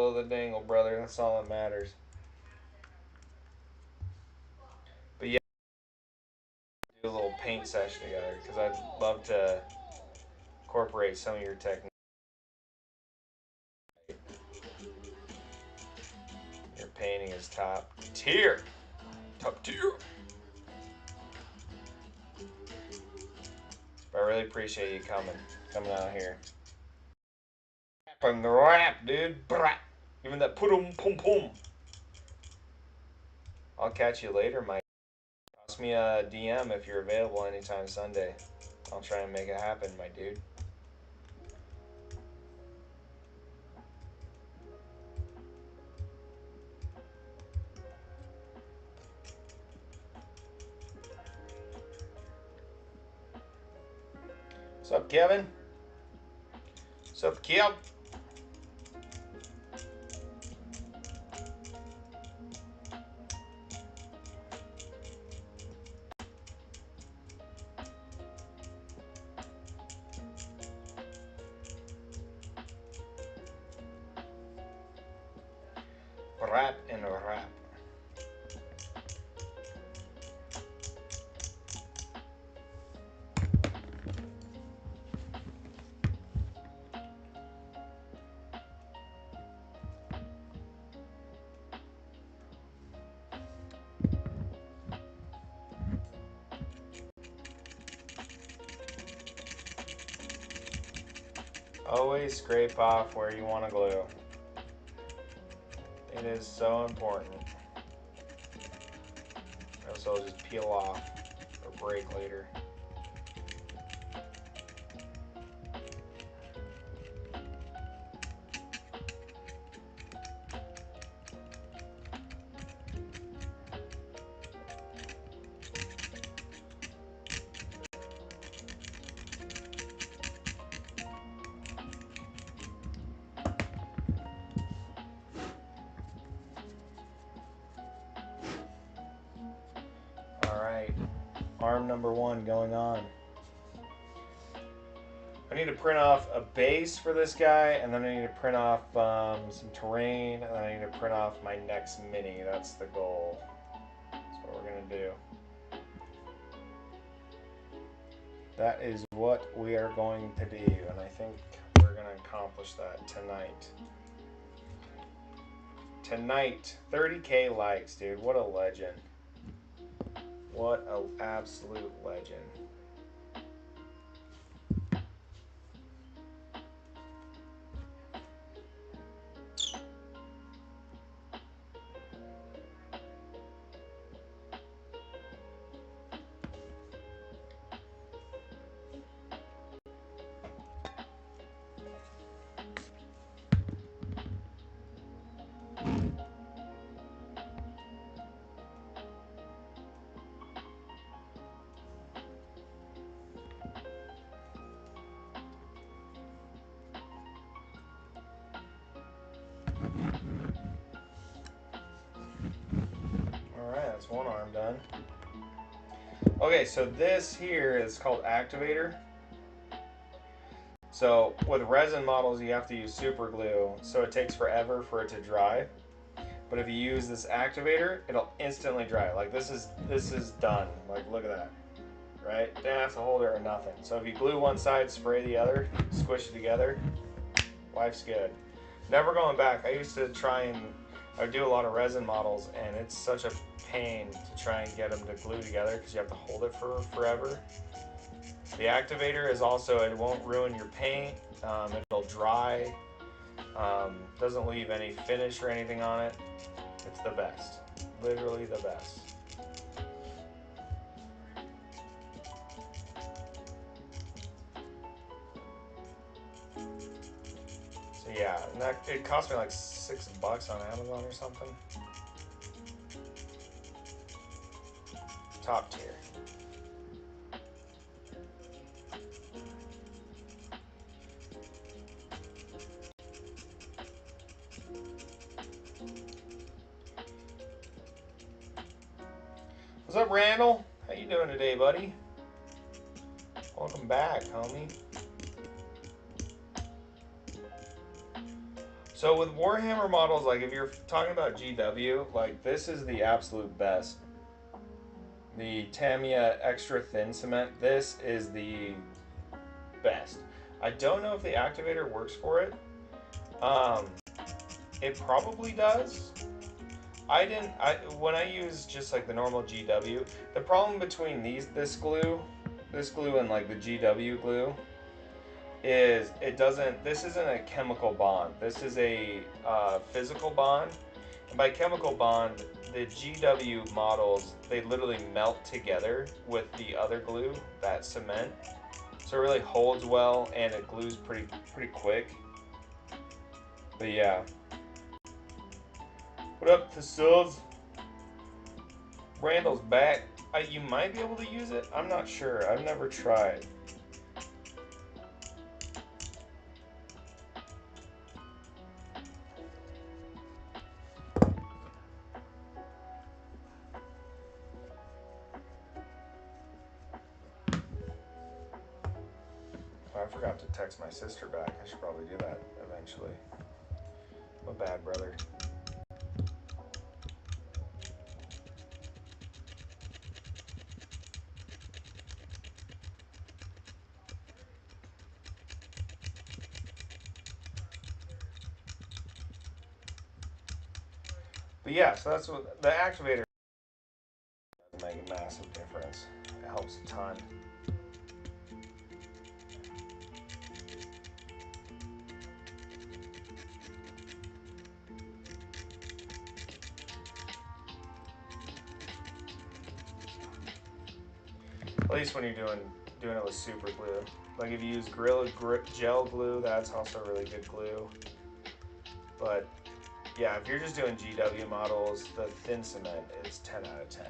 [SPEAKER 1] of the dangle, brother. That's all that matters. But yeah, do a little paint session together because I'd love to incorporate some of your techniques. Your painting is top tier. Top tier. But I really appreciate you coming out here. From the rap, dude. Brat. Even that pum pum pum. I'll catch you later, Mike. Toss me a DM if you're available anytime Sunday. I'll try and make it happen, my dude. What's up, Kevin? What's up, Kev? Rap and rap. Always scrape off where you want to glue. It is so important. Else it'll just peel off or break later. Alright, arm number 1 going on. I need to print off a base for this guy, and then I need to print off some terrain, and then I need to print off my next mini. That's the goal. That's what we're going to do. That is what we are going to do, and I think we're going to accomplish that tonight. Tonight, 30K likes, dude. What a legend. What an absolute legend. Alright, that's one arm done. Okay, so this here is called activator. So with resin models, you have to use super glue, so it takes forever for it to dry. But if you use this activator, it'll instantly dry. Like this is done. Like look at that, right? Didn't have to hold it or nothing. So if you glue one side, spray the other, squish it together, life's good. Never going back. I used to try and I would do a lot of resin models, and it's such a pain to try and get them to glue together because you have to hold it for forever. The activator is also, it won't ruin your paint. It'll dry. Doesn't leave any finish or anything on it. It's the best. Literally the best. So yeah, and that, it cost me like $6 on Amazon or something. Top tier. What's up, Randall? How you doing today, buddy? Welcome back, homie. So with Warhammer models, like if you're talking about GW, like this is the absolute best. The Tamiya extra thin cement, this is the best. I don't know if the activator works for it. It probably does. When I use just like the normal GW, the problem between this glue and like the GW glue is this isn't a chemical bond. This is a physical bond. And by chemical bond, the GW models, they literally melt together with the other glue, that cement. So it really holds well and it glues pretty quick. But yeah. What up, Tassills? Randall's back. You might be able to use it. I'm not sure. I've never tried. Oh, I forgot to text my sister back. I should probably do that eventually. I'm a bad brother. But yeah, so that's what the activator does make a massive difference. It helps a ton. least when you're doing it with super glue. Like if you use Gorilla Gel glue, that's also really good glue. But yeah, if you're just doing GW models, the thin cement is 10 out of 10.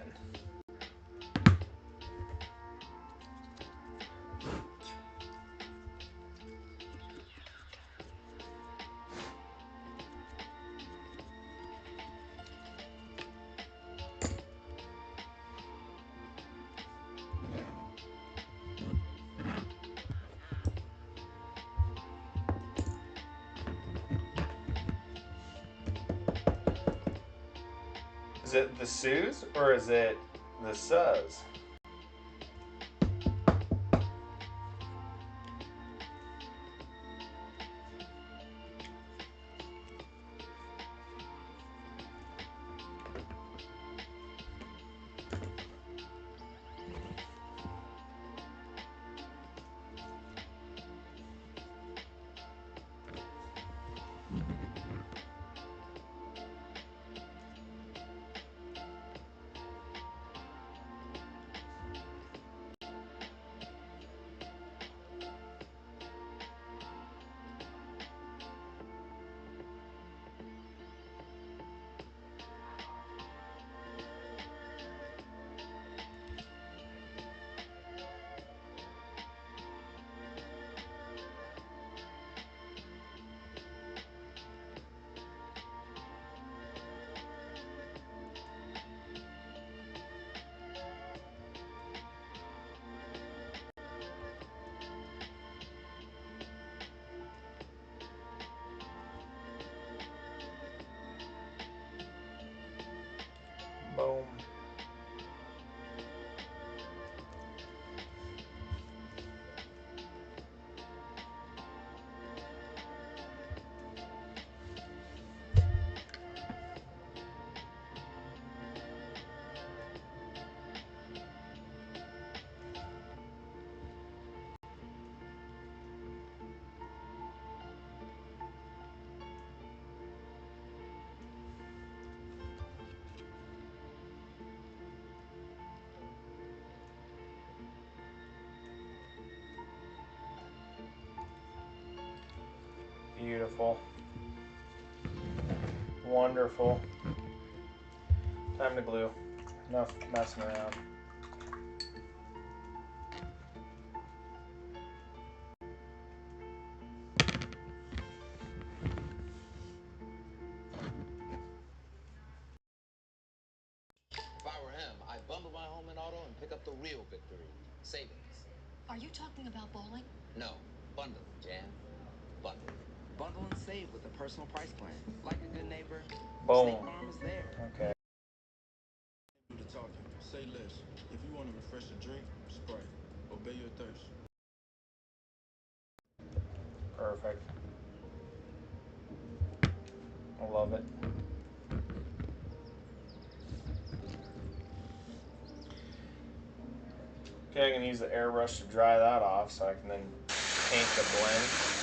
[SPEAKER 1] Is it the Sues or is it the Sus? Boom. Beautiful. Wonderful. Time to glue. Enough messing around.
[SPEAKER 3] If I were him, I'd bundle my home and auto and pick up the real victory. Savings.
[SPEAKER 4] Are you talking about bowling?
[SPEAKER 3] No. Bundle, Jan. Bundle.
[SPEAKER 5] Bundle and save with a personal price plan. Like a good neighbor,
[SPEAKER 1] Boom.
[SPEAKER 5] State Farm is there.
[SPEAKER 1] Okay.
[SPEAKER 6] Do the talking. Say less. If you want to refresh a drink, Sprite. Obey your thirst.
[SPEAKER 1] Perfect. I love it. Okay, I can use the airbrush to dry that off so I can then paint the blend.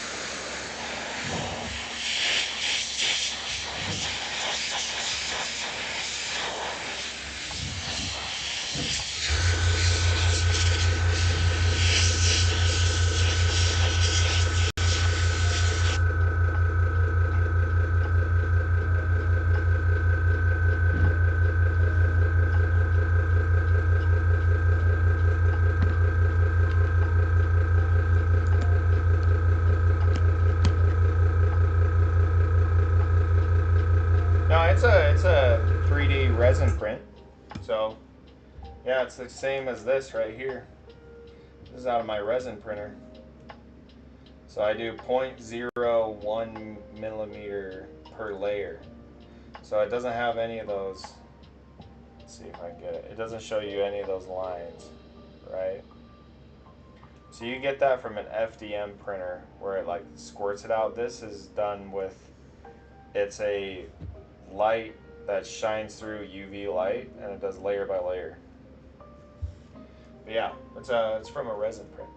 [SPEAKER 1] No, it's a 3D resin print. So yeah, it's the same as this right here. This is out of my resin printer. So I do 0.01 millimeter per layer. So it doesn't have any of those. Let's see if I can get it. It doesn't show you any of those lines, right? So you get that from an FDM printer where it like squirts it out. This is done with, it's a light that shines through UV light and it does layer by layer. But yeah, it's from a resin print.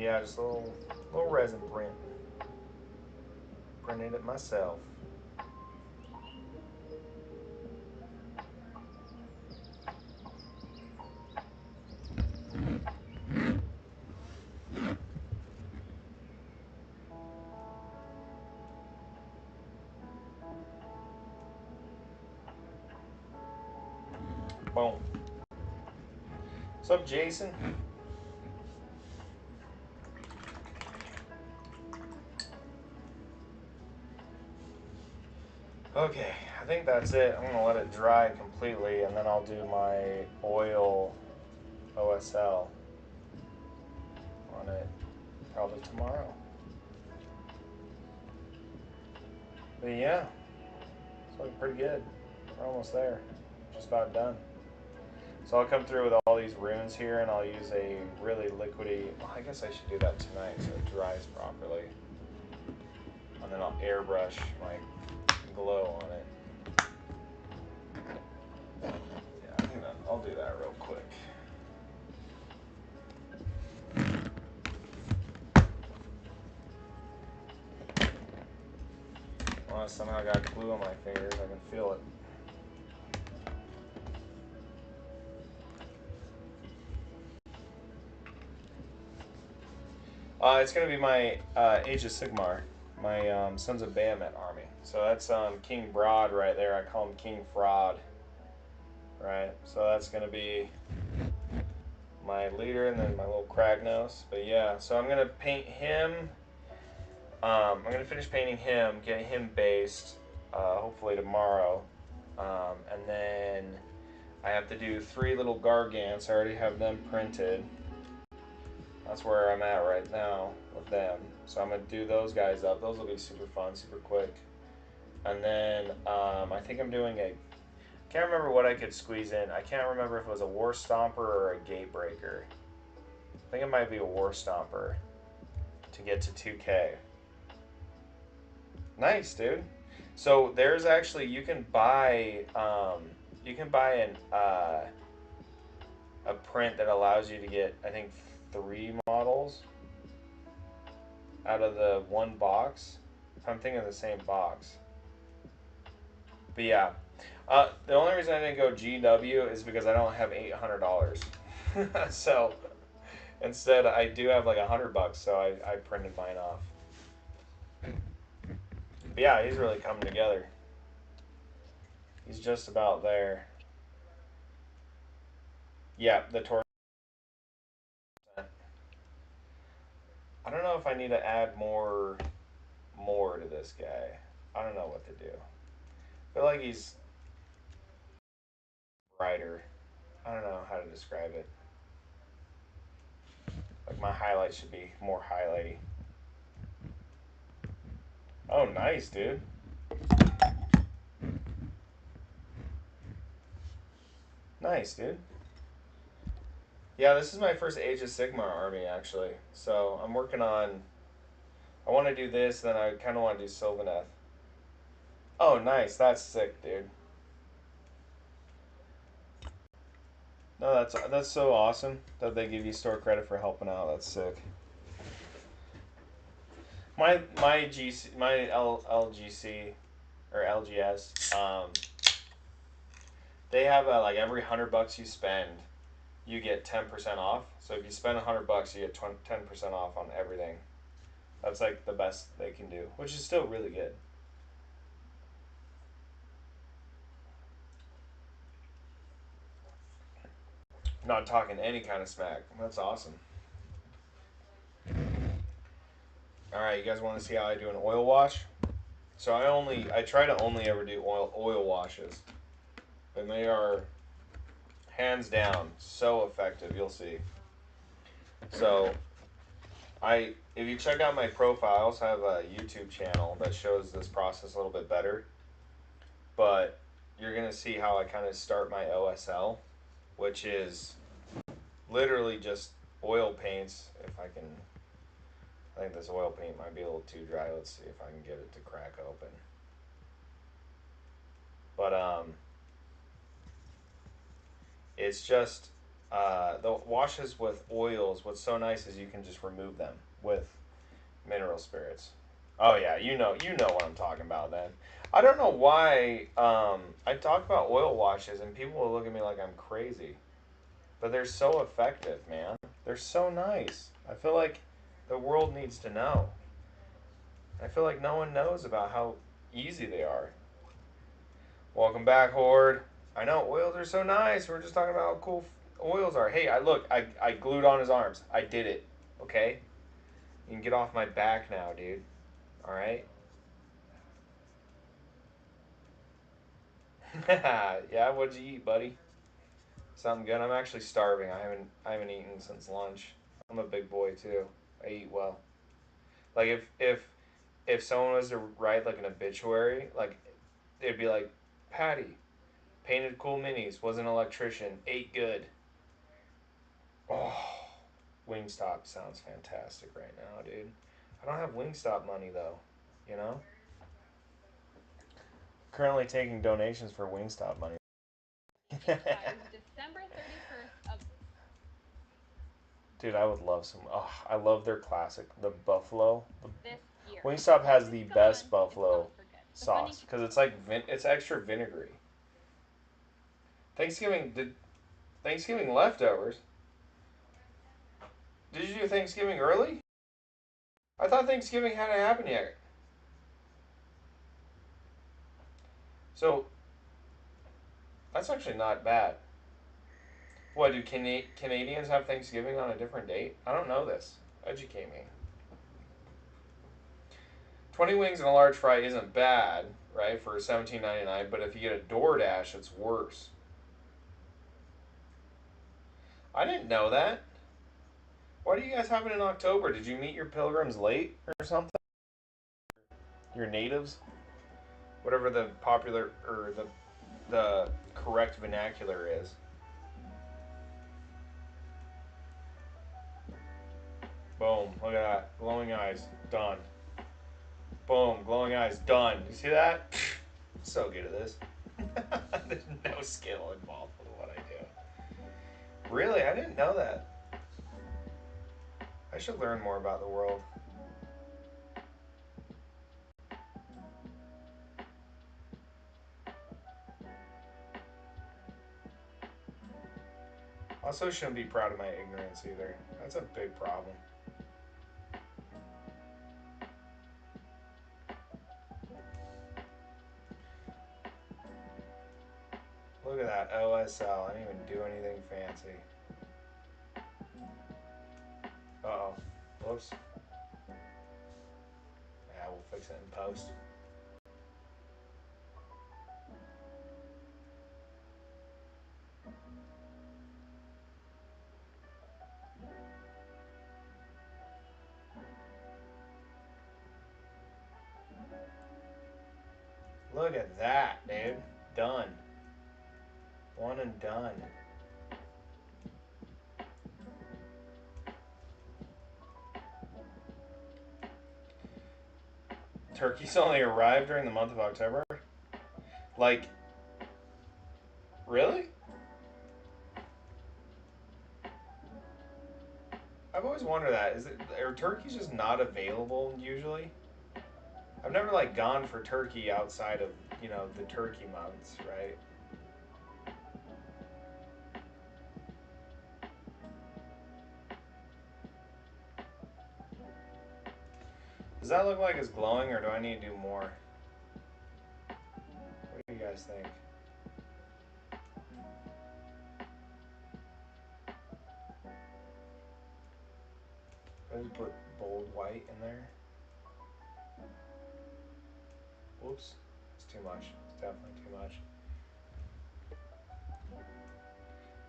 [SPEAKER 1] Yeah, just a little resin print. Printed it myself. Boom. What's up, Jason? Okay, I think that's it. I'm gonna let it dry completely, and then I'll do my oil OSL on it probably tomorrow. But yeah, it's looking pretty good. We're almost there. Just about done. So I'll come through with all these runes here, and I'll use a really liquidy. Well, I guess I should do that tonight so it dries properly. And then I'll airbrush my glow on it. Yeah, I think I'll do that real quick. Well, I somehow got glue on my fingers. I can feel it. It's going to be my Age of Sigmar, my Sons of Bahamut army. So that's King Broad right there. I call him King Fraud. Right? So that's going to be my leader, and then my little Kragnos. But yeah, so I'm going to paint him. I'm going to finish painting him, get him based, hopefully tomorrow. And then I have to do 3 little Gargants. I already have them printed. That's where I'm at right now with them. So I'm going to do those guys up. Those will be super fun, super quick. And then I think I'm doing a... Can't remember what I could squeeze in. I can't remember if it was a War Stomper or a Gatebreaker. I think it might be a War Stomper to get to 2K. Nice, dude. So there's actually... You can buy a print that allows you to get, I think, 3 models out of the one box. If I'm thinking of the same box. But yeah. The only reason I didn't go GW is because I don't have $800. So instead I do have like $100, so I printed mine off. But yeah, he's really coming together. He's just about there. Yeah, the torso. I don't know if I need to add more to this guy. I don't know what to do. I feel like he's brighter. I don't know how to describe it. Like my highlights should be more highlighty. Oh, nice, dude. Nice, dude. Yeah, this is my first Age of Sigmar army, actually. So I'm working on... I want to do this, then I kind of want to do Sylvaneth. Oh, nice. That's sick, dude. No, that's so awesome that they give you store credit for helping out. That's sick. My GC, my LGC or LGS, they have like every $100 you spend, you get 10% off. So if you spend $100, you get 10% off on everything. That's like the best they can do, which is still really good. Not talking any kind of smack. That's awesome. All right, you guys want to see how I do an oil wash? So I try to only ever do oil washes, and they are hands down so effective. You'll see. So if you check out my profiles, I have a YouTube channel that shows this process a little bit better. But you're gonna see how I kind of start my OSL, which is literally just oil paints. If I can, I think this oil paint might be a little too dry. Let's see if I can get it to crack open. But it's just The washes with oils. What's so nice is you can just remove them with mineral spirits. Oh yeah, you know what I'm talking about. Then I don't know why I talk about oil washes and people will look at me like I'm crazy, but they're so effective, man. They're so nice. I feel like the world needs to know. I feel like no one knows about how easy they are. Welcome back, Horde. I know oils are so nice. We're just talking about how cool oils are. Hey, I glued on his arms. I did it. Okay, you can get off my back now, dude. All right. Yeah, what'd you eat, buddy? Something good. I'm actually starving. I haven't eaten since lunch. I'm a big boy too. I eat well. Like if someone was to write like an obituary, like it'd be like Patty painted cool minis, was an electrician, ate good. Oh, Wingstop sounds fantastic right now, dude. I don't have Wingstop money though. You know. Currently taking donations for Wingstop money.
[SPEAKER 7] Expires December 31st of
[SPEAKER 1] Dude, I would love some. Oh, I love their classic, the buffalo.
[SPEAKER 7] this year.
[SPEAKER 1] Wingstop has
[SPEAKER 7] Once
[SPEAKER 1] the
[SPEAKER 7] it's
[SPEAKER 1] best
[SPEAKER 7] gone,
[SPEAKER 1] buffalo
[SPEAKER 7] it's gone for good. The
[SPEAKER 1] sauce because it's like it's extra vinegary. Thanksgiving leftovers. Did you do Thanksgiving early? I thought Thanksgiving hadn't happened yet. So that's actually not bad. What do Canadians have Thanksgiving on a different date? I don't know this. Educate me. 20 wings and a large fry isn't bad, right, for $17.99, but if you get a DoorDash, it's worse. I didn't know that. Why do you guys have it in October? Did you meet your pilgrims late or something? Your natives? Whatever the popular or the correct vernacular is. Boom. Look at that. Glowing eyes. Done. Boom. Glowing eyes. Done. You see that? So good at this. There's no skill involved with what I do. Really? I didn't know that. I should learn more about the world. Also, shouldn't be proud of my ignorance either. That's a big problem. Look at that OSL. I didn't even do anything fancy. Uh-oh. Whoops. Yeah, we'll fix it in post. Look at that, dude. Done. One and done. Turkeys only arrived during the month of October? Like, really? I've always wondered that. Are turkeys just not available usually? I've never like gone for turkey outside of, the turkey months, right? Does that look like it's glowing or do I need to do more? What do you guys think? I just put bold white in there. Whoops. It's too much. It's definitely too much.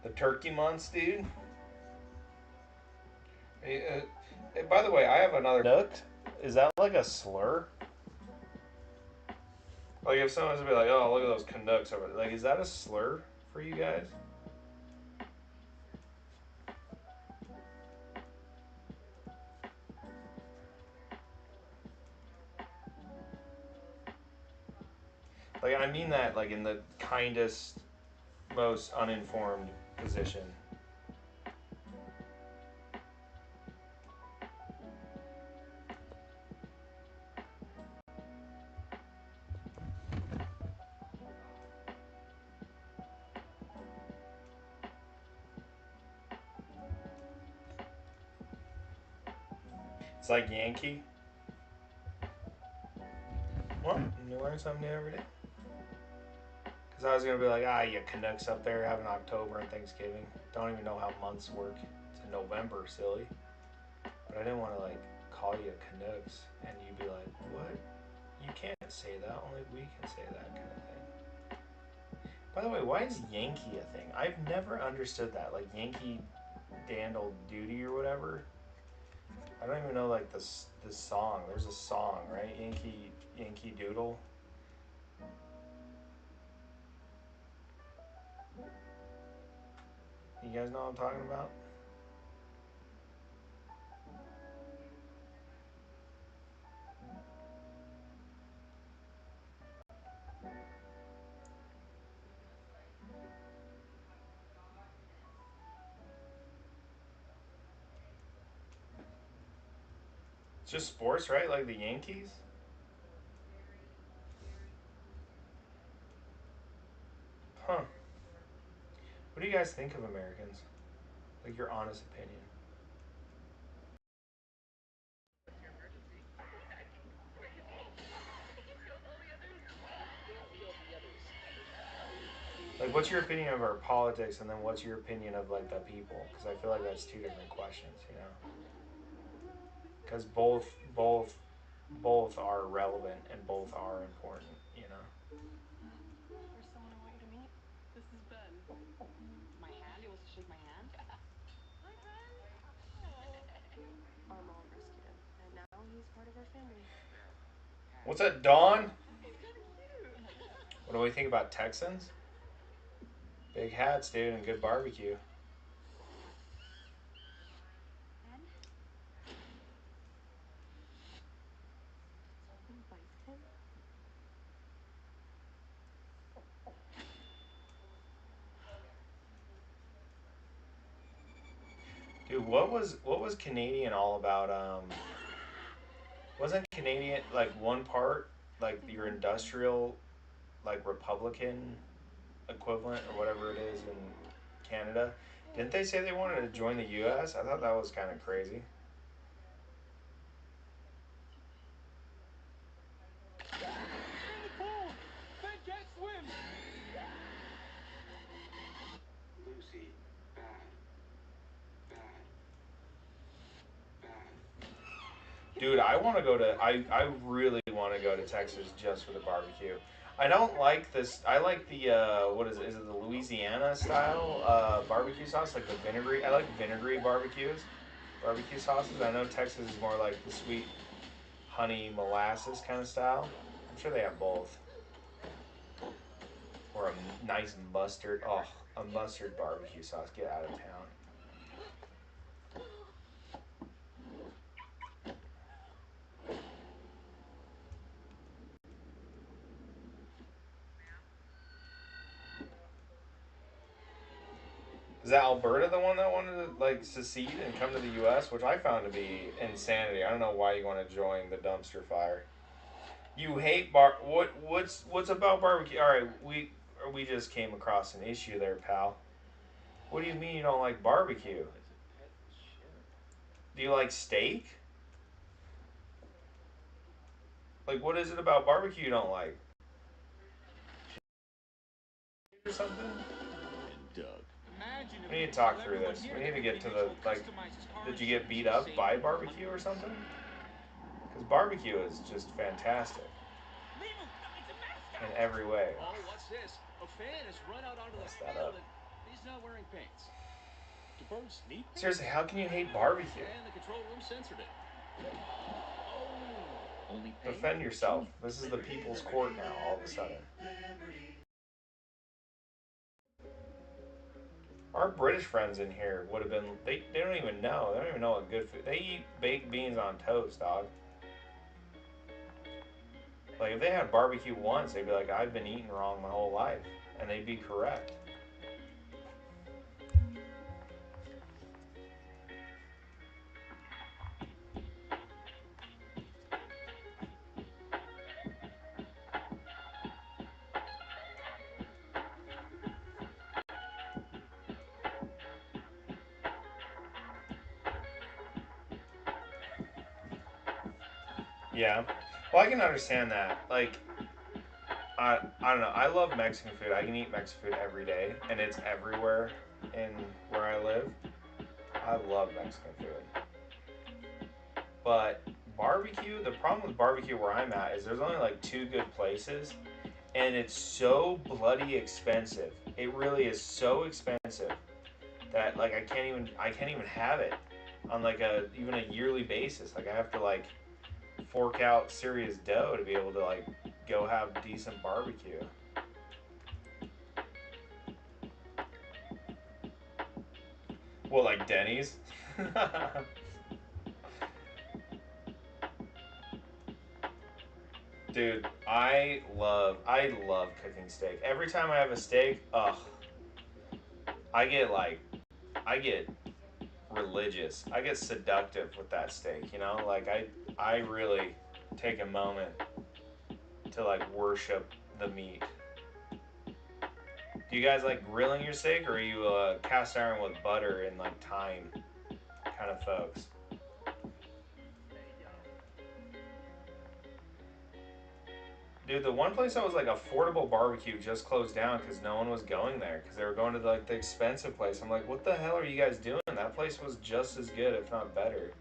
[SPEAKER 1] The turkey months, dude. Hey, by the way, I have another. Nook? Is that like a slur? Like if someone's to be like, "Oh, look at those Canucks over there," like, is that a slur for you guys? Like I mean that like in the kindest, most uninformed position. It's like Yankee. Well, you learn something new every day. Because I was going to be like, you Canucks up there having October and Thanksgiving. Don't even know how months work. It's in November, silly. But I didn't want to, like, call you Canucks and you'd be like, what? You can't say that. Only we can say that kind of thing. By the way, why is Yankee a thing? I've never understood that. Like, Yankee Dandle Duty or whatever. I don't even know, like, this song. There's a song, right? Yankee Doodle. You guys know what I'm talking about? It's just sports, right? Like the Yankees? Huh. What do you guys think of Americans? Like your honest opinion. Like, what's your opinion of our politics, and then what's your opinion of like the people? Because I feel like that's two different questions, you know. Because both are relevant and both are important, you know.
[SPEAKER 8] There's someone I want you to meet. This is Ben. My hand? He wants to shake my hand? Yeah. Hi, Ben. Our mom rescued him, and now he's part of our family.
[SPEAKER 1] What's that, Dawn?
[SPEAKER 8] He's kind of cute.
[SPEAKER 1] What do we think about Texans? Big hats, dude, and good barbecue.
[SPEAKER 8] Ben? Something bite him?
[SPEAKER 1] Dude, what was Canadian all about? Wasn't Canadian like one part like your industrial, like Republican equivalent or whatever it is in Canada? Didn't they say they wanted to join the U.S.? I thought that was kind of crazy.
[SPEAKER 6] In the pool! Ben can't swim! Lucy, bad. Bad. Bad.
[SPEAKER 1] Dude, I want to go to. I really want to go to Texas just for the barbecue. I don't like this. I like the what is it? Is it the Louisiana style barbecue sauce, like the vinegary? I like vinegary barbecue sauces. I know Texas is more like the sweet honey molasses kind of style. I'm sure they have both. Or a nice mustard. Oh, a mustard barbecue sauce. Get out of town. Is that Alberta the one that wanted to like secede and come to the U.S., which I found to be insanity? I don't know why you want to join the dumpster fire. You hate what's about barbecue? All right, we just came across an issue there, pal. What do you mean you don't like barbecue? Do you like steak? Like, what is it about barbecue you don't like? Or something?
[SPEAKER 6] Doug. Imagine if
[SPEAKER 1] We need to talk through this. We need to get to the like. Did you get beat up by barbecue or something? Because barbecue is just fantastic
[SPEAKER 6] Leave him! It's a
[SPEAKER 1] in
[SPEAKER 6] mascot!
[SPEAKER 1] every way.
[SPEAKER 9] Oh, what's this? A fan has run out onto the
[SPEAKER 1] Messed that
[SPEAKER 9] field
[SPEAKER 1] up.
[SPEAKER 9] and he's not wearing pants.
[SPEAKER 6] Do birds need pants?
[SPEAKER 1] Seriously, how can you hate barbecue?
[SPEAKER 9] And the control room censored it. Oh, only pay?
[SPEAKER 1] Defend yourself. This is the people's court now, all of a sudden. Our British friends in here would have been. They don't even know. They don't even know what good food. They eat baked beans on toast, dog. Like, if they had barbecue once, they'd be like, I've been eating wrong my whole life. And they'd be correct. Yeah. Well, I can understand that. Like, I don't know. I love Mexican food. I can eat Mexican food every day, and it's everywhere in where I live. I love Mexican food. But barbecue, the problem with barbecue where I'm at is there's only like two good places, and it's so bloody expensive. It really is so expensive that like I can't even have it on like a even a yearly basis. Like I have to like fork out serious dough to be able to like go have decent barbecue. Well, like Denny's. Dude, I love cooking steak. Every time I have a steak, ugh, I get like I get religious. I get seductive with that steak, you know? Like I really take a moment to like worship the meat. Do you guys like grilling your steak, or are you cast iron with butter and like thyme kind of folks? Dude, the one place that was like affordable barbecue just closed down because no one was going there because they were going to like the expensive place. I'm like, what the hell are you guys doing? That place was just as good, if not better.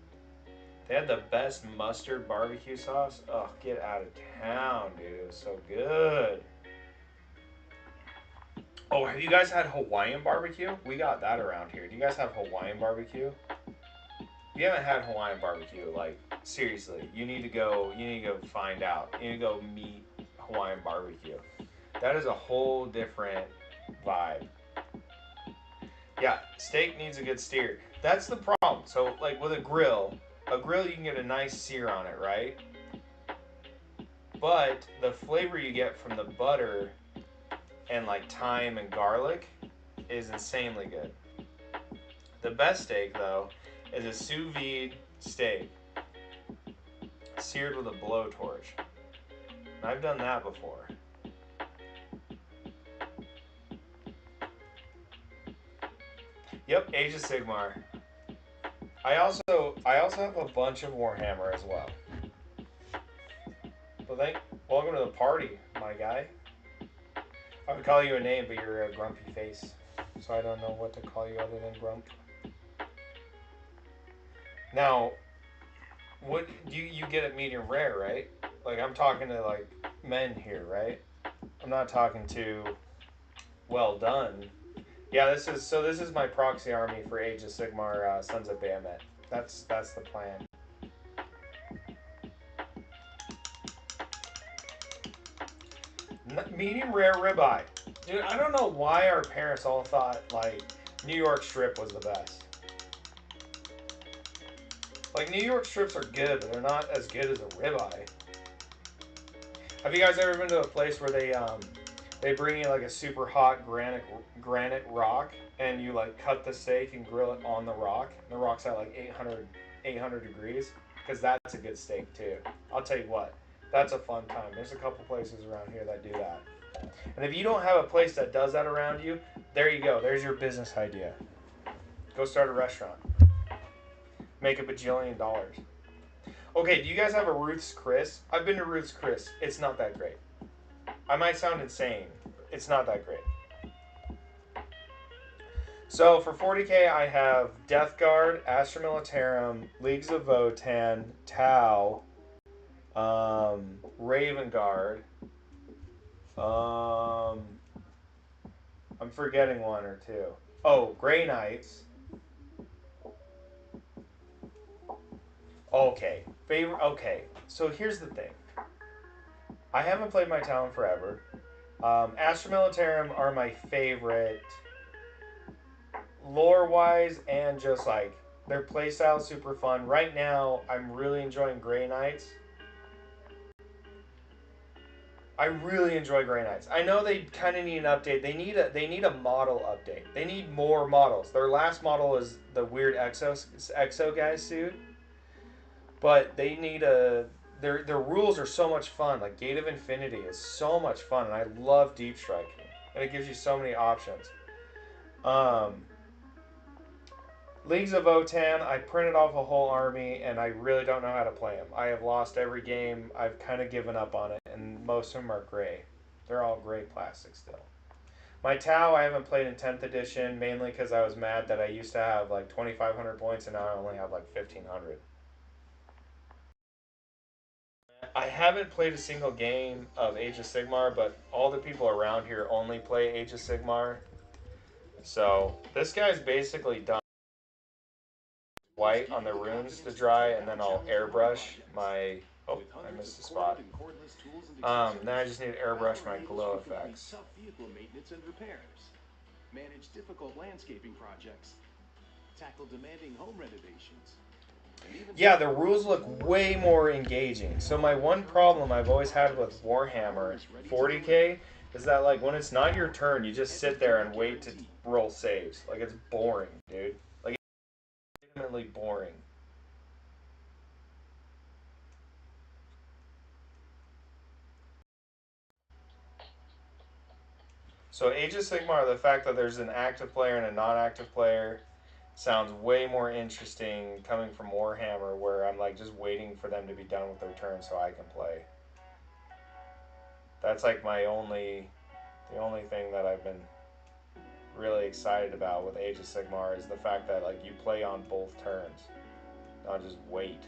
[SPEAKER 1] They had the best mustard barbecue sauce. Oh, get out of town, dude. It was so good. Oh, have you guys had Hawaiian barbecue? We got that around here. Do you guys have Hawaiian barbecue? If you haven't had Hawaiian barbecue, like seriously, you need to go. You need to go find out. You need to go meet Hawaiian barbecue. That is a whole different vibe. Yeah, steak needs a good steer. That's the problem. So, like with a grill you can get a nice sear on it, right? But the flavor you get from the butter and like thyme and garlic is insanely good. The best steak though is a sous vide steak seared with a blowtorch. And I've done that before. Yep, Age of Sigmar. I also have a bunch of Warhammer as well. Well, welcome to the party, my guy. I would call you a name, but you're a grumpy face, so I don't know what to call you other than Grump. Now, what do you get at medium rare, right? Like I'm talking to like men here, right? I'm not talking to well done. Yeah, this is my proxy army for Age of Sigmar, Sons of Bahamut. That's the plan. Medium rare ribeye, dude. I don't know why our parents all thought like New York strip was the best. Like New York strips are good, but they're not as good as a ribeye. Have you guys ever been to a place where they bring you like a super hot granite rock and you like cut the steak and grill it on the rock? And the rock's at like 800 degrees because that's a good steak too. I'll tell you what, that's a fun time. There's a couple places around here that do that. And if you don't have a place that does that around you, there you go. There's your business idea. Go start a restaurant. Make a bajillion dollars. Okay, do you guys have a Ruth's Chris? I've been to Ruth's Chris. It's not that great. I might sound insane. It's not that great. So for 40k, I have Death Guard, Astra Militarum, Leagues of Votan, Tau, Raven Guard. I'm forgetting one or two. Oh, Grey Knights. Okay, favorite. Okay, so here's the thing. I haven't played my town forever. Astra Militarum are my favorite, lore wise, and just like their playstyle super fun. Right now, I'm really enjoying Grey Knights. I really enjoy Grey Knights. I know they kind of need an update. They need a model update. They need more models. Their last model is the weird exo guy suit, but they need a their rules are so much fun. Like Gate of Infinity is so much fun, and I love deep striking, and it gives you so many options. Um, Leagues of O10, I printed off a whole army, and I really don't know how to play them. I have lost every game. I've kind of given up on it, and most of them are gray. They're all gray plastic still. My Tau, I haven't played in 10th edition, mainly because I was mad that I used to have like 2,500 points, and now I only have like 1,500. I haven't played a single game of Age of Sigmar, but all the people around here only play Age of Sigmar. So this guy's basically done white on the runes to dry, and then I'll airbrush my. Oh, I missed a spot. Then I just need to airbrush my glow effects.
[SPEAKER 10] Tough vehicle maintenance and repairs. Manage difficult landscaping projects. Tackle demanding home renovations.
[SPEAKER 1] Yeah, the rules look way more engaging. So my one problem I've always had with Warhammer 40k is that like when it's not your turn, you just sit there and wait to roll saves. Like it's boring, dude. Like it's legitimately boring. So Age of Sigmar, the fact that there's an active player and a non-active player sounds way more interesting coming from Warhammer, where I'm like just waiting for them to be done with their turn so I can play. That's like the only thing that I've been really excited about with Age of Sigmar is the fact that like you play on both turns, not just wait.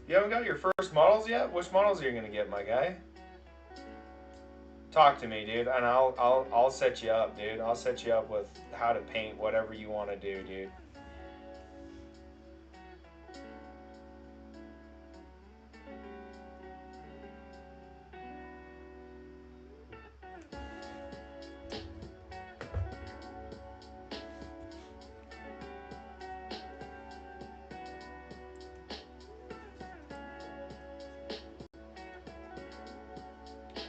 [SPEAKER 1] You haven't got your first models yet? Which models are you gonna get, my guy? Talk to me, dude, and I'll set you up, dude. I'll set you up with how to paint whatever you want to do, dude.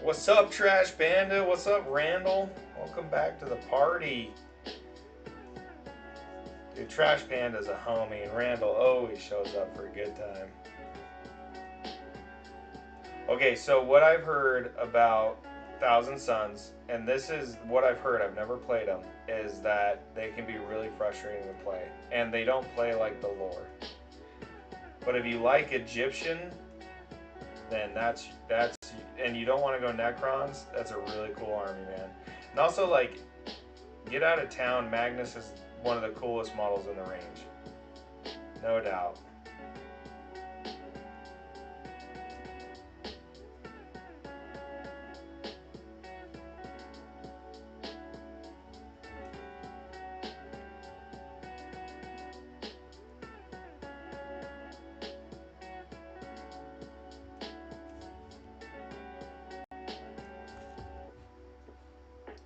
[SPEAKER 1] What's up, Trash Panda? What's up, Randall? Welcome back to the party. Dude, Trash Panda's a homie, and Randall always shows up for a good time. Okay, so what I've heard about Thousand Suns, and this is what I've heard, I've never played them, is that they can be really frustrating to play, and they don't play like the lore. But if you like Egyptian, then that's and you don't want to go Necrons, that's a really cool army, man. And also, like, get out of town, Magnus is one of the coolest models in the range. No doubt.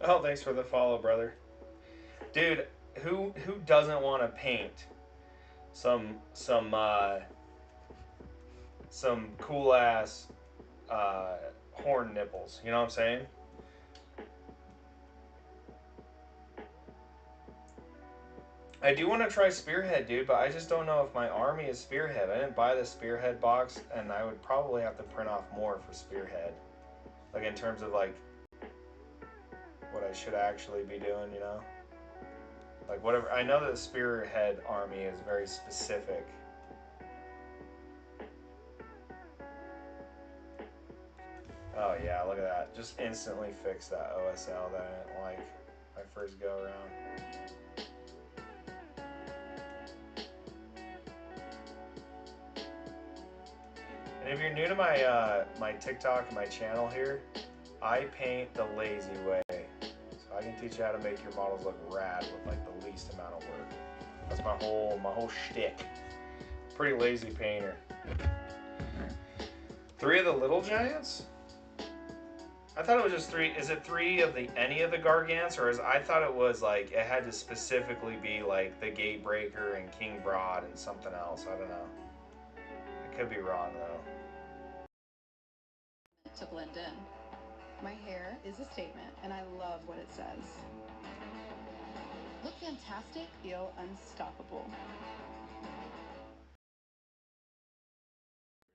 [SPEAKER 1] Oh, thanks for the follow, brother. Dude, who doesn't want to paint some cool ass horn nipples? You know what I'm saying? I do want to try Spearhead, dude, but I just don't know if my army is Spearhead. I didn't buy the Spearhead box, and I would probably have to print off more for Spearhead. Like, in terms of, like, what I should actually be doing, you know? Like, whatever. I know that the Spearhead army is very specific. Oh, yeah, look at that. Just instantly fix that OSL that I didn't like my first go around. And if you're new to my TikTok, my channel here, I paint the lazy way. So I can teach you how to make your models look rad with like the least amount of work. That's my whole shtick. Pretty lazy painter. 3 of the little giants? I thought it was just 3. Is it 3 of any of the Gargants, or I thought it was like it had to specifically be like the Gatebreaker and King Broad and something else. I don't know. I could be wrong though.
[SPEAKER 11] To blend in. My hair is a statement, and I love what it says. Look fantastic, feel unstoppable.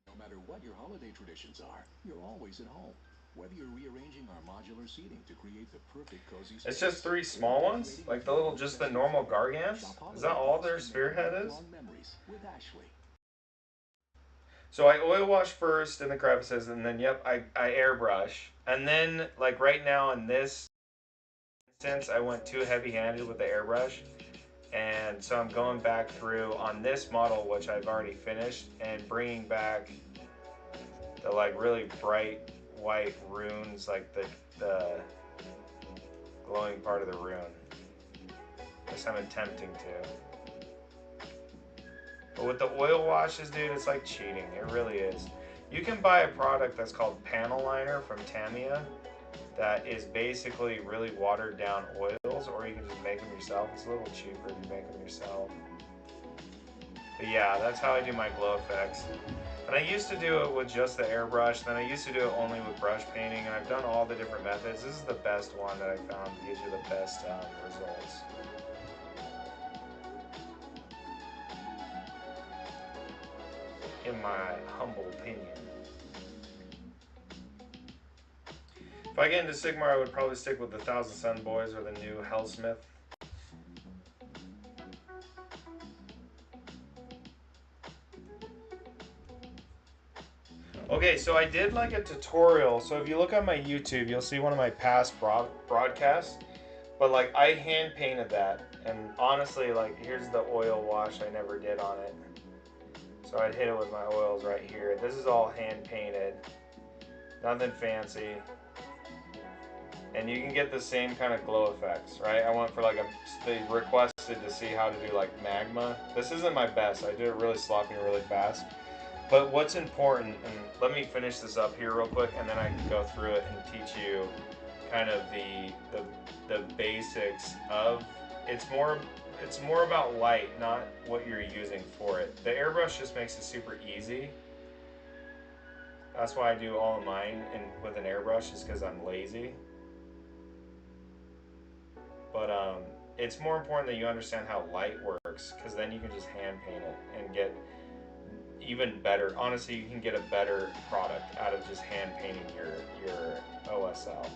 [SPEAKER 10] No matter what your holiday traditions are, you're always at home. Whether you're rearranging our modular seating to create the perfect cozy space.
[SPEAKER 1] It's just 3 small ones? Like the little, just the normal gargants? Is that all their spearhead is?
[SPEAKER 10] Memories with Ashley.
[SPEAKER 1] So I oil wash first in the crevices, and then, yep, I airbrush. And then, like right now in this instance, I went too heavy-handed with the airbrush. And so I'm going back through on this model, which I've already finished, and bringing back the like really bright white runes, like the glowing part of the rune. Guess I'm attempting to. But with the oil washes, dude, it's like cheating. It really is. You can buy a product that's called Panel Liner from Tamiya that is basically really watered down oils, or you can just make them yourself. It's a little cheaper if you make them yourself. But yeah, that's how I do my glow effects. And I used to do it with just the airbrush, then I used to do it only with brush painting, and I've done all the different methods. This is the best one that I found that gives you the best results. In my humble opinion. If I get into Sigmar, I would probably stick with the Thousand Sun Boys or the new Hellsmith. Okay, so I did like a tutorial. So if you look on my YouTube, you'll see one of my past broadcasts. But like I hand painted that, and honestly, like here's the oil wash I never did on it. So I'd hit it with my oils right here. This is all hand painted, nothing fancy. And you can get the same kind of glow effects, right? I went for like they requested to see how to do like magma. This isn't my best. I did it really sloppy and really fast. But what's important, and let me finish this up here real quick, and then I can go through it and teach you kind of the basics of. It's more about light, not what you're using for it. The airbrush just makes it super easy. That's why I do all of mine and with an airbrush, is because I'm lazy. But it's more important that you understand how light works, because then you can just hand paint it and get even better. Honestly, you can get a better product out of just hand painting your OSL.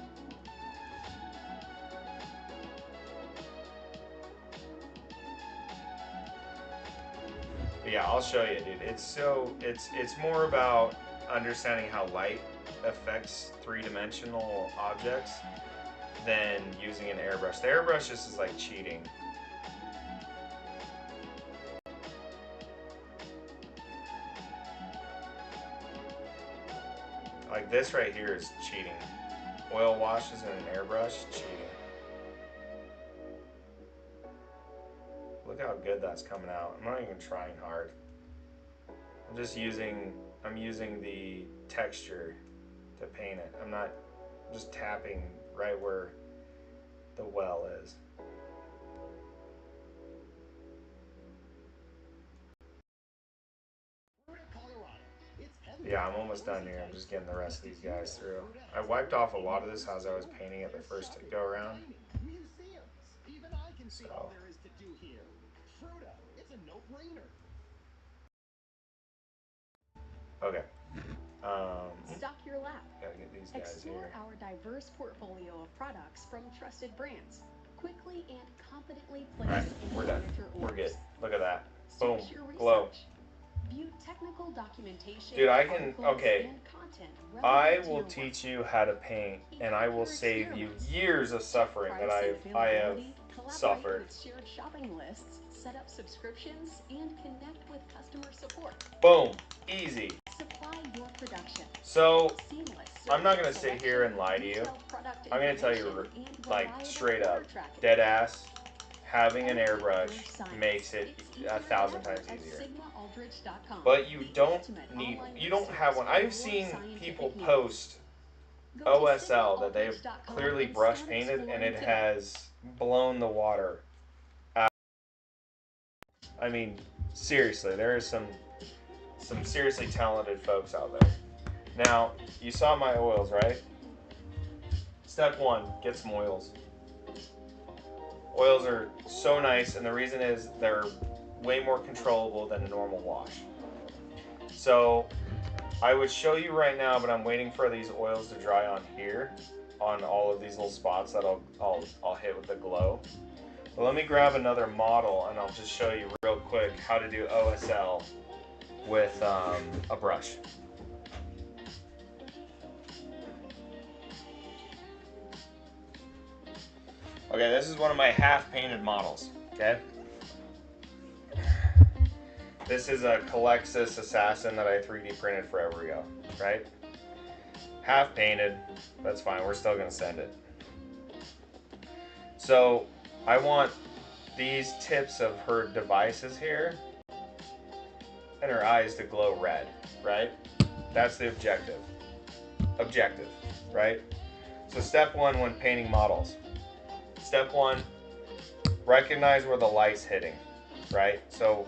[SPEAKER 1] But yeah, I'll show you, dude. It's more about understanding how light affects three-dimensional objects than using an airbrush. The airbrush just is like cheating. Like this right here is cheating. Oil washes and an airbrush, cheating. Look how good that's coming out. I'm not even trying hard. I'm using the texture to paint it. I'm not just tapping right where the well is. Yeah, I'm almost done here. I'm just getting the rest of these guys through. I wiped off a lot of this as I was painting it the first go around. So. Okay.
[SPEAKER 12] Stock your lab.
[SPEAKER 1] Gotta get these guys
[SPEAKER 12] Explore
[SPEAKER 1] here.
[SPEAKER 12] our diverse portfolio of products from trusted brands. Quickly and competently place
[SPEAKER 1] Alright,
[SPEAKER 12] and
[SPEAKER 1] we're done.
[SPEAKER 12] monitor
[SPEAKER 1] We're
[SPEAKER 12] orders.
[SPEAKER 1] good. Look at that.
[SPEAKER 12] Source
[SPEAKER 1] Boom.
[SPEAKER 12] your
[SPEAKER 1] Glow.
[SPEAKER 12] research. View technical documentation.
[SPEAKER 1] Dude, I can,
[SPEAKER 12] articles,
[SPEAKER 1] okay.
[SPEAKER 12] and content
[SPEAKER 1] I
[SPEAKER 12] relevant to
[SPEAKER 1] will
[SPEAKER 12] your
[SPEAKER 1] teach
[SPEAKER 12] work.
[SPEAKER 1] you how to paint, and I will save you years of suffering that I have
[SPEAKER 12] Collaborate
[SPEAKER 1] suffered.
[SPEAKER 12] with shared shopping lists, set up subscriptions, and connect with customer support.
[SPEAKER 1] Boom. Easy.
[SPEAKER 12] Supply your production.
[SPEAKER 1] So,
[SPEAKER 12] Seamless
[SPEAKER 1] I'm not going to
[SPEAKER 12] selection,
[SPEAKER 1] sit here and lie to you.
[SPEAKER 12] detailed product
[SPEAKER 1] I'm going to tell you,
[SPEAKER 12] information, and
[SPEAKER 1] like,
[SPEAKER 12] reliable
[SPEAKER 1] straight up,
[SPEAKER 12] order tracking.
[SPEAKER 1] dead ass, having an
[SPEAKER 12] Elevate
[SPEAKER 1] airbrush
[SPEAKER 12] your science.
[SPEAKER 1] makes it
[SPEAKER 12] It's easier
[SPEAKER 1] 1,000
[SPEAKER 12] than
[SPEAKER 1] times
[SPEAKER 12] ever
[SPEAKER 1] easier.
[SPEAKER 12] at sigmaaldrich.com.
[SPEAKER 1] But you
[SPEAKER 12] The
[SPEAKER 1] don't
[SPEAKER 12] ultimate
[SPEAKER 1] need,
[SPEAKER 12] online
[SPEAKER 1] you don't
[SPEAKER 12] resource
[SPEAKER 1] have one.
[SPEAKER 12] for
[SPEAKER 1] I've
[SPEAKER 12] your
[SPEAKER 1] seen
[SPEAKER 12] scientific
[SPEAKER 1] people
[SPEAKER 12] needs.
[SPEAKER 1] post
[SPEAKER 12] Go to
[SPEAKER 1] OSL that they've
[SPEAKER 12] sigmaaldrich.com
[SPEAKER 1] clearly
[SPEAKER 12] and
[SPEAKER 1] brush
[SPEAKER 12] start
[SPEAKER 1] painted, and
[SPEAKER 12] exploring
[SPEAKER 1] it
[SPEAKER 12] today.
[SPEAKER 1] has blown the water out. I mean, seriously, there are some seriously talented folks out there. Now, you saw my oils, right? Step one, get some oils. Oils are so nice, and the reason is they're way more controllable than a normal wash. So, I would show you right now, but I'm waiting for these oils to dry on here, on all of these little spots that I'll hit with the glow. But let me grab another model and I'll just show you real quick how to do OSL with a brush. Okay, this is one of my half-painted models, okay? This is a Colexis Assassin that I 3D printed forever ago, right? Half painted, that's fine, we're still gonna send it. So, I want these tips of her devices here and her eyes to glow red, right? That's the objective. Objective, right? So step one when painting models. Step one, recognize where the light's hitting, right? So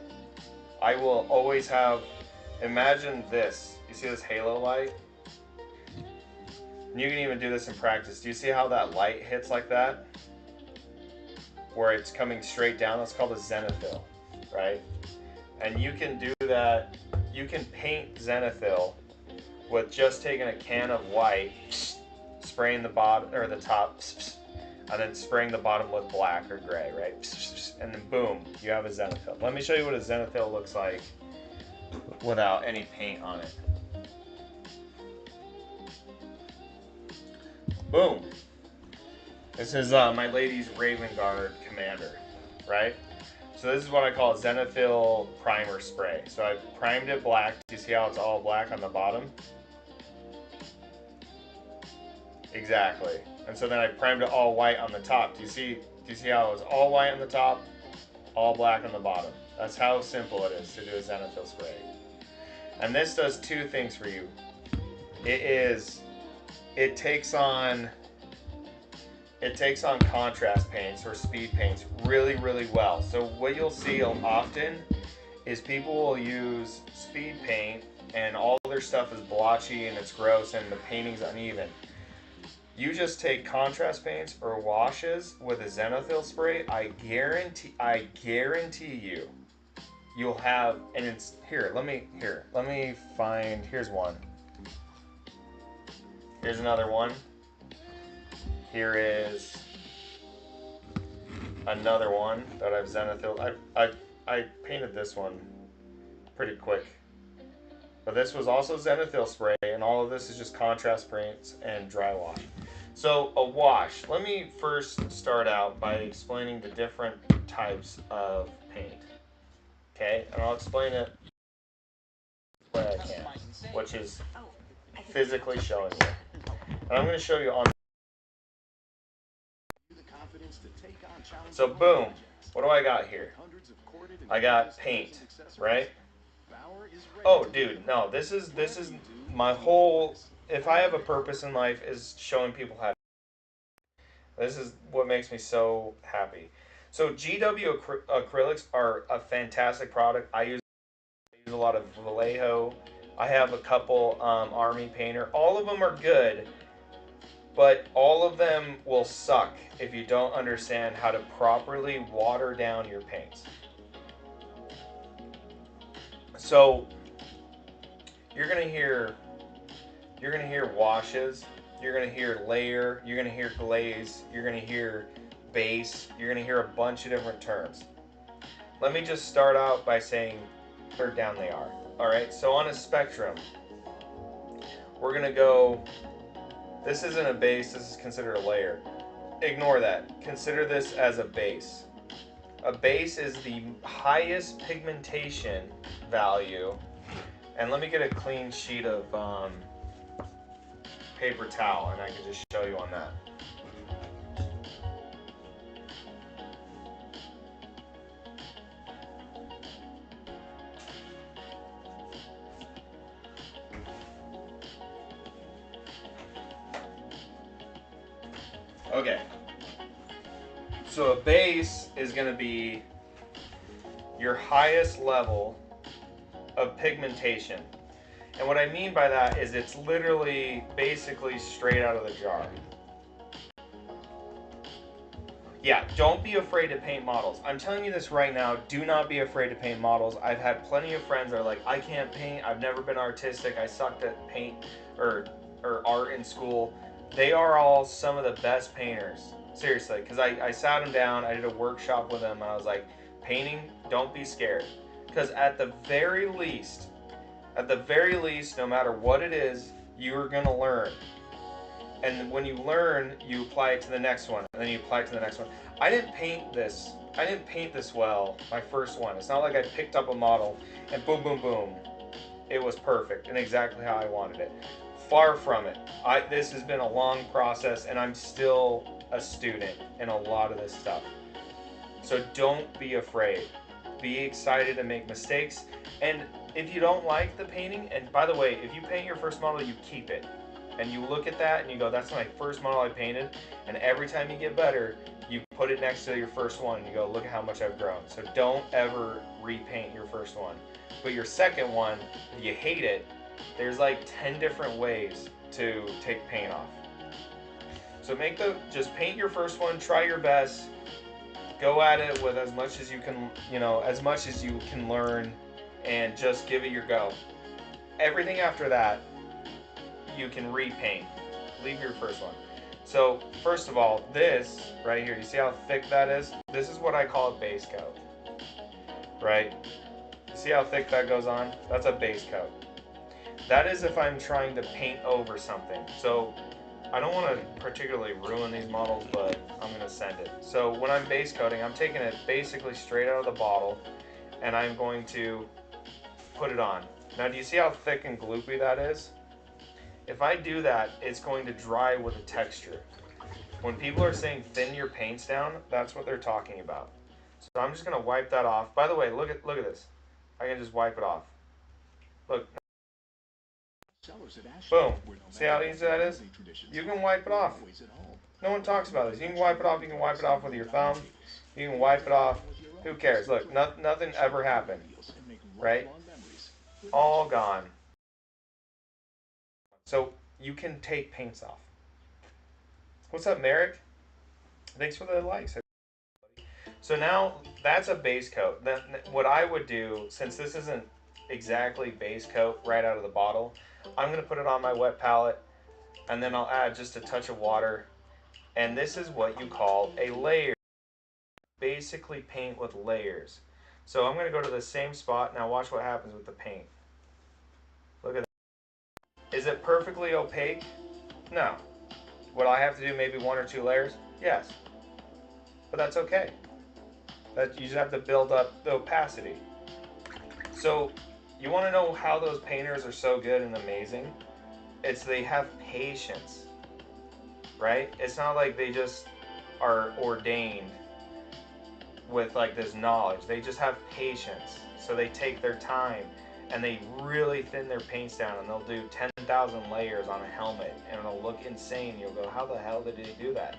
[SPEAKER 1] I will always have, imagine this. You see this halo light? And you can even do this in practice. Do you see how that light hits like that? Where it's coming straight down, that's called a zenithal, right? And you can do that, you can paint zenithal with just taking a can of white, spraying the bottom, or the top, and then spraying the bottom with black or gray, right? And then boom, you have a zenithal. Let me show you what a zenithal looks like without any paint on it. Boom. This is my lady's Raven Guard Commander, right? So this is what I call a zenithal primer spray. So I primed it black. Do you see how it's all black on the bottom? Exactly. And so then I primed it all white on the top. Do you see how it was all white on the top, all black on the bottom? That's how simple it is to do a zenithal spray. And this does two things for you. It takes on contrast paints or speed paints really, really well. So what you'll see often is people will use speed paint and all their stuff is blotchy and it's gross and the painting's uneven. You just take contrast paints or washes with a zenithal spray, I guarantee you, you'll have, and it's, let me find, here's one. Here's another one. Here is another one that I've zenithal. I painted this one pretty quick. But this was also zenithal spray, and all of this is just contrast paints and dry wash. So a wash. Let me first start out by explaining the different types of paint. Okay, and I'll explain it the way I can, which is physically showing you. And I'm going to show you on. So boom, what do I got here? I got paint, right? Oh, dude, no, this is my whole. If I have a purpose in life, is showing people how. This is what makes me so happy. So GW acrylics are a fantastic product. I use a lot of Vallejo. I have a couple Army Painter. All of them are good, but all of them will suck if you don't understand how to properly water down your paints. So you're gonna hear washes, you're gonna hear layer, you're gonna hear glaze, you're gonna hear base, you're gonna hear a bunch of different terms. Let me just start out by saying where down they are. Alright, so on a spectrum, we're gonna go, this isn't a base, this is considered a layer. Ignore that. Consider this as a base. A base is the highest pigmentation value. And let me get a clean sheet of paper towel and I can just show you on that. Okay. So a base is going to be your highest level of pigmentation. And what I mean by that is it's literally basically straight out of the jar. Yeah, don't be afraid to paint models. I'm telling you this right now. Do not be afraid to paint models. I've had plenty of friends that are like, I can't paint. I've never been artistic. I sucked at paint or art in school. They are all some of the best painters. Seriously, because I sat them down. I did a workshop with them. And I was like, painting, don't be scared. Because at the very least, no matter what it is, you're going to learn. And when you learn, you apply it to the next one, and then you apply it to the next one. I didn't paint this well, my first one. It's not like I picked up a model and boom, boom, boom. It was perfect and exactly how I wanted it. Far from it. This has been a long process, and I'm still a student in a lot of this stuff. So don't be afraid. Be excited to make mistakes. And if you don't like the painting, and by the way, if you paint your first model, you keep it. And you look at that and you go, that's my first model I painted. And every time you get better, you put it next to your first one and you go, look at how much I've grown. So don't ever repaint your first one. But your second one, if you hate it, there's like 10 different ways to take paint off. So just paint your first one, try your best, go at it with as much as you can, as much as you can learn, and just give it your go. Everything after that, you can repaint. Leave your first one. So first of all, this right here, you see how thick that is? This is what I call a base coat, right? You see how thick that goes on? That's a base coat. That is if I'm trying to paint over something. So I don't want to particularly ruin these models, but I'm going to send it. So when I'm base coating, I'm taking it basically straight out of the bottle, and I'm going to put it on. Now, do you see how thick and gloopy that is? If I do that, it's going to dry with a texture. When people are saying thin your paints down, that's what they're talking about. So I'm just going to wipe that off. By the way, look at this. I can just wipe it off. Look. Boom. See how easy that is? You can wipe it off. No one talks about this. You can wipe it off. You can wipe it off with your thumb. You can wipe it off. Who cares? Look, nothing ever happened. Right? All gone. So you can take paints off. What's up, Merrick? Thanks for the likes. So now that's a base coat. Then what I would do, since this isn't exactly base coat right out of the bottle, I'm going to put it on my wet palette, and then I'll add just a touch of water. And this is what you call a layer. Basically paint with layers. So I'm going to go to the same spot. Now watch what happens with the paint. Look at that. Is it perfectly opaque? No. Would I have to do maybe 1 or 2 layers? Yes. But that's okay. You just have to build up the opacity. So you want to know how those painters are so good and amazing? It's they have patience, right? It's not like they just are ordained with like this knowledge. They just have patience. So they take their time and they really thin their paints down, and they'll do 10,000 layers on a helmet and it'll look insane. You'll go, how the hell did they do that?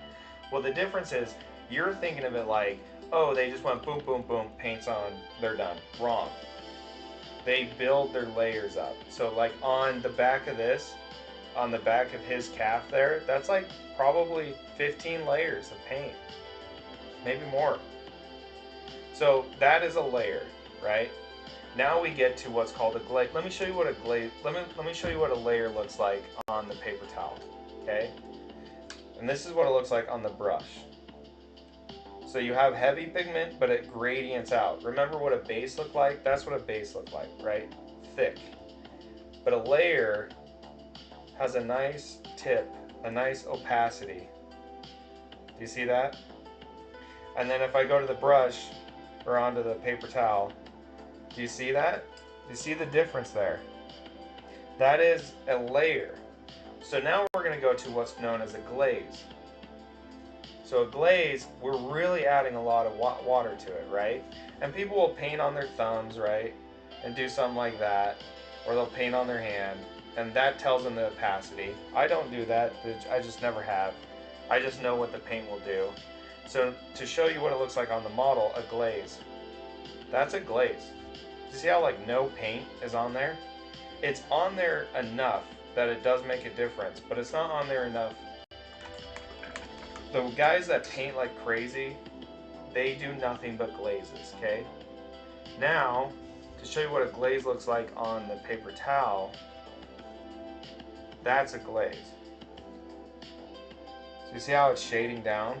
[SPEAKER 1] Well, the difference is you're thinking of it like, oh, they just went boom, boom, boom, paints on, they're done. Wrong. They build their layers up. So like on the back of this, on the back of his calf there, that's like probably 15 layers of paint. Maybe more. So that is a layer, right? Now we get to what's called a glaze. Let me show you what a glaze. Let me show you what a layer looks like on the paper towel. Okay? And this is what it looks like on the brush. So you have heavy pigment, but it gradients out. Remember what a base looked like? That's what a base looked like, right? Thick. But a layer has a nice tip, a nice opacity. Do you see that? And then if I go to the brush or onto the paper towel, do you see that? Do you see the difference there? That is a layer. So now we're going to go to what's known as a glaze. So a glaze, we're really adding a lot of water to it, right? And people will paint on their thumbs, right? And do something like that. Or they'll paint on their hand. And that tells them the opacity. I don't do that. I just never have. I just know what the paint will do. So to show you what it looks like on the model, a glaze. That's a glaze. You see how like no paint is on there? It's on there enough that it does make a difference, but it's not on there enough the guys that paint like crazy, they do nothing but glazes, okay? Now, to show you what a glaze looks like on the paper towel, that's a glaze. So you see how it's shading down?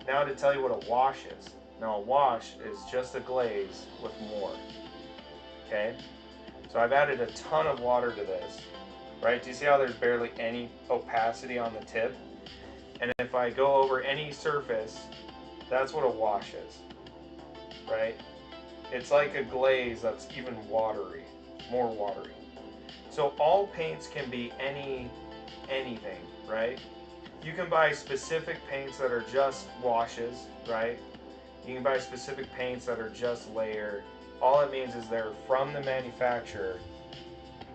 [SPEAKER 1] Now to tell you what a wash is. Now a wash is just a glaze with more, okay? So I've added a ton of water to this, right? Do you see how there's barely any opacity on the tip? And if I go over any surface, that's what a wash is, right? It's like a glaze that's even watery, more watery. So all paints can be anything, right? You can buy specific paints that are just washes, right? You can buy specific paints that are just layer. All it means is they're from the manufacturer.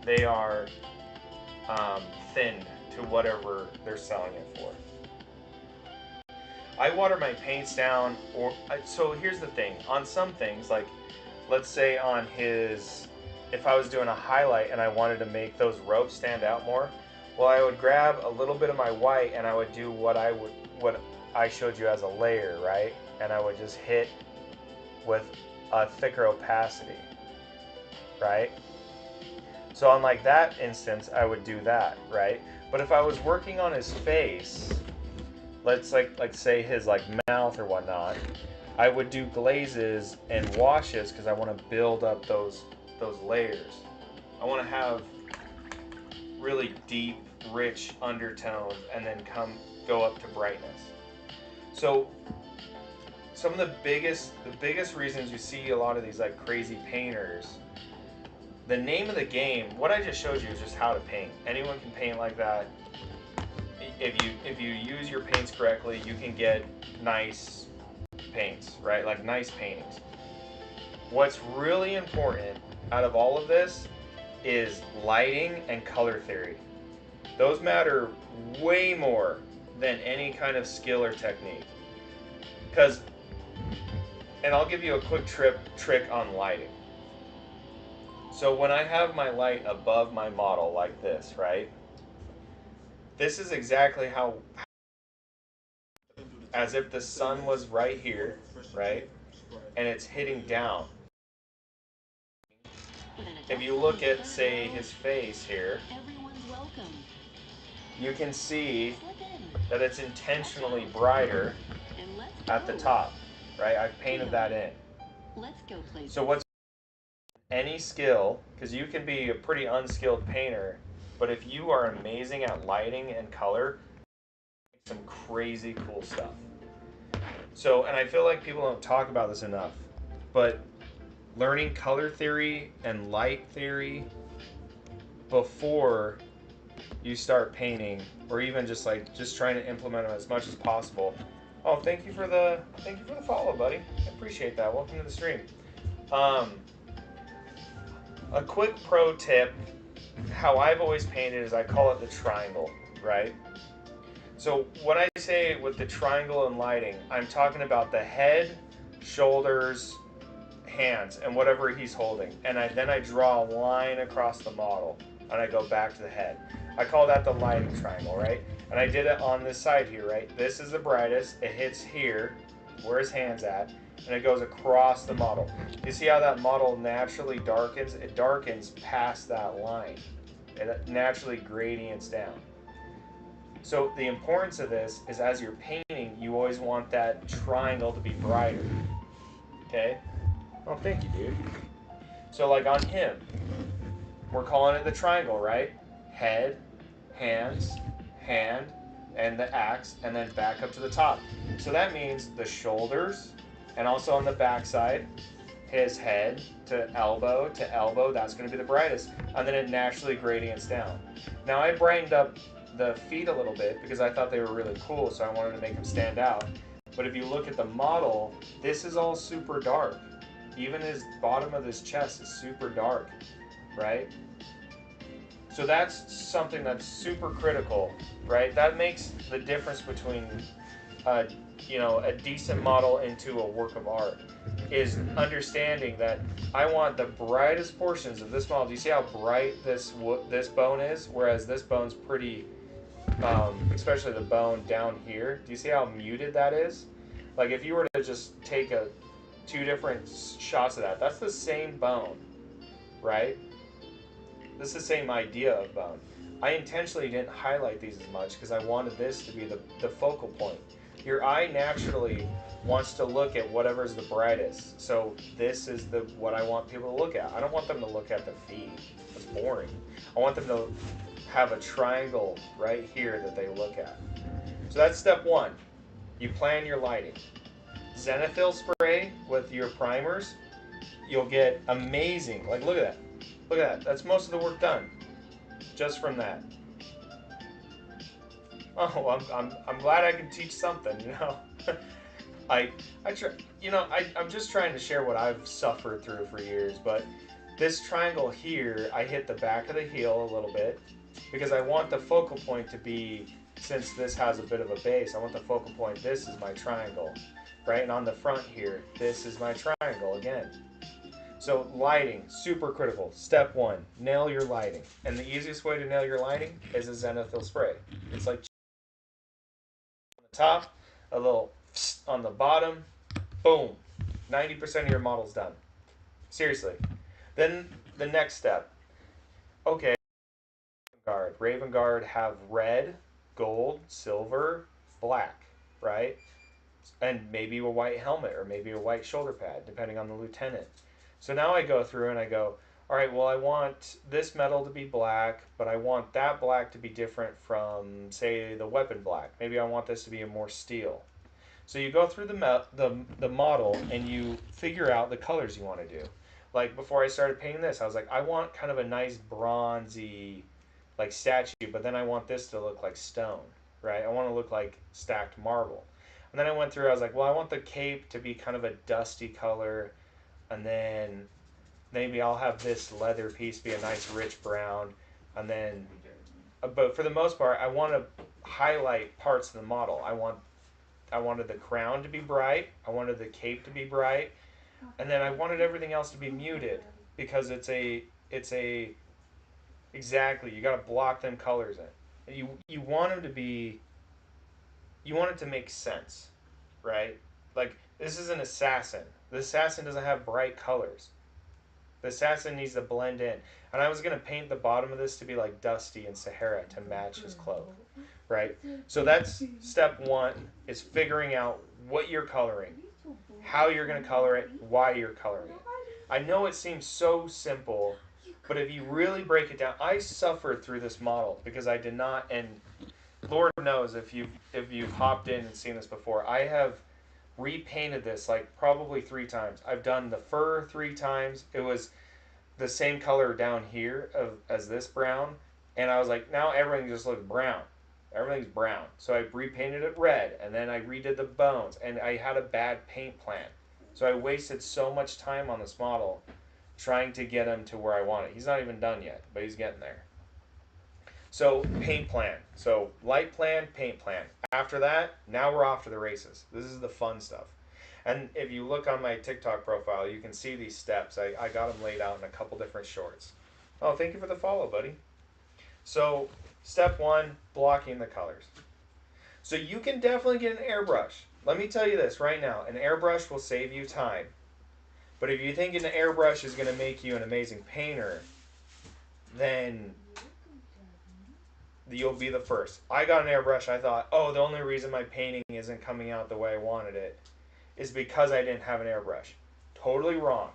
[SPEAKER 1] They are thinned to whatever they're selling it for. I water my paints down, so here's the thing. On some things, like let's say on his, if I was doing a highlight and I wanted to make those ropes stand out more, well, I would grab a little bit of my white and I would do what I showed you as a layer, right? And I would just hit with a thicker opacity, right? So on like that instance, I would do that, right? But if I was working on his face, let's like say his like mouth or whatnot, I would do glazes and washes because I want to build up those layers. I want to have really deep, rich undertones and then go up to brightness. So some of the biggest reasons you see a lot of these like crazy painters, the name of the game, what I just showed you is just how to paint. Anyone can paint like that. If you use your paints correctly, you can get nice paints, right? Like nice paintings. What's really important out of all of this is lighting and color theory. Those matter way more than any kind of skill or technique. And I'll give you a quick trick on lighting. So when I have my light above my model like this, right? This is exactly how, as if the sun was right here, right? And it's hitting down. If you look at, say, his face here, you can see that it's intentionally brighter at the top, right? I've painted that in. So what's any skill, because you can be a pretty unskilled painter, but if you are amazing at lighting and color, some crazy cool stuff. So, and I feel like people don't talk about this enough, but learning color theory and light theory before you start painting, or even just trying to implement them as much as possible. Oh, thank you for the follow, buddy. I appreciate that. Welcome to the stream. A quick pro tip, how I've always painted is I call it the triangle, right? So what I say with the triangle and lighting, I'm talking about the head, shoulders, hands, and whatever he's holding. And then I draw a line across the model, and I go back to the head. I call that the lighting triangle, right? And I did it on this side here, right? This is the brightest. It hits here, where his hand's at, and it goes across the model. You see how that model naturally darkens? It darkens past that line. It naturally gradients down. So the importance of this is as you're painting, you always want that triangle to be brighter. Okay? Oh, thank you, dude. So like on him, we're calling it the triangle, right? Head, hands, hand, and the axe, and then back up to the top. So that means the shoulders, and also on the back side, his head to elbow, that's going to be the brightest. And then it naturally gradients down. Now I brightened up the feet a little bit because I thought they were really cool, so I wanted to make them stand out. But if you look at the model, this is all super dark. Even his bottom of his chest is super dark, right? So that's something that's super critical, right? That makes the difference between a decent model into a work of art, is understanding that I want the brightest portions of this model. Do you see how bright this bone is? Whereas this bone's pretty especially the bone down here. Do you see how muted that is? Like if you were to just take two different shots of that, that's the same bone, right? This is the same idea of bone. I intentionally didn't highlight these as much because I wanted this to be the focal point. Your eye naturally wants to look at whatever's the brightest. So this is the what I want people to look at. I don't want them to look at the feet. That's boring. I want them to have a triangle right here that they look at. So that's step one. You plan your lighting. Zenithal spray with your primers, you'll get amazing. Like look at that. Look at that. That's most of the work done just from that. Oh, I'm glad I can teach something, you know. I try, you know, I'm just trying to share what I've suffered through for years, but this triangle here, I hit the back of the heel a little bit because I want the focal point to be, since this has a bit of a base, I want the focal point, this is my triangle, right? And on the front here, this is my triangle again. So lighting, super critical. Step one, nail your lighting. And the easiest way to nail your lighting is a zenithal spray. It's like on the top, a little on the bottom, boom. 90% of your model's done. Seriously. Then the next step. Okay, Raven Guard have red, gold, silver, black, right? And maybe a white helmet or maybe a white shoulder pad, depending on the lieutenant. So now I go through and I go, all right, well, I want this metal to be black, but I want that black to be different from, say, the weapon black. Maybe I want this to be a more steel. So you go through the model and you figure out the colors you want to do. Like before I started painting this, I was like, I want kind of a nice bronzy, like statue, but then I want this to look like stone, right? I want to look like stacked marble. And then I went through, I was like, well, I want the cape to be kind of a dusty color, and then maybe I'll have this leather piece be a nice rich brown, and then, but for the most part, I want to highlight parts of the model. I wanted the crown to be bright. I wanted the cape to be bright, and then I wanted everything else to be muted because it's a exactly, you got to block them colors in. You want them to be, you want it to make sense, right? Like this is an assassin. The assassin doesn't have bright colors. The assassin needs to blend in. And I was gonna paint the bottom of this to be like Dusty and Sahara to match his cloak, right? So that's step one, is figuring out what you're coloring, how you're gonna color it, why you're coloring it. I know it seems so simple, but if you really break it down, I suffered through this model because I did not, and Lord knows if you've hopped in and seen this before, I have repainted this like probably 3 times. I've done the fur 3 times. It was the same color down here as this brown, and I was like, now everything just looks brown. Everything's brown. So I repainted it red, and then I redid the bones, and I had a bad paint plan. So I wasted so much time on this model trying to get him to where I want it. He's not even done yet, but he's getting there. So paint plan. So light plan, paint plan. After that, now we're off to the races. This is the fun stuff. And if you look on my TikTok profile, you can see these steps. I got them laid out in a couple different shorts. Oh, thank you for the follow, buddy. So step one, blocking the colors. So you can definitely get an airbrush. Let me tell you this right now. An airbrush will save you time. But if you think an airbrush is going to make you an amazing painter, then you'll be the first. I got an airbrush. I thought, oh, the only reason my painting isn't coming out the way I wanted it is because I didn't have an airbrush. Totally wrong.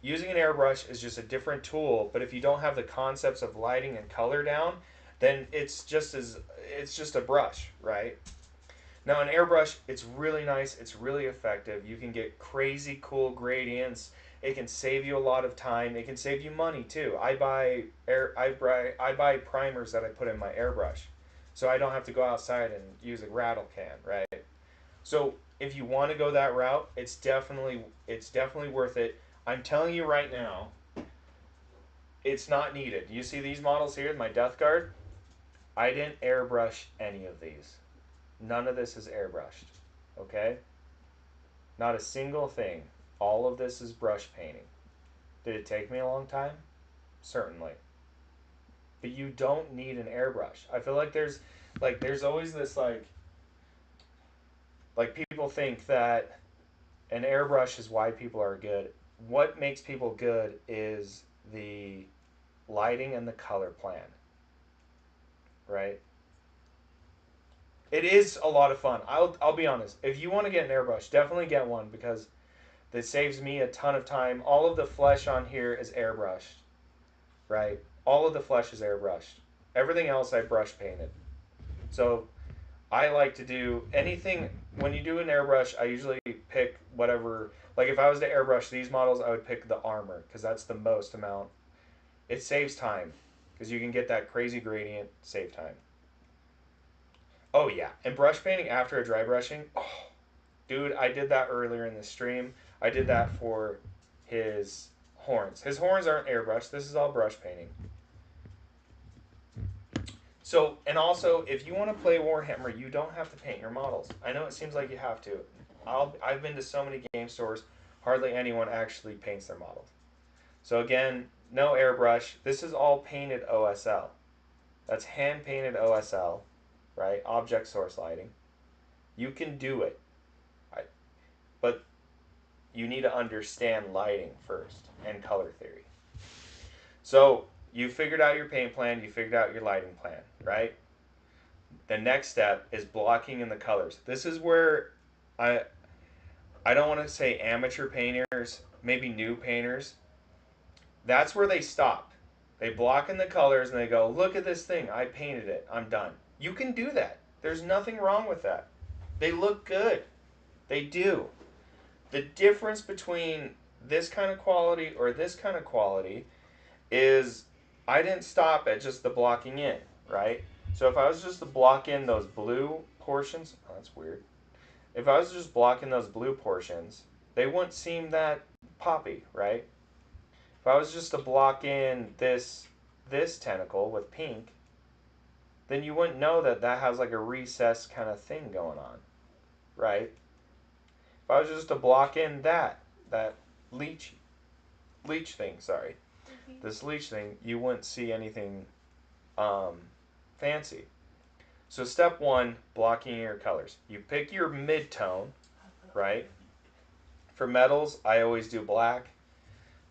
[SPEAKER 1] Using an airbrush is just a different tool, but if you don't have the concepts of lighting and color down, then it's just a brush, right? Now an airbrush, it's really nice, it's really effective. You can get crazy cool gradients. It can save you a lot of time. It can save you money too. I buy primers that I put in my airbrush, so I don't have to go outside and use a rattle can, right? So if you want to go that route, it's definitely worth it. I'm telling you right now, it's not needed. You see these models here, my Death Guard? I didn't airbrush any of these. None of this is airbrushed. Okay? Not a single thing. All of this is brush painting. Did it take me a long time? Certainly. but you don't need an airbrush. I feel like there's always this like people think that an airbrush is why people are good. What makes people good is the lighting and the color plan, right? It is a lot of fun. I'll be honest. If you want to get an airbrush, definitely get one because that saves me a ton of time. All of the flesh on here is airbrushed, right? All of the flesh is airbrushed. Everything else I brush painted. So I like to do anything when you do an airbrush. I usually pick whatever. Like if I was to airbrush these models, I would pick the armor because that's the most amount. It saves time because you can get that crazy gradient, save time. Oh yeah, and brush painting after a dry brushing. Oh, dude, I did that earlier in the stream. I did that for his horns. His horns aren't airbrushed. This is all brush painting. So, and also, if you want to play Warhammer, you don't have to paint your models. I know it seems like you have to. I've been to so many game stores, hardly anyone actually paints their models. So again, no airbrush. This is all painted OSL. That's hand painted OSL, right? Object source lighting. You can do it, but you need to understand lighting first and color theory. So you figured out your paint plan, you figured out your lighting plan, right? The next step is blocking in the colors. This is where I I don't want to say amateur painters, maybe new painters. That's where they stop. They block in the colors and they go, "Look at this thing. I painted it. I'm done." You can do that. There's nothing wrong with that. They look good. They do. The difference between this kind of quality or this kind of quality is I didn't stop at just the blocking in, right? So if I was just to block in those blue portions, oh, that's weird. If I was just blocking those blue portions, they wouldn't seem that poppy, right? If I was just to block in this tentacle with pink, then you wouldn't know that that has like a recessed kind of thing going on, right? If I was just to block in that leech thing, sorry, this leech thing, you wouldn't see anything um, fancy. So step one, blocking your colors. You pick your mid-tone, right? For metals, I always do black,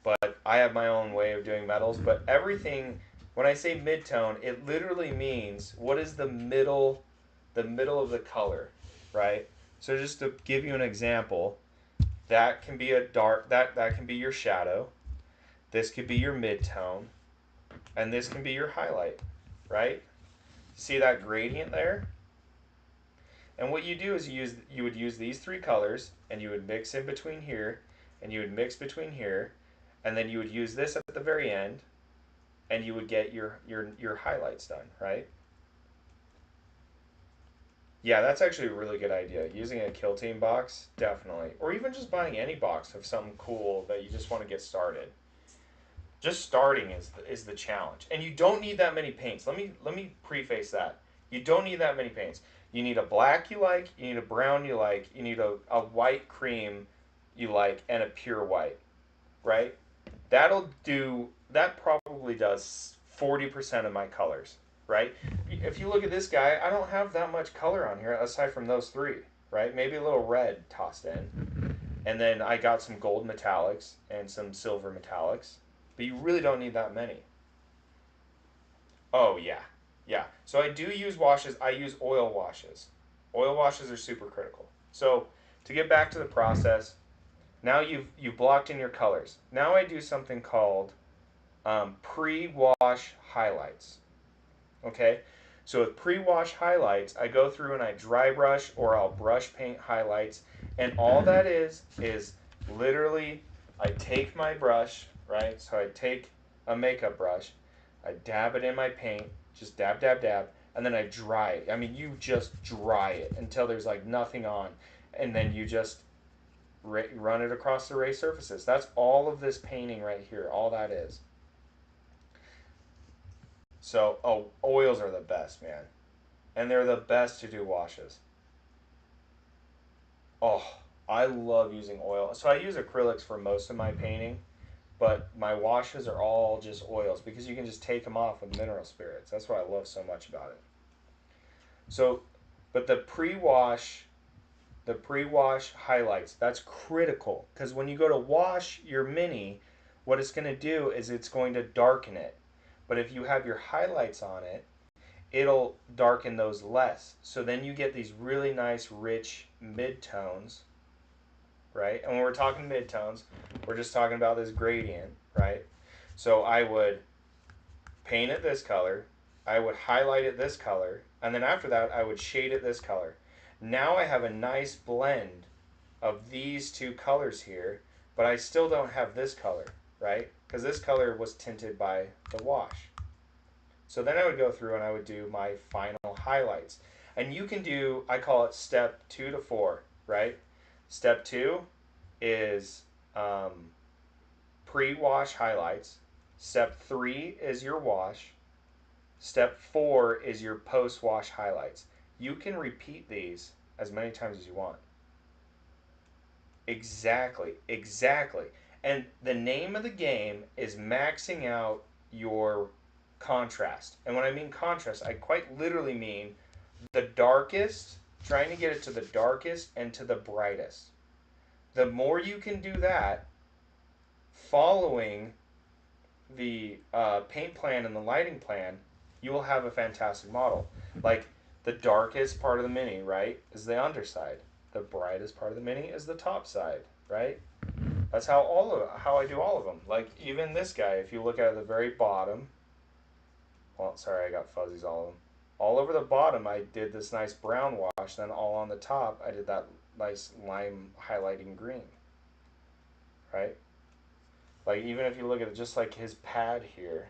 [SPEAKER 1] but I have my own way of doing metals. But everything, when I say mid-tone, it literally means what is the middle of the color, right? So just to give you an example, that can be a dark, that can be your shadow. This could be your mid-tone, and this can be your highlight, right? See that gradient there? And what you do is you would use these three colors and you would mix in between here and you would mix between here and then you would use this at the very end and you would get your highlights done, right? Yeah, that's actually a really good idea. Using a kill team box, definitely. Or even just buying any box of something cool that you just want to get started. Just starting is the challenge, and you don't need that many paints. Let me preface that. You don't need that many paints. You need a black you like, you need a brown you like, you need a white cream you like, and a pure white, right? That'll do. That probably does 40% of my colors, right? If you look at this guy, I don't have that much color on here aside from those three, right? Maybe a little red tossed in, and then I got some gold metallics and some silver metallics. But you really don't need that many. Oh, yeah. Yeah. So I do use washes. I use oil washes. Oil washes are super critical. So to get back to the process, now you've blocked in your colors. Now I do something called pre-wash highlights. Okay? So with pre-wash highlights, I go through and I dry brush or I'll brush paint highlights. And all that is literally I take my brush, right? So I take a makeup brush, I dab it in my paint, just dab, dab, dab, and then I dry it. I mean, you just dry it until there's like nothing on. And then you just run it across the raised surfaces. That's all of this painting right here. All that is. So, oh, oils are the best, man. And they're the best to do washes. Oh, I love using oil. So I use acrylics for most of my painting, but my washes are all just oils because you can just take them off with mineral spirits. That's what I love so much about it. So, but the pre-wash highlights, that's critical because when you go to wash your mini, what it's going to do is it's going to darken it. But if you have your highlights on it, it'll darken those less. So then you get these really nice rich midtones, right? And when we're talking midtones, we're just talking about this gradient, right? So I would paint it this color, I would highlight it this color, and then after that I would shade it this color. Now I have a nice blend of these two colors here, but I still don't have this color, right? Because this color was tinted by the wash. So then I would go through and I would do my final highlights. And you can do, I call it step 2 to 4, right? Step 2 is pre-wash highlights. Step 3 is your wash. Step 4 is your post-wash highlights. You can repeat these as many times as you want. Exactly, exactly. And the name of the game is maxing out your contrast. And when I mean contrast, I quite literally mean the darkest, trying to get it to the darkest and to the brightest. The more you can do that, following the paint plan and the lighting plan, you will have a fantastic model. Like the darkest part of the mini, right, is the underside. The brightest part of the mini is the top side, right? That's how I do all of them. Like even this guy, if you look at the very bottom, well, sorry, I got fuzzies all of them. All over the bottom, I did this nice brown wash. Then all on the top, I did that nice lime highlighting green, right? Like even if you look at it, just like his pad here,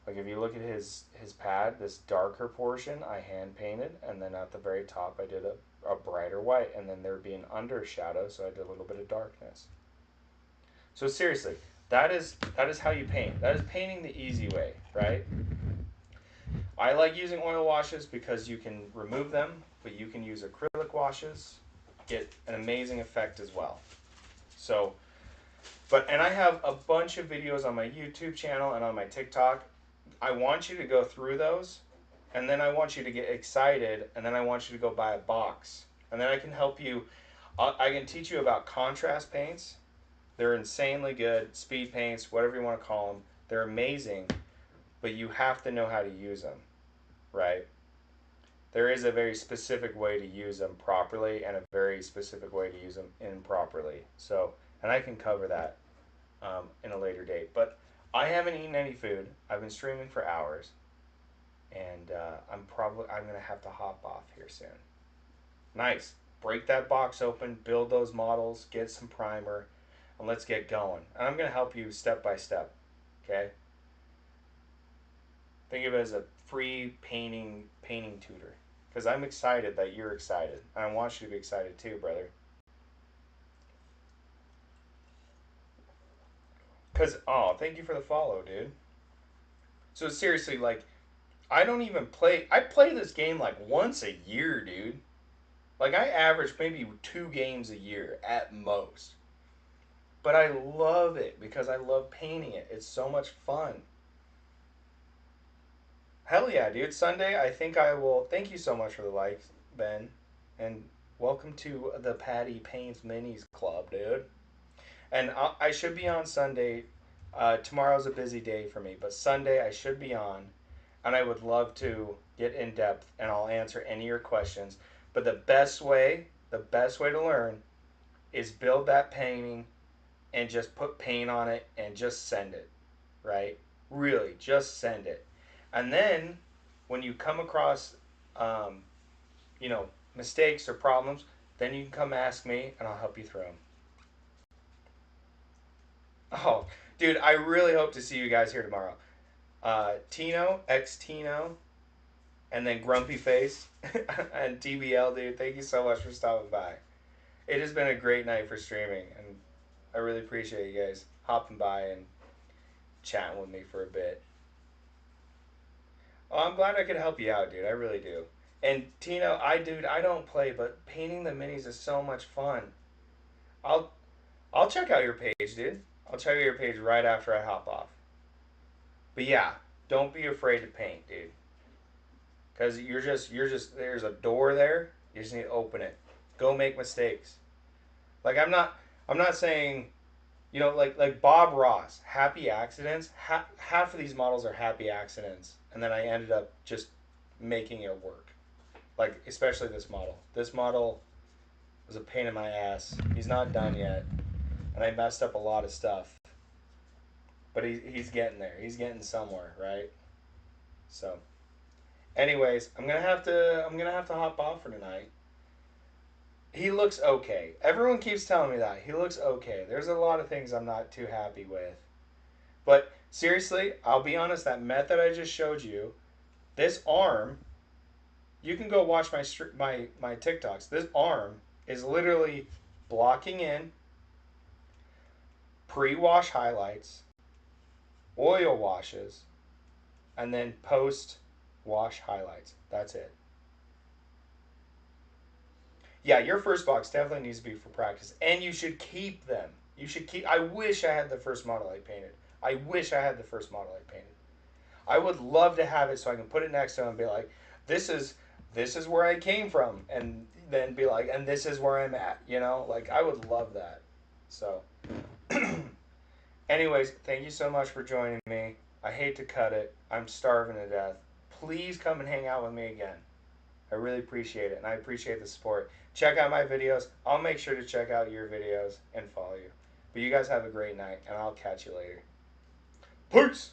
[SPEAKER 1] like if you look at his pad, this darker portion I hand painted, and then at the very top I did a brighter white, and then there'd be an under shadow, so I did a little bit of darkness. So seriously, that is how you paint. That is painting the easy way, right? I like using oil washes because you can remove them, but you can use acrylic washes, get an amazing effect as well. So, and I have a bunch of videos on my YouTube channel and on my TikTok. I want you to go through those, and then I want you to get excited, and then I want you to go buy a box. And then I can help you, I can teach you about contrast paints. They're insanely good, speed paints, whatever you want to call them. They're amazing, but you have to know how to use them, right? There is a very specific way to use them properly and a very specific way to use them improperly. So, and I can cover that in a later date. But I haven't eaten any food. I've been streaming for hours, and I'm gonna have to hop off here soon. Nice. Break that box open, build those models, get some primer, and let's get going. And I'm gonna help you step by step. Okay. Think of it as a free painting tutor. Because I'm excited that you're excited. And I want you to be excited too, brother. Because, oh, thank you for the follow, dude. So seriously, like, I don't even play. I play this game like once a year, dude. Like, I average maybe 2 games a year at most. But I love it because I love painting it. It's so much fun. Hell yeah, dude. Sunday, I think I will. Thank you so much for the likes, Ben. And welcome to the Patty Paints Minis Club, dude. And I should be on Sunday. Tomorrow's a busy day for me, but Sunday I should be on. And I would love to get in depth and I'll answer any of your questions. But the best way to learn is build that painting and just put paint on it and just send it, right? Really, just send it. And then when you come across, um, mistakes or problems, then you can come ask me and I'll help you through them. Oh, dude, I really hope to see you guys here tomorrow. Tino, ex Tino, and then Grumpy Face and TBL, dude. Thank you so much for stopping by. It has been a great night for streaming, and I really appreciate you guys hopping by and chatting with me for a bit. Oh, I'm glad I could help you out, dude. I really do. And Tino, dude, I don't play, but painting the minis is so much fun. I'll I'll check out your page, dude. I'll check out your page right after I hop off. But yeah, don't be afraid to paint, dude. Because there's a door there. You just need to open it. Go make mistakes. Like I'm not saying, like Bob Ross, happy accidents. Half of these models are happy accidents, and then I ended up just making it work. Like especially this model. This model was a pain in my ass. He's not done yet, and I messed up a lot of stuff. But he's getting there. He's getting somewhere, right? So, anyways, I'm gonna have to hop off for tonight. He looks okay. Everyone keeps telling me that. He looks okay. There's a lot of things I'm not too happy with. But seriously, I'll be honest, that method I just showed you, this arm, you can go watch my TikToks. This arm is literally blocking in, pre-wash highlights, oil washes, and then post-wash highlights. That's it. Yeah, your first box definitely needs to be for practice, and you should keep them. You should keep. I wish I had the first model I painted. I wish I had the first model I painted. I would love to have it so I can put it next to him and be like, this is where I came from, and then be like, and this is where I'm at. Like I would love that. So, anyways, thank you so much for joining me. I hate to cut it. I'm starving to death. Please come and hang out with me again. I really appreciate it, and I appreciate the support. Check out my videos. I'll make sure to check out your videos and follow you. But you guys have a great night, and I'll catch you later. Peace!